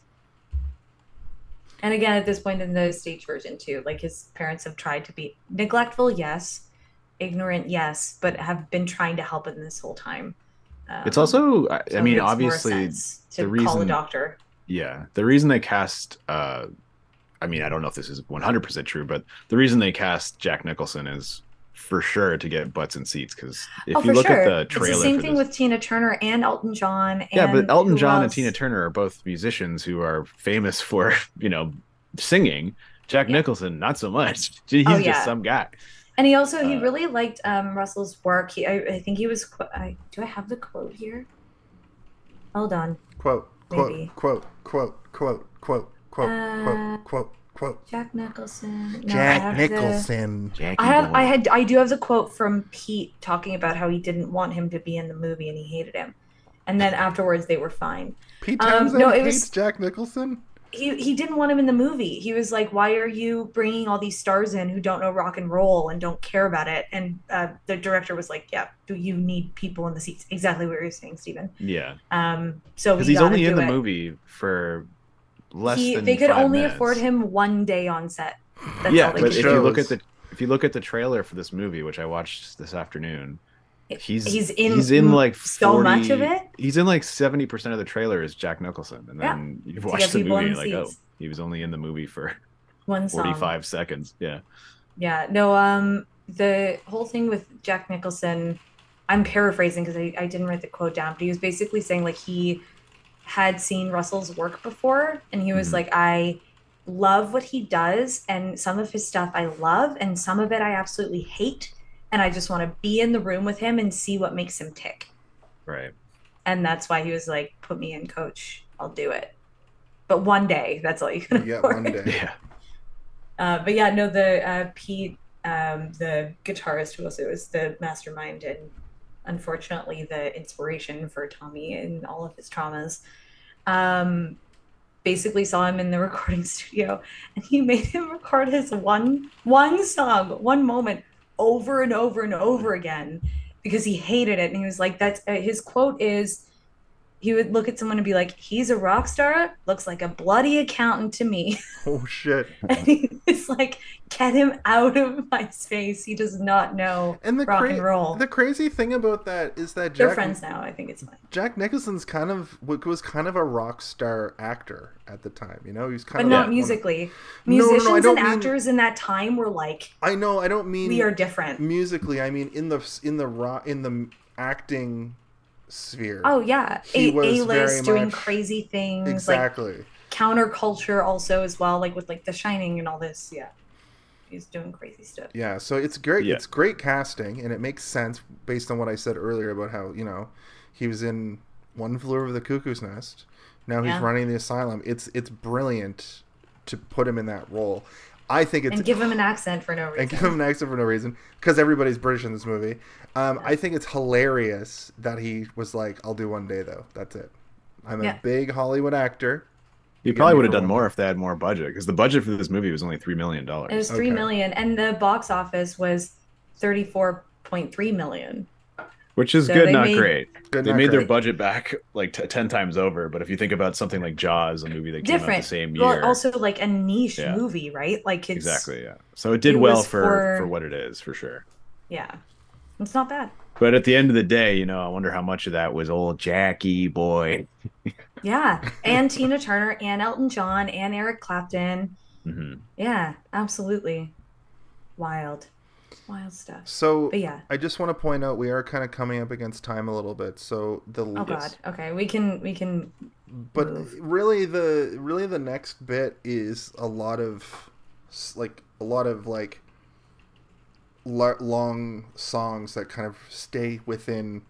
And again, at this point in the stage version too, like his parents have tried to be neglectful, yes, ignorant, yes, but have been trying to help him this whole time. It's also, So I it mean, makes more obviously, sense to the reason call a doctor. Yeah, the reason they cast, I mean, I don't know if this is 100% true, but the reason they cast Jack Nicholson is for sure to get butts in seats. Because if you look at the trailer, it's the same thing with Tina Turner and Elton John. And yeah, but Elton John and else? Tina Turner are both musicians who are famous for, singing. Jack Nicholson, not so much. He's just some guy. And he also, he really liked Russell's work. I think he was, do I have the quote here? Hold on. Quote, Maybe. quote. Jack Nicholson. No, Jack Nicholson. I do have the quote from Pete talking about how he didn't want him to be in the movie and he hated him. And then afterwards they were fine. Pete Townsend hates Jack Nicholson? He didn't want him in the movie. He was like, why are you bringing all these stars in who don't know rock and roll and don't care about it? And the director was like, yeah, do you need people in the seats? Exactly what you're saying, Stephen. Yeah. So because he's only in the movie for less than they could 5 only minutes. afford him one day on set. That's yeah, all they but could if do. you look at the trailer for this movie, which I watched this afternoon, he's in like 40, so much of it. He's in like 70% of the trailer is Jack Nicholson, and then you watch the movie and you're like, oh, he was only in the movie for 45 seconds. Yeah. No, the whole thing with Jack Nicholson, I'm paraphrasing because I didn't write the quote down, but he was basically saying like he had seen Russell's work before, and he was like, I love what he does, and some of his stuff I love, and some of it I absolutely hate, and I just want to be in the room with him and see what makes him tick. Right. And that's why he was like, put me in, coach, I'll do it. But one day, that's all you can afford. One day. Yeah. But yeah, no, the Pete, the guitarist who also is the mastermind and unfortunately the inspiration for Tommy and all of his traumas, basically saw him in the recording studio, and he made him record his one song, one moment over and over and over again because he hated it. And he was like, that's his quote is, he would look at someone and be like, he's a rock star, looks like a bloody accountant to me. Oh shit. And he was like, get him out of my space. He does not know rock and roll. The crazy thing about that is that they're friends now. I think it's fine. Jack Nicholson's was kind of a rock star actor at the time, he was kind but of not musically. Musicians and actors in that time were like, I don't mean we are different musically. I mean in the acting sphere. Oh yeah, A-list doing crazy things, exactly. Like counterculture also as well, like with like The Shining and all this. Yeah, he's doing crazy stuff. Yeah, so it's great. It's great casting, and it makes sense based on what I said earlier about how he was in One Flew Over the Cuckoo's Nest. Now he's running the asylum. It's brilliant to put him in that role. I think it's... And give him an accent for no reason. Because everybody's British in this movie. I think it's hilarious that he was like, I'll do one day, though. That's it. I'm a big Hollywood actor. He probably would have done more if they had more budget, because the budget for this movie was only $3 million. It was $3 million, and the box office was $34.3 million. Which is good, not great. They made their budget back like 10 times over. But if you think about something like Jaws, a movie that came out the same year. Well, also like a niche movie, right? Like it's... Exactly, yeah. So it did well for what it is, for sure. Yeah. It's not bad. But at the end of the day, I wonder how much of that was old Jackie boy. Yeah. And Tina Turner and Elton John and Eric Clapton. Mm-hmm. Yeah, absolutely. Wild stuff. So but yeah, I just want to point out we are kind of coming up against time a little bit. So God. Okay, we can. But move. really, the next bit is a lot of long songs that kind of stay within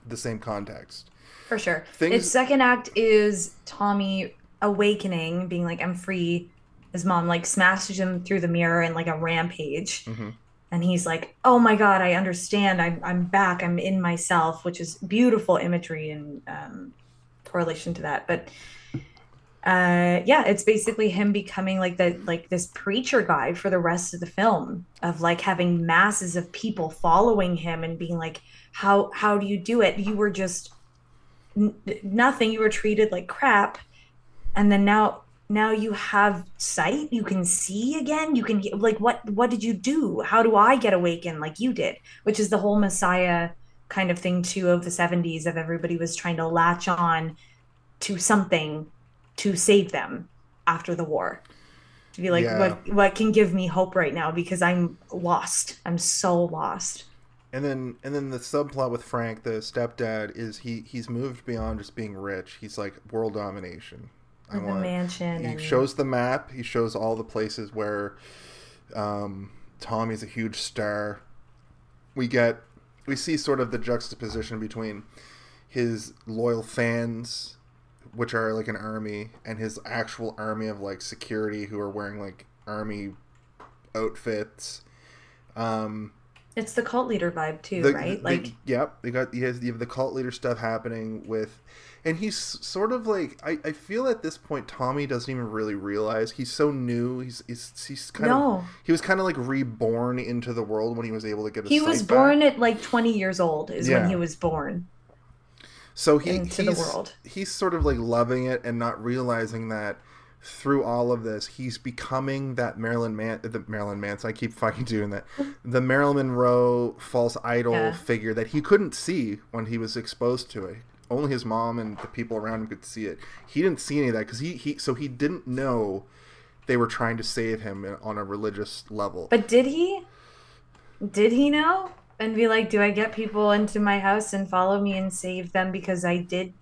the same context. For sure. Its second act is Tommy awakening, being like, I'm free. His mom like smashes him through the mirror in like a rampage. Mm-hmm. And he's like, oh my God, I understand. I'm back. I'm in myself, which is beautiful imagery and correlation to that. But yeah, it's basically him becoming like this preacher guy for the rest of the film, of like having masses of people following him and being like, how do you do it? You were just nothing. You were treated like crap. And then now you have sight. You can see again. You can like, what did you do? How do I get awakened like you did? Which is the whole Messiah kind of thing too of the 70s, of everybody was trying to latch on to something to save them after the war. To be like, what can give me hope right now? Because I'm lost. I'm so lost. And then the subplot with Frank, the stepdad, is he's moved beyond just being rich. He's like world domination. The mansion. He shows the map. He shows all the places where Tommy's a huge star. We see sort of the juxtaposition between his loyal fans, which are like an army, and his actual army of like security who are wearing like army outfits. It's the cult leader vibe too, right? You have the cult leader stuff happening with, and he's sort of like, I feel at this point Tommy doesn't even really realize he's so new. He was kind of like reborn into the world when he was able to get his sight back. He was born at like 20 years old when he was born. So he's sort of like loving it and not realizing that through all of this, he's becoming that Marilyn Manson. I keep fucking doing that. The Marilyn Monroe false idol figure that he couldn't see when he was exposed to it. Only his mom and the people around him could see it. He didn't see any of that because he didn't know they were trying to save him on a religious level. But did he? Did he know? And be like, do I get people into my house and follow me and save them because I did?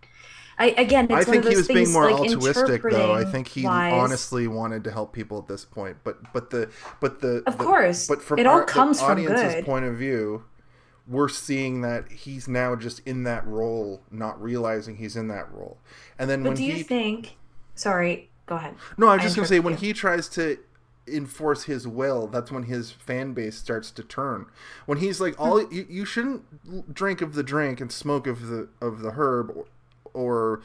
I think he was being more altruistic, though. I think he honestly wanted to help people at this point. But from it all comes the from audience's good point of view, we're seeing that he's now just in that role, not realizing he's in that role. And then Sorry, go ahead. No, I was just going to say, when he tries to enforce his will, that's when his fan base starts to turn. When he's like, you shouldn't drink of the drink and smoke of the herb, or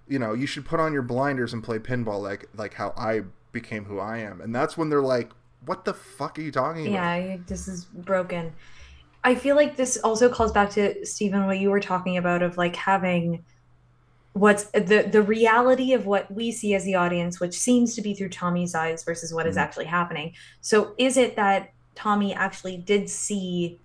you should put on your blinders and play pinball like how I became who I am. And that's when they're like, what the fuck are you talking about? Yeah, this is broken. I feel like this also calls back to, Stephen, what you were talking about of like having what's the reality of what we see as the audience, which seems to be through Tommy's eyes versus what is actually happening. So is it that Tommy actually did see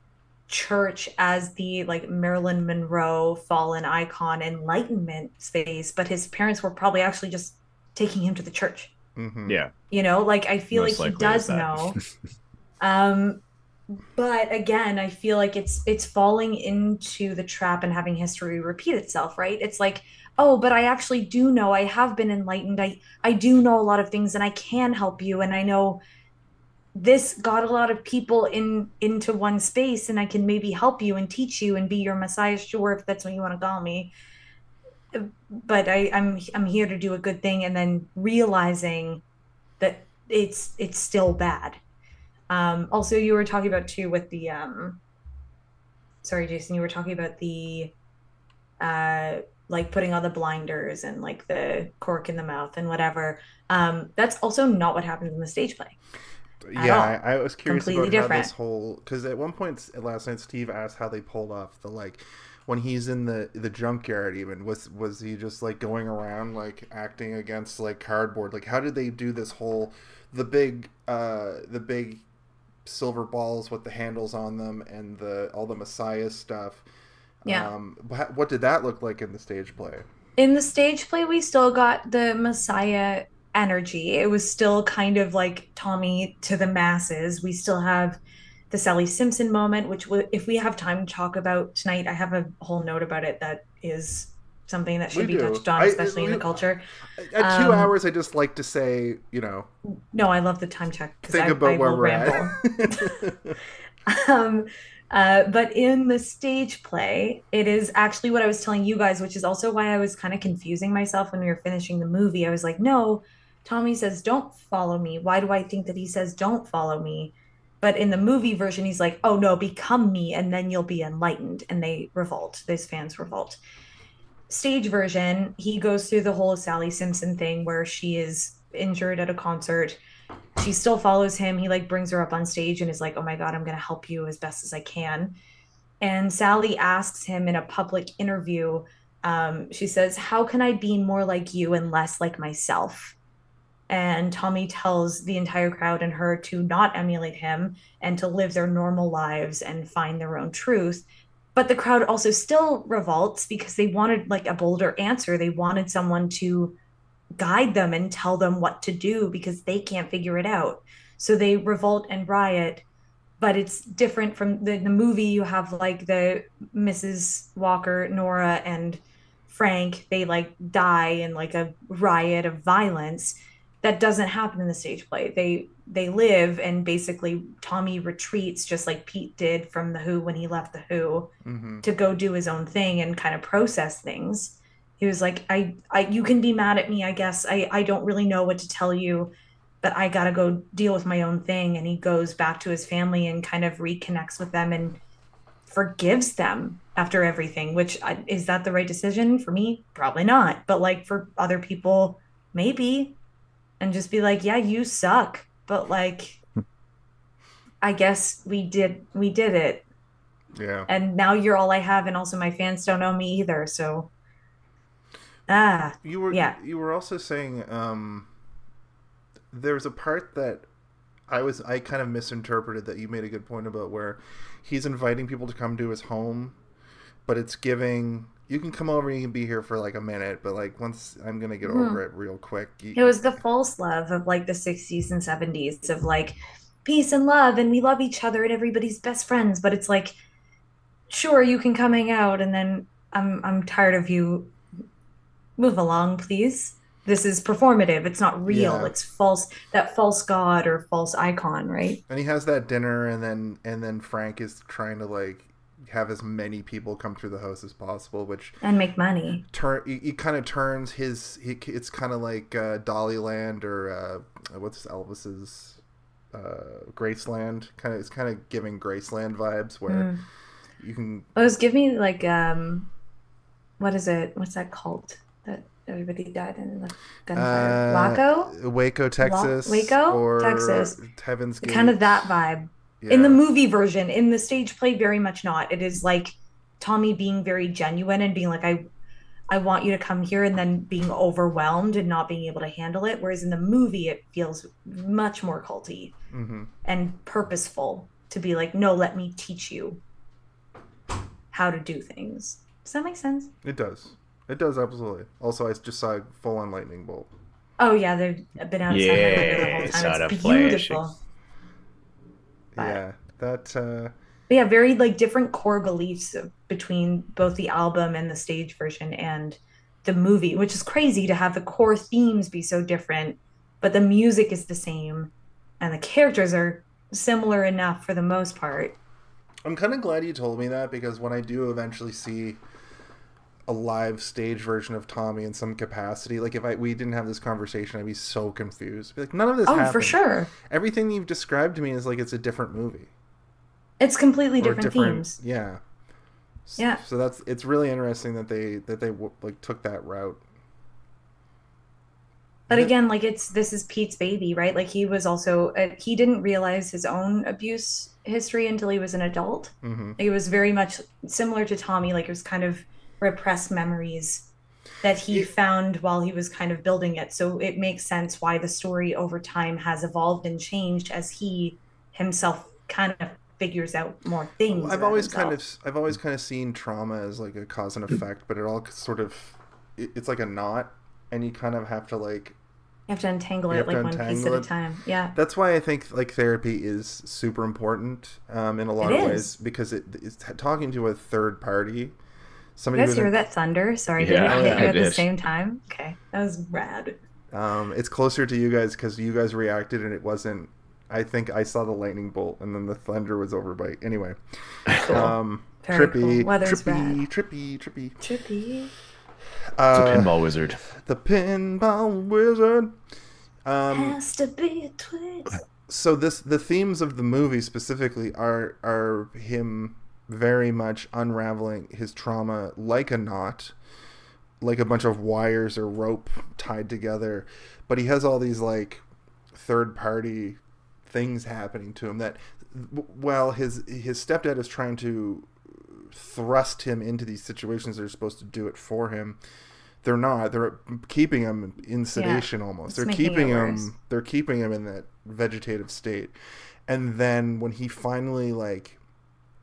church as the like Marilyn Monroe fallen icon enlightenment space, but his parents were probably actually just taking him to the church? Mm-hmm. Yeah. I feel like he does know. But again, I feel like it's falling into the trap and having history repeat itself, right? It's like, oh, but I actually do know. I have been enlightened. I do know a lot of things and I can help you. And I know this got a lot of people into one space, and I can maybe help you and teach you and be your messiah, sure, if that's what you want to call me. But I'm here to do a good thing, and then realizing that it's still bad. Also, you were talking about too with the sorry, Jason, you were talking about the like putting on the blinders and like the cork in the mouth and whatever. That's also not what happens in the stage play. Yeah, I was curious completely about different. how this whole, because at one point last night Steve asked how they pulled off the like when he's in the junkyard. Even was he just like going around like acting against like cardboard? Like how did they do this whole the big silver balls with the handles on them and all the Messiah stuff? Yeah. What did that look like in the stage play? In the stage play, we still got the Messiah energy. It was still kind of like Tommy to the masses. We still have the Sally Simpson moment, which if we have time to talk about tonight, I have a whole note about it that is something that should We be do. touched on, especially in the culture. At 2 hours, I just like to say, No, I love the time check. think about where we're at. But in the stage play, it is actually what I was telling you guys, which is also why I was kind of confusing myself when we were finishing the movie. I was like, no, Tommy says, don't follow me. Why do I think that he says, don't follow me? But in the movie version, he's like, oh no, become me, and then you'll be enlightened. And they revolt. Those fans revolt. Stage version, he goes through the whole Sally Simpson thing where she is injured at a concert. She still follows him. He like brings her up on stage and is like, oh my God, I'm going to help you as best as I can. And Sally asks him in a public interview, she says, how can I be more like you and less like myself? And Tommy tells the entire crowd and her to not emulate him and to live their normal lives and find their own truth. But the crowd also still revolts because they wanted like a bolder answer. They wanted someone to guide them and tell them what to do because they can't figure it out. So they revolt and riot. But it's different from the movie. You have like the Mrs. Walker, Nora, and Frank. They like die in like a riot of violence. That doesn't happen in the stage play. They live, and basically Tommy retreats just like Pete did from The Who when he left The Who to go do his own thing and kind of process things. He was like, I you can be mad at me, I guess. I don't really know what to tell you, but I gotta go deal with my own thing. And he goes back to his family and kind of reconnects with them and forgives them after everything, which is that the right decision? For me, probably not. But like for other people, maybe. And just be like, yeah, you suck. But like, I guess we did it. Yeah. And now you're all I have. And also my fans don't know me either. So, You were also saying, there's a part that I kind of misinterpreted that you made a good point about where he's inviting people to come to his home, but it's giving, you can come over and you can be here for like a minute, but like once I'm going to get over it real quick. It was the false love of like the 60s and 70s of like peace and love and we love each other and everybody's best friends. But it's like, sure, you can come hang out and then I'm tired of you. Move along, please. This is performative. It's not real. Yeah. It's false. That false god or false icon, right? And he has that dinner, and then Frank is trying to like have as many people come through the house as possible, which and make money. He kind of turns his. It's kind of like Dollyland or what's Elvis's Graceland. It's kind of giving Graceland vibes where you can. It was giving me like what is it? What's that called? That everybody died in the gunfire. Waco, Texas. Waco, Texas. Heaven's Gate. Kind of that vibe. Yeah. In the movie version, in the stage play, very much not. It is like Tommy being very genuine and being like, I want you to come here, and then being overwhelmed and not being able to handle it. Whereas in the movie, it feels much more culty and purposeful to be like, no, let me teach you how to do things. Does that make sense? It does. It does, absolutely. Also, I just saw a full-on lightning bolt. Oh, yeah, they've been outside the whole time. It's beautiful. Yeah, that... But yeah, very, like, different core beliefs between both the album and the stage version and the movie, which is crazy to have the core themes be so different, but the music is the same, and the characters are similar enough for the most part. I'm kind of glad you told me that, because when I do eventually see a live stage version of Tommy in some capacity, like if we didn't have this conversation, I'd be so confused. I'd be like, none of this happened. For sure. Everything you've described to me is like it's a different movie. It's completely different themes. Yeah. Yeah. So it's really interesting that they like took that route. But again, like this is Pete's baby, right? Like he was also he didn't realize his own abuse history until he was an adult. It was very much similar to Tommy. Like it was kind of repressed memories that he found while he was kind of building it. So it makes sense why the story over time has evolved and changed as he himself kind of figures out more things. I've always kind of seen trauma as like a cause and effect, but it all sort of it's like a knot, and you kind of have to like you have to untangle it like one piece at a time. Yeah. That's why I think like therapy is super important in a lot of ways, because it's talking to a third party. Somebody You guys hear that thunder? Sorry, did it Yeah, hit I you at the did. same time? Okay, that was rad. It's closer to you guys because you guys reacted and it wasn't. I think I saw the lightning bolt and then the thunder was over by. Anyway, Very trippy, cool. Weather's trippy, rad. trippy. Trippy. It's a pinball wizard. The pinball wizard. Has to be a twist. So the themes of the movie specifically are him very much unraveling his trauma like a knot, like a bunch of wires or rope tied together, but he has all these like third party things happening to him that while his stepdad is trying to thrust him into these situations, they're supposed to do it for him. They're not. They're keeping him in sedation almost. They're keeping him in that vegetative state. And then when he finally like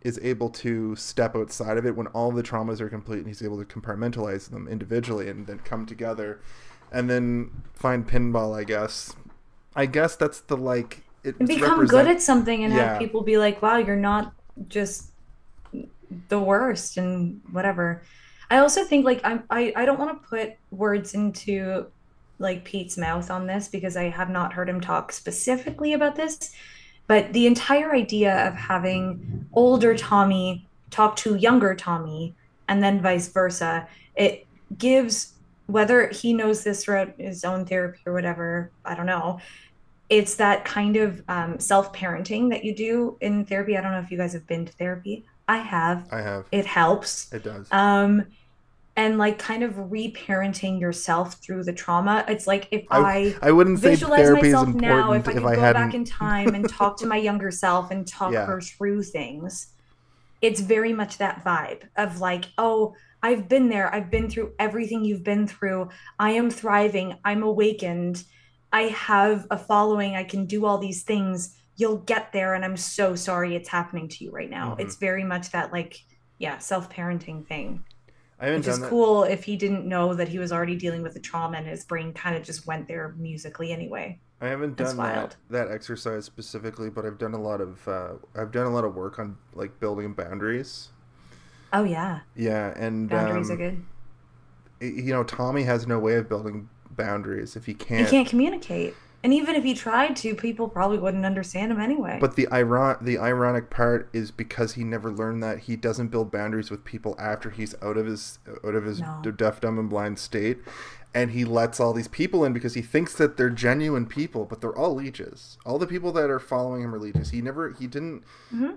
is able to step outside of it, when all the traumas are complete and he's able to compartmentalize them individually and then come together and then find pinball, I guess that's the like it And become good at something and have people be like, wow, you're not just the worst and whatever. I also think like I don't want to put words into like Pete's mouth on this because I have not heard him talk specifically about this, but the entire idea of having older Tommy talk to younger Tommy and then vice versa, it gives, whether he knows this throughout his own therapy or whatever, I don't know, it's that kind of self-parenting that you do in therapy. I don't know if you guys have been to therapy. I have. It helps. It does. And like kind of reparenting yourself through the trauma. It's like if I wouldn't say visualize therapy is myself important now, if I could go hadn't... back in time and talk to my younger self and talk her through things, it's very much that vibe of like, oh, I've been there. I've been through everything you've been through. I am thriving. I'm awakened. I have a following. I can do all these things. You'll get there. And I'm so sorry it's happening to you right now. It's very much that like, self-parenting thing. Which is cool if he didn't know that he was already dealing with the trauma and his brain kind of just went there musically anyway. I haven't done that exercise specifically, but I've done a lot of work on like building boundaries. Oh yeah. Yeah, and boundaries are good. You know, Tommy has no way of building boundaries if he can't. He can't communicate. And even if he tried to, people probably wouldn't understand him anyway. But the ironic part is because he never learned that, he doesn't build boundaries with people after he's out of his deaf, dumb, and blind state, and he lets all these people in because he thinks that they're genuine people, but they're all leeches. All the people that are following him are leeches. He didn't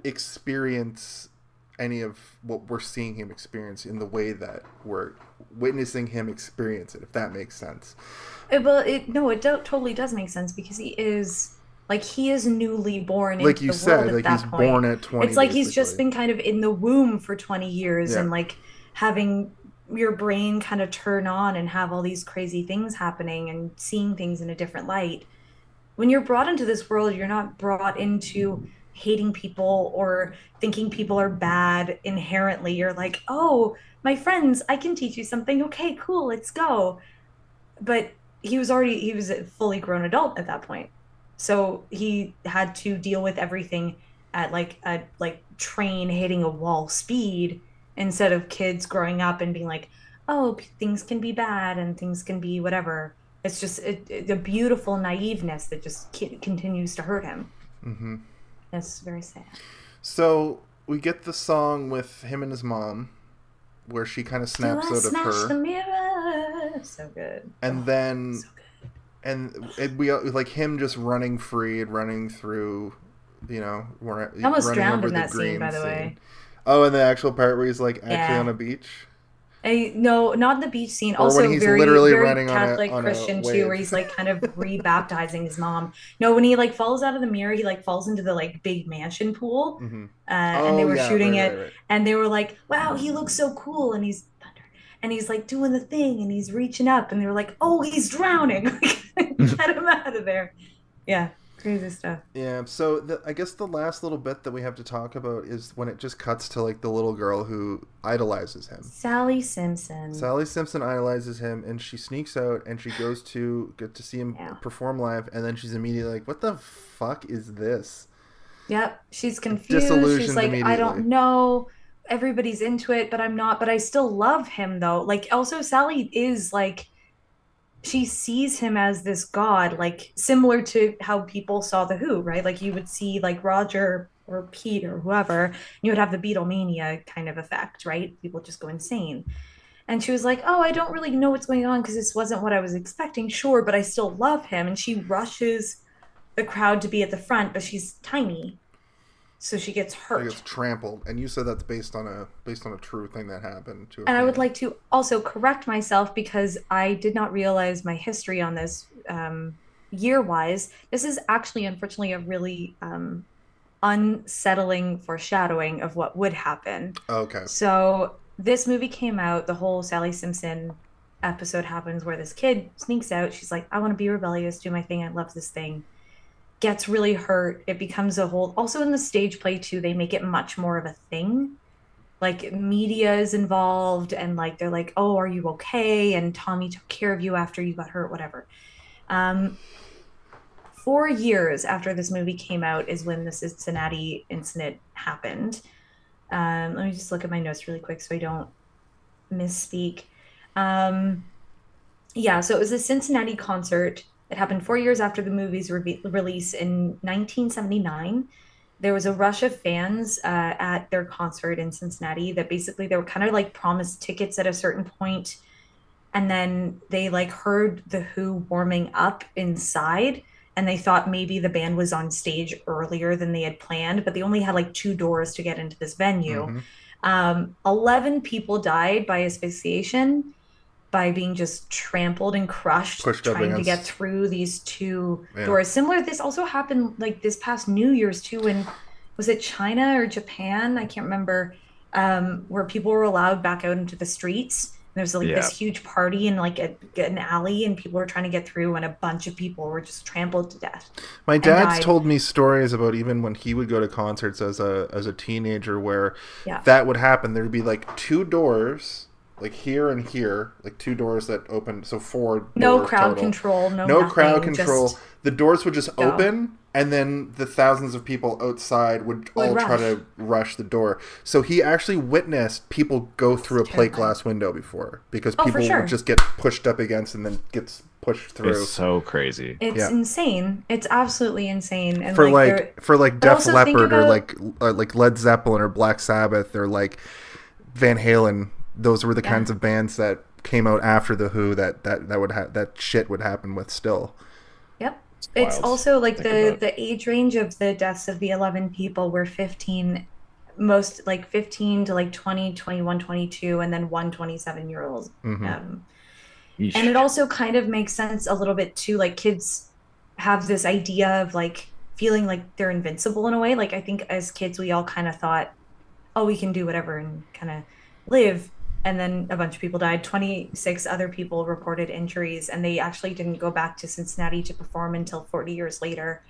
experience any of what we're seeing him experience in the way that we're witnessing him experience it, if that makes sense. It totally does make sense because he is newly born like into you the said, world at like that he's point. Born at 20. It's like he's just been kind of in the womb for 20 years and like having your brain kind of turn on and have all these crazy things happening and seeing things in a different light. When you're brought into this world, you're not brought into hating people or thinking people are bad inherently. You're like, oh, my friends, I can teach you something. Okay, cool, let's go. But he was a fully grown adult at that point. So he had to deal with everything at like a train hitting a wall speed instead of kids growing up and being like, oh, things can be bad and things can be whatever. It's just the beautiful naiveness that just continues to hurt him. Mm-hmm. It's very sad. So we get the song with him and his mom where she kind of snaps out of her. The mirror. So good. And then, we like him just running free and running through, you know, I almost drowned in that scene, by the way. Oh, and the actual part where he's like actually on a beach. No, not the beach scene. Or also, when he's very, literally very running Catholic on a Christian wave. too, where he's like kind of rebaptizing his mom. No, when he like falls out of the mirror, he like falls into the like big mansion pool, and they were shooting it, and they were like, "Wow, he looks so cool," and he's like doing the thing, and he's reaching up, and they were like, "Oh, he's drowning! Get him out of there!" Yeah. Crazy stuff. Yeah, so I guess the last little bit that we have to talk about is when it just cuts to like the little girl who idolizes him. Sally Simpson. Sally Simpson idolizes him, and she sneaks out and she goes to get to see him perform live, and then she's immediately like, "What the fuck is this?" Yep, she's confused. Disillusioned She's like, immediately. "I don't know everybody's into it, but I'm not. But I still love him though. Like also Sally is like she sees him as this god, like similar to how people saw the Who, right? Like you would see like Roger or Pete or whoever, you would have the Beatlemania kind of effect, right? People just go insane. And she was like, "Oh, I don't really know what's going on because this wasn't what I was expecting, sure, but I still love him." And she rushes the crowd to be at the front, but she's tiny, so she gets hurt. She gets trampled, and you said that's based on a true thing that happened to. And I would like to also correct myself because I did not realize my history on this year-wise. This is actually, unfortunately, a really unsettling foreshadowing of what would happen. Okay. So this movie came out, the whole Sally Simpson episode happens where this kid sneaks out. She's like, I want to be rebellious, do my thing. I love this thing. Gets really hurt. It becomes a whole, also in the stage play too, they make it much more of a thing. Like media is involved and like, they're like, oh, are you okay? And Tommy took care of you after you got hurt, whatever. 4 years after this movie came out is when the Cincinnati incident happened. Let me just look at my notes really quick so I don't misspeak. Yeah, so it was a Cincinnati concert. It happened 4 years after the movie's release in 1979. There was a rush of fans at their concert in Cincinnati that basically they were kind of like promised tickets at a certain point, and then they like heard the Who warming up inside, and they thought maybe the band was on stage earlier than they had planned, but they only had like 2 doors to get into this venue. 11 people died by asphyxiation, by being just trampled and crushed, trying to get through these 2 doors. Similar, this also happened like this past New Year's too, in, was it China or Japan? I can't remember, where people were allowed back out into the streets. There's like this huge party in like an alley, and people were trying to get through, and a bunch of people were just trampled to death. My dad's told me stories about even when he would go to concerts as a teenager, where that would happen. There'd be like 2 doors, like here and here, like 2 doors that opened, so 4 no doors crowd total. Control, no nothing, crowd control. The doors would just go. open, and then the thousands of people outside would all try to rush the door. So he actually witnessed people go through a plate glass window before, because people would just get pushed up against and then gets pushed through. It's so crazy. It's insane. It's absolutely insane. And for like Def Leppard or like Led Zeppelin or Black Sabbath or like Van Halen, those were the kinds of bands that came out after the Who that shit would happen with still. Yep. It's also like the age range of the deaths of the 11 people were 15, most like 15 to like 20, 21, 22, and then 1 27-year-old. And it also kind of makes sense a little bit too, like kids have this idea of like feeling like they're invincible in a way. Like I think as kids we all kind of thought, oh, we can do whatever and kind of live. And then a bunch of people died. 26 other people reported injuries, and they actually didn't go back to Cincinnati to perform until 40 years later,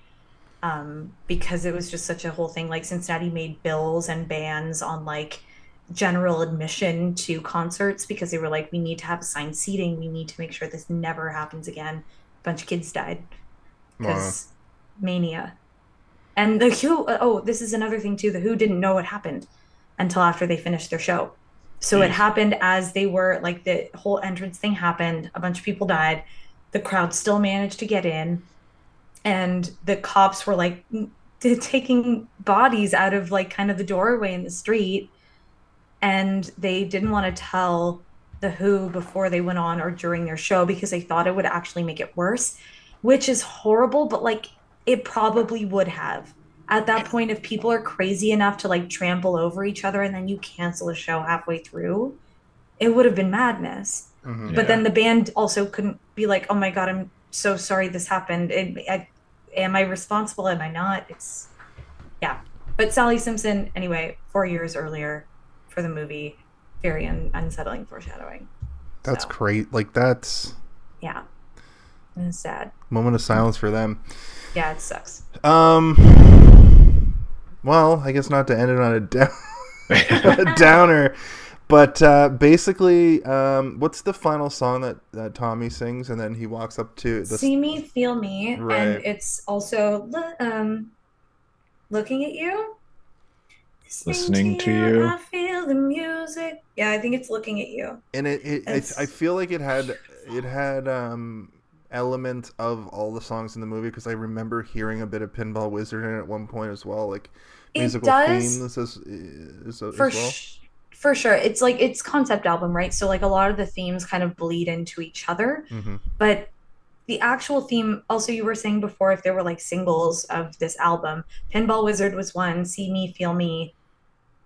because it was just such a whole thing. Like Cincinnati made bills and bans on like general admission to concerts because they were like, we need to have assigned seating. We need to make sure this never happens again. A bunch of kids died because mania. And the Who, this is another thing too. The Who didn't know what happened until after they finished their show. So it happened as they were, like, the whole entrance thing happened. A bunch of people died. The crowd still managed to get in. And the cops were, like, taking bodies out of, like, kind of the doorway in the street. And they didn't want to tell the Who before they went on or during their show because they thought it would actually make it worse, which is horrible. But, like, it probably would have. At that point, if people are crazy enough to like trample over each other and then you cancel a show halfway through, it would have been madness. But then the band also couldn't be like, oh my God, I'm so sorry this happened. Am I responsible? Am I not? But Sally Simpson, anyway, 4 years earlier for the movie, very unsettling foreshadowing. That's great. Like that's... Yeah. It's sad. Moment of silence for them. Yeah, it sucks. Well, I guess not to end it on a downer, but basically, what's the final song that Tommy sings, and then he walks up to the "See Me, Feel Me," right. And it's also looking at you. This Listening to you. I feel the music. Yeah, I think it's looking at you. And I feel like it had element of all the songs in the movie, because I remember hearing a bit of Pinball Wizard in it at one point as well, like musical themes as well. For sure. It's like, it's concept album, right? So like a lot of the themes kind of bleed into each other. Mm-hmm. But the actual theme, also you were saying before, if there were like singles of this album, Pinball Wizard was one, See Me, Feel Me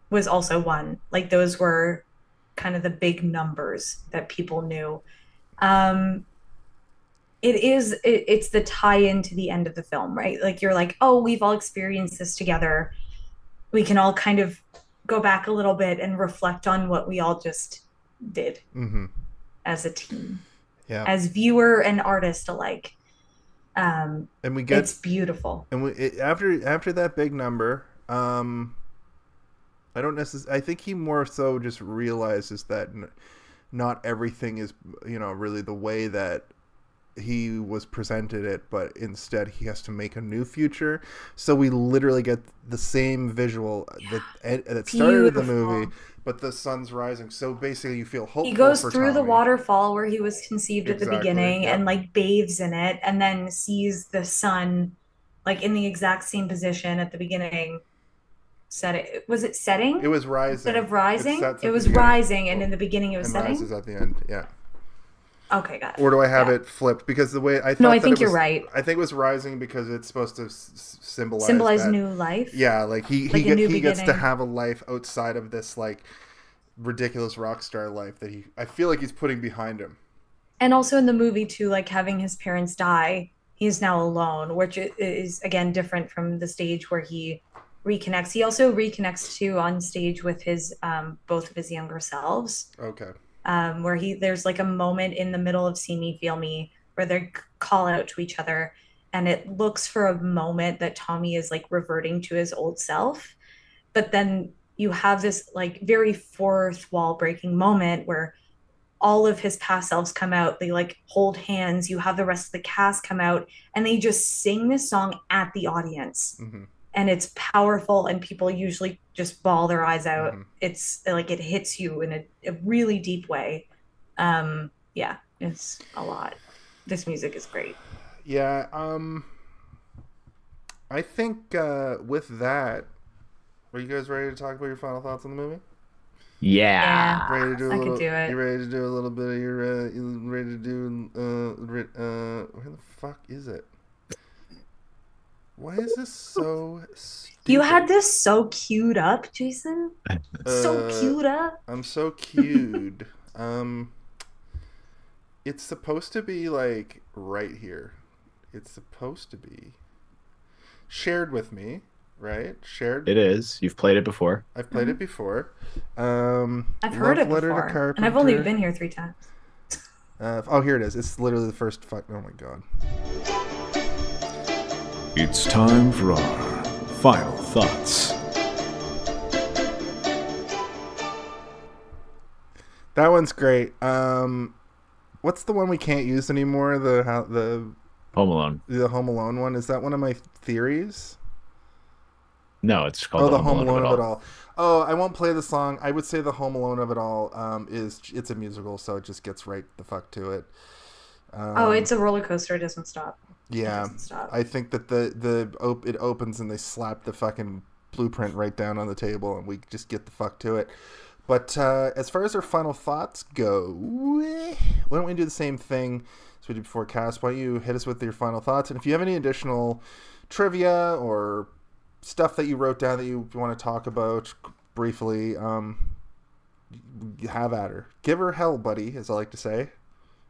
was also one. Like those were kind of the big numbers that people knew. It's the tie-in to the end of the film, right? Like you're like, oh, we've all experienced this together. We can all kind of go back a little bit and reflect on what we all just did as a team. Yeah. As viewer and artist alike. And we get, it's beautiful. And after that big number, I think he more so just realizes that not everything is, really the way that he was presented it, but instead he has to make a new future. So we literally get the same visual that started the movie, but the sun's rising. So basically you feel hopeful. He goes for through Tommy. the waterfall where he was conceived at the beginning, and like bathes in it, and then sees the sun like in the exact same position at the beginning. Was it setting? It was rising. Instead of rising? It was rising, and in the beginning it was setting? Rises at the end, yeah. Okay, got it. Or do I have it flipped? Because the way I thought, no, I think you're right. I think it was rising because it's supposed to symbolize that, new life. Yeah, like he gets to have a life outside of this like ridiculous rock star life that I feel like he's putting behind him. And also in the movie too, like having his parents die, he's now alone, which is again different from the stage where he reconnects. He also reconnects too on stage with his both of his younger selves. Okay. Where there's like a moment in the middle of See Me, Feel Me where they call out to each other, and it looks for a moment that Tommy is like reverting to his old self, but then you have this like very fourth wall breaking moment where all of his past selves come out. They like hold hands. You have the rest of the cast come out, and they just sing this song at the audience. And it's powerful, and people usually just bawl their eyes out. It's like it hits you in a really deep way. Yeah, it's a lot. This music is great. Yeah, I think with that, are you guys ready to talk about your final thoughts on the movie? Yeah. Ready to do a I little, can do it. You ready to do a little bit of your you ready to do where the fuck is it? Why is this so stupid? You had this so queued up, Jason. So queued up. I'm so cued. It's supposed to be like right here. It's supposed to be shared with me, right? Shared. It is. You've played it before. I've played it before. I've heard it before, and I've only been here 3 times. Oh, here it is. It's literally the first fuck. Oh my god. It's time for our final thoughts. That one's great. What's the one we can't use anymore? The Home Alone. The Home Alone one. Is that one of my theories? No, it's called the Home Alone of It All. Oh, I won't play the song. I would say the Home Alone of It All it's a musical, so it just gets right the fuck to it. It's a roller coaster. It doesn't stop. Yeah, I think that it opens and they slap the fucking blueprint right down on the table, and we just get the fuck to it. But as far as our final thoughts go, why don't we do the same thing as we did before, Cass? Why don't you hit us with your final thoughts? And if you have any additional trivia or stuff that you wrote down that you want to talk about briefly, have at her. Give her hell, buddy, as I like to say.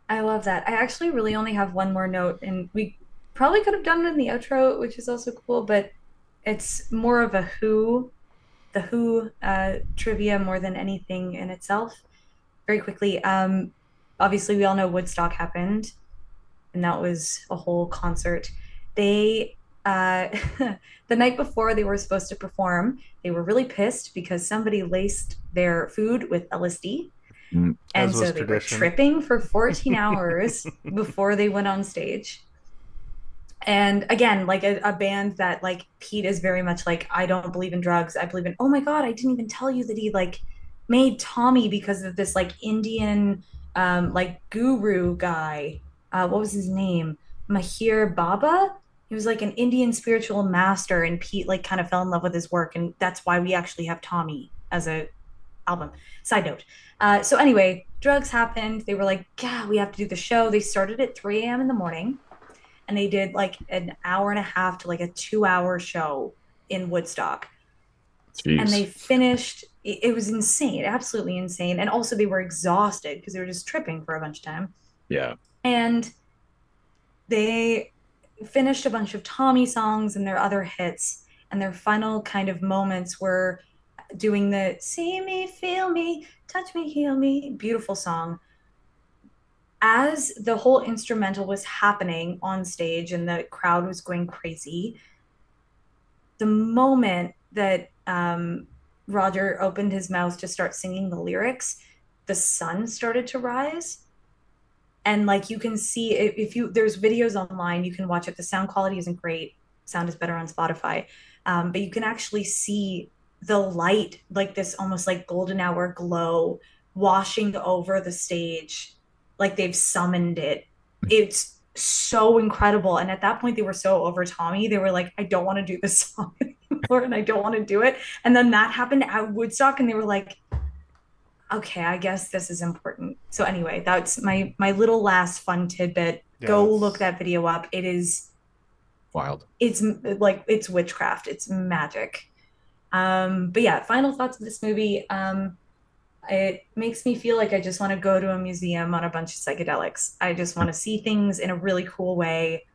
I love that. I actually really only have one more note, and we probably could have done it in the outro, which is also cool, but it's more of the Who trivia more than anything in itself. Very quickly, obviously we all know Woodstock happened, and that was a whole concert. They the night before they were supposed to perform, they were really pissed because somebody laced their food with LSD. And so they were tripping for 14 hours before they went on stage. And again, like a band that like Pete is very much like, I don't believe in drugs. I believe in, oh my God, I didn't even tell you that he like made Tommy because of this like Indian like guru guy. What was his name? Mahir Baba. He was like an Indian spiritual master, and Pete like kind of fell in love with his work, and that's why we actually have Tommy as a album. Side note. So anyway, drugs happened. They were like, yeah, we have to do the show. They started at 3 a.m. in the morning, and they did like an hour and a half to like a 2 hour show in Woodstock. Jeez. And they finished. It was insane, absolutely insane. And also they were exhausted because they were just tripping for a bunch of time. Yeah. And they finished a bunch of Tommy songs and their other hits. And their final kind of moments were doing the see me, feel me, touch me, heal me, beautiful song. As the whole instrumental was happening on stage and the crowd was going crazy, the moment that Roger opened his mouth to start singing the lyrics, the sun started to rise. And like you can see, if you there's videos online, you can watch it. The sound quality isn't great. Sound is better on Spotify, but you can actually see the light, like this almost like golden hour glow, washing over the stage, like they've summoned it. It's so incredible. And at that point, they were so over Tommy. They were like, I don't want to do this song anymore, and I don't want to do it. And then that happened at Woodstock, and they were like, okay, I guess this is important. So anyway, that's my little last fun tidbit. Yeah, Go look that video up. It is Wild. It's like it's witchcraft. It's magic. But yeah, final thoughts of this movie. It makes me feel like I just want to go to a museum on a bunch of psychedelics. I just want to see things in a really cool way.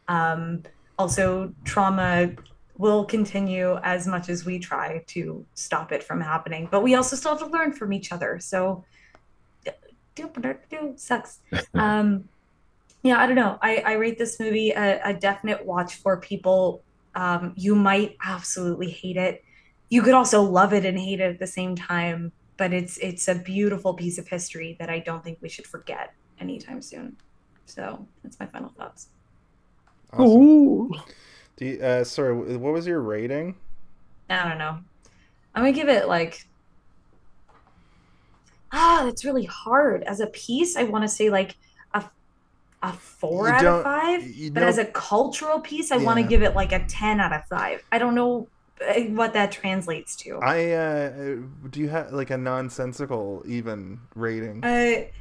Also, trauma will continue as much as we try to stop it from happening, but we also still have to learn from each other. So, sucks. Yeah, I don't know. I rate this movie a definite watch for people. You might absolutely hate it. You could also love it and hate it at the same time. But it's a beautiful piece of history that I don't think we should forget anytime soon. So that's my final thoughts. Awesome. Sorry, what was your rating? I don't know. I'm gonna give it like that's really hard. As a piece, I want to say like a 4 out of 5. But as a cultural piece, I want to give it like a 10 out of 5. I don't know what that translates to. Do you have like a nonsensical even rating? A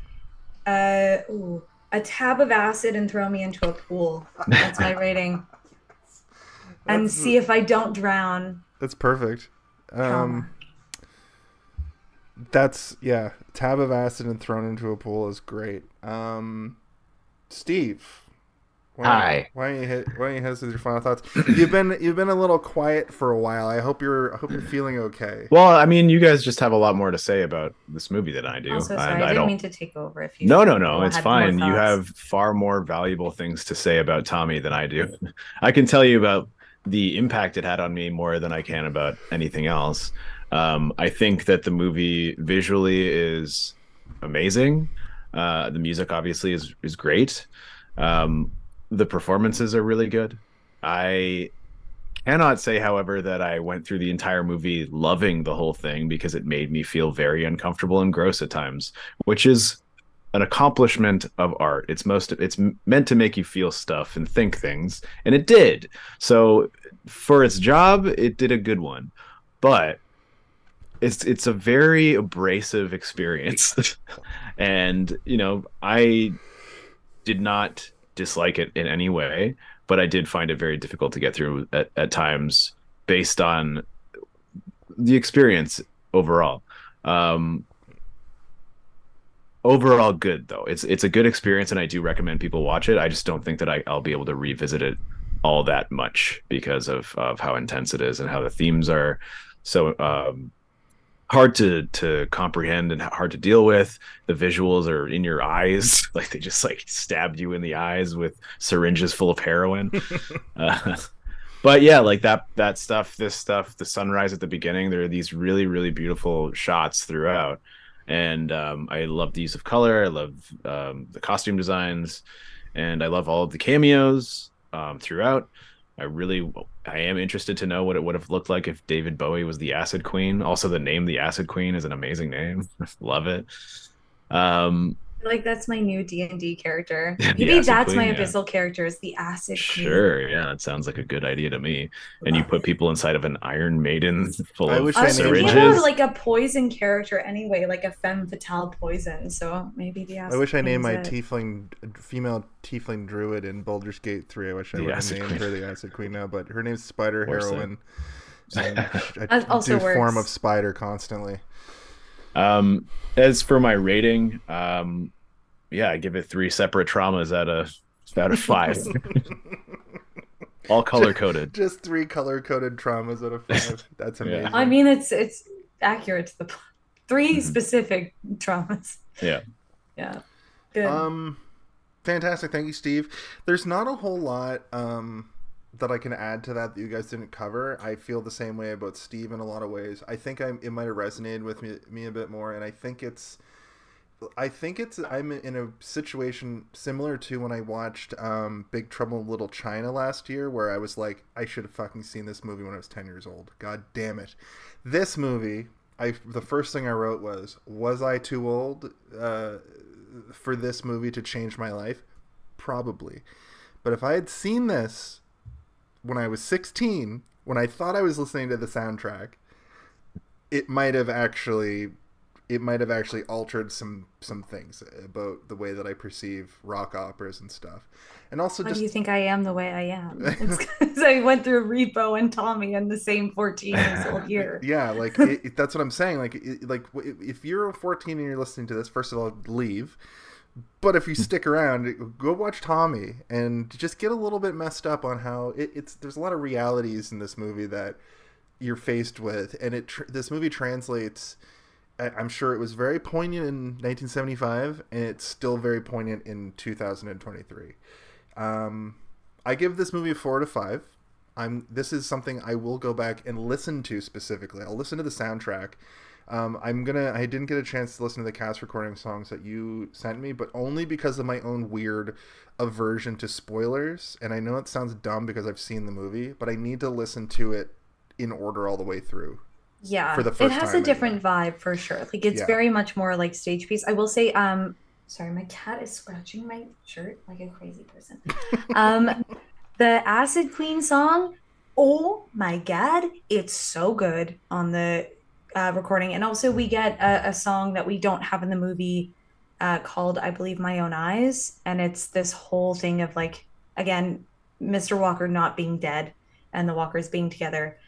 tab of acid and throw me into a pool. That's my rating. And see if I don't drown. That's perfect. That's tab of acid and thrown into a pool is great. Steve, Hi. Why don't you hit us with your final thoughts? You've been a little quiet for a while. I hope you're feeling okay. Well, I mean, you guys just have a lot more to say about this movie than I do. Also, sorry, I didn't mean to take over. If you No, it's fine. You have far more valuable things to say about Tommy than I do. I can tell you about the impact it had on me more than I can about anything else. I think that the movie visually is amazing. The music obviously is great. The performances are really good. I cannot say, however, that I went through the entire movie loving the whole thing, because it made me feel very uncomfortable and gross at times, which is an accomplishment of art. It's meant to make you feel stuff and think things, and it did. So for its job, it did a good one. But it's a very abrasive experience. And, I did not dislike it in any way, but I did find it very difficult to get through at times based on the experience overall. Overall good, though. It's a good experience, and I do recommend people watch it. I just don't think that I'll be able to revisit it all that much because of how intense it is and how the themes are so hard to comprehend and hard to deal with. The visuals are in your eyes, like they just like stabbed you in the eyes with syringes full of heroin. But yeah, like that stuff, this stuff, the sunrise at the beginning, there are these really, really beautiful shots throughout. And I love the use of color. I love the costume designs, and I love all of the cameos. throughout. I am interested to know what it would have looked like if David Bowie was the Acid Queen. Also, the name the Acid Queen is an amazing name. Love it. Like that's my new D&D character. The Maybe Acid that's Queen, my yeah. abyssal character is the Acid Queen. Sure, yeah, it sounds like a good idea to me. And you put people inside of an Iron Maiden full I of wish I was thinking syringes. about like a poison character anyway, like a femme fatale poison. So maybe the Acid I wish I named my Queen's female tiefling druid in Baldur's Gate 3. I wish I The would have Acid named Queen. her the Acid Queen now, but her name's Spider Worse Heroine. And That also do form works. of spider constantly. As for my rating, yeah, I give it 3 separate traumas out of 5. All color coded. Just 3 color-coded traumas out of 5. That's Yeah. amazing. I mean, it's accurate to the plot. 3 specific traumas. Yeah. Yeah. Good. Fantastic. Thank you, Steve. There's not a whole lot that I can add to that you guys didn't cover. I feel the same way about Steve in a lot of ways. I think it might have resonated with me a bit more, and I think it's I'm in a situation similar to when I watched Big Trouble in Little China last year, where I was like, I should have fucking seen this movie when I was 10 years old. God damn it. This movie, the first thing I wrote was I too old for this movie to change my life? Probably. But if I had seen this when I was 16, when I thought I was listening to the soundtrack, it might have actually altered some things about the way that I perceive rock operas and stuff. And also, Why do you think I am the way I am? It's because I went through Repo and Tommy in the same 14 years old year. Yeah, like that's what I'm saying. Like if you're 14 and you're listening to this, first of all, leave. But if you stick around, go watch Tommy and just get a little bit messed up on how there's a lot of realities in this movie that you're faced with, and this movie translates. I'm sure it was very poignant in 1975, and it's still very poignant in 2023. I give this movie a 4 out of 5. This is something I will go back and listen to specifically. I'll listen to the soundtrack. I didn't get a chance to listen to the cast recording songs that you sent me, but only because of my own weird aversion to spoilers. And I know it sounds dumb because I've seen the movie, but I need to listen to it in order all the way through. Yeah, For the it first has time a different vibe for sure. Like it's Yeah. very much more like stage piece. I will say, sorry, my cat is scratching my shirt like a crazy person. The Acid Queen song, oh my God, it's so good on the recording. And also we get a song that we don't have in the movie called, I believe, My Own Eyes. And it's this whole thing of like, again, Mr. Walker not being dead and the Walkers being together.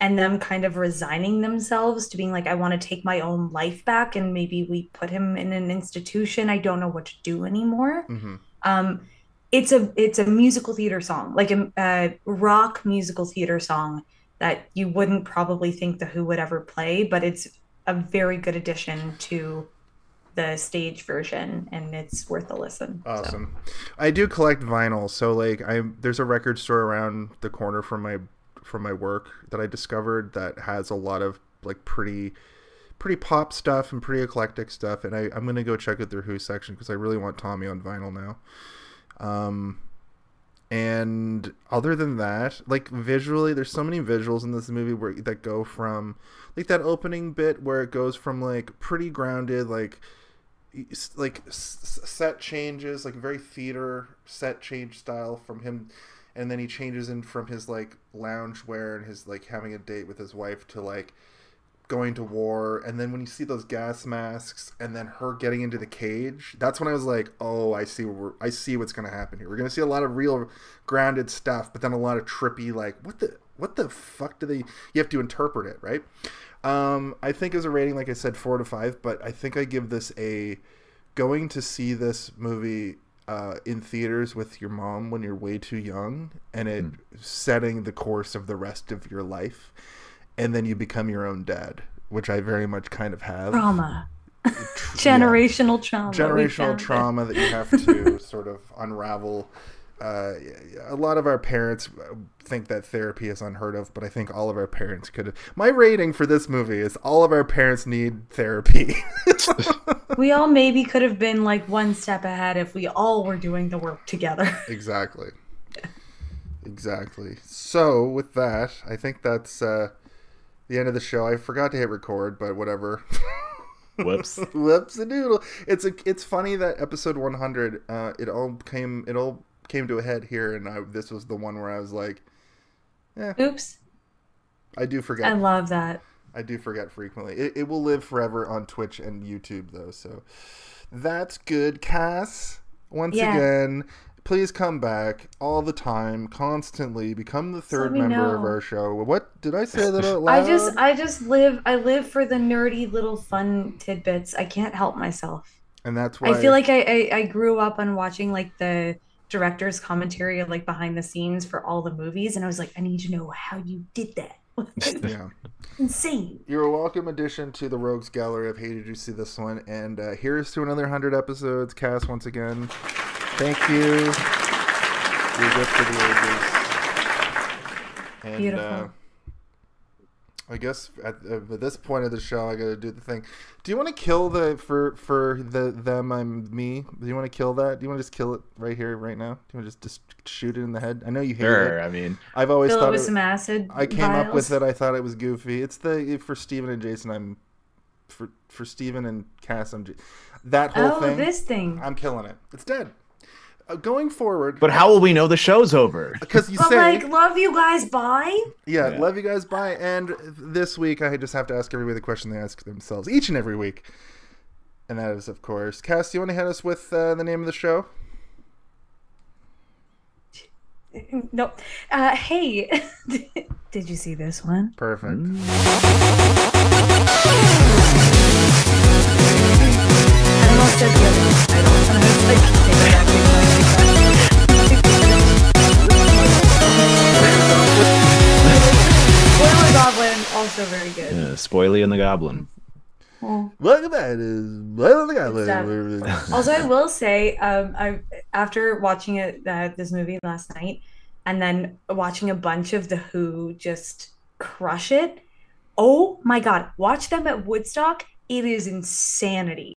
And them kind of resigning themselves to being like, I want to take my own life back, and maybe we put him in an institution. I don't know what to do anymore. Mm-hmm. It's a musical theater song, like a rock musical theater song that you wouldn't probably think The Who would ever play, but it's a very good addition to the stage version, and it's worth a listen. Awesome. So. I do collect vinyl, so like there's a record store around the corner from my work that I discovered that has a lot of like pretty pop stuff and pretty eclectic stuff, and I'm gonna go check out their Who section because I really want Tommy on vinyl now. And other than that, like visually, there's so many visuals in this movie that go from like that opening bit where it goes from like pretty grounded like set changes, like very theater set change style from him, and then he changes in from his like lounge wear and his like having a date with his wife to like going to war. And then when you see those gas masks and then her getting into the cage, that's when I was like, oh, I see what's going to happen here. We're going to see a lot of real grounded stuff, but then a lot of trippy, like what the fuck you have to interpret it, right? I think as a rating, like I said, 4 out of 5, but I think I give this going to see this movie in theaters with your mom when you're way too young, and it setting the course of the rest of your life, and then you become your own dad, which I very much kind of have. Trauma. Generational trauma. Generational trauma that you have to sort of unravel. A lot of our parents think that therapy is unheard of, but I think all of our parents could. My rating for this movie is all of our parents need therapy. We all maybe could have been like one step ahead if we all were doing the work together. Exactly. Exactly. So with that, I think that's the end of the show. I forgot to hit record, but whatever. Whoops. Whoops a doodle. It's funny that episode 100 it all came to a head here, and this was the one where I was like, Oops. I do forget. I love that. I do forget frequently. It will live forever on Twitch and YouTube, though, so that's good. Cass, once again, please come back all the time, constantly. Become the third member of our show. What did I say that out loud? I live for the nerdy little fun tidbits. I can't help myself. And that's why I feel like I grew up on watching like the director's commentary, like behind the scenes for all the movies, and I was like, I need to know how you did that. Yeah. Insane. You're a welcome addition to the Rogues Gallery of Hey Did You See This One? And here's to another 100 episodes. Cass, once again, thank you. You're good for the ages. And, beautiful. I guess at this point of the show, I got to do the thing. Do you want to kill them? I'm me. Do you want to kill that? Do you want to just kill it right here, right now? Do you want to just shoot it in the head? I know you hate it. I mean, I've always Fill thought it with some acid. I came up with it. I thought it was goofy. It's for Steven and Jason. For Steven and Cass. That whole thing. This thing. I'm killing it. It's dead. Going forward. But how will we know the show's over? Because love you guys, bye. Yeah, love you guys, bye. And this week, I just have to ask everybody the question they ask themselves each and every week. And that is, of course, Cass, do you want to hit us with the name of the show? No. Hey, did you see this one? Perfect. I almost said the other title, and I was like, Spoiler Goblin, also very good. Yeah, Spoily and the Goblin. Welcome back to Spoiler the Goblin. Also, I will say, after watching this movie last night, and then watching a bunch of The Who just crush it, oh my god, watch them at Woodstock. It is insanity.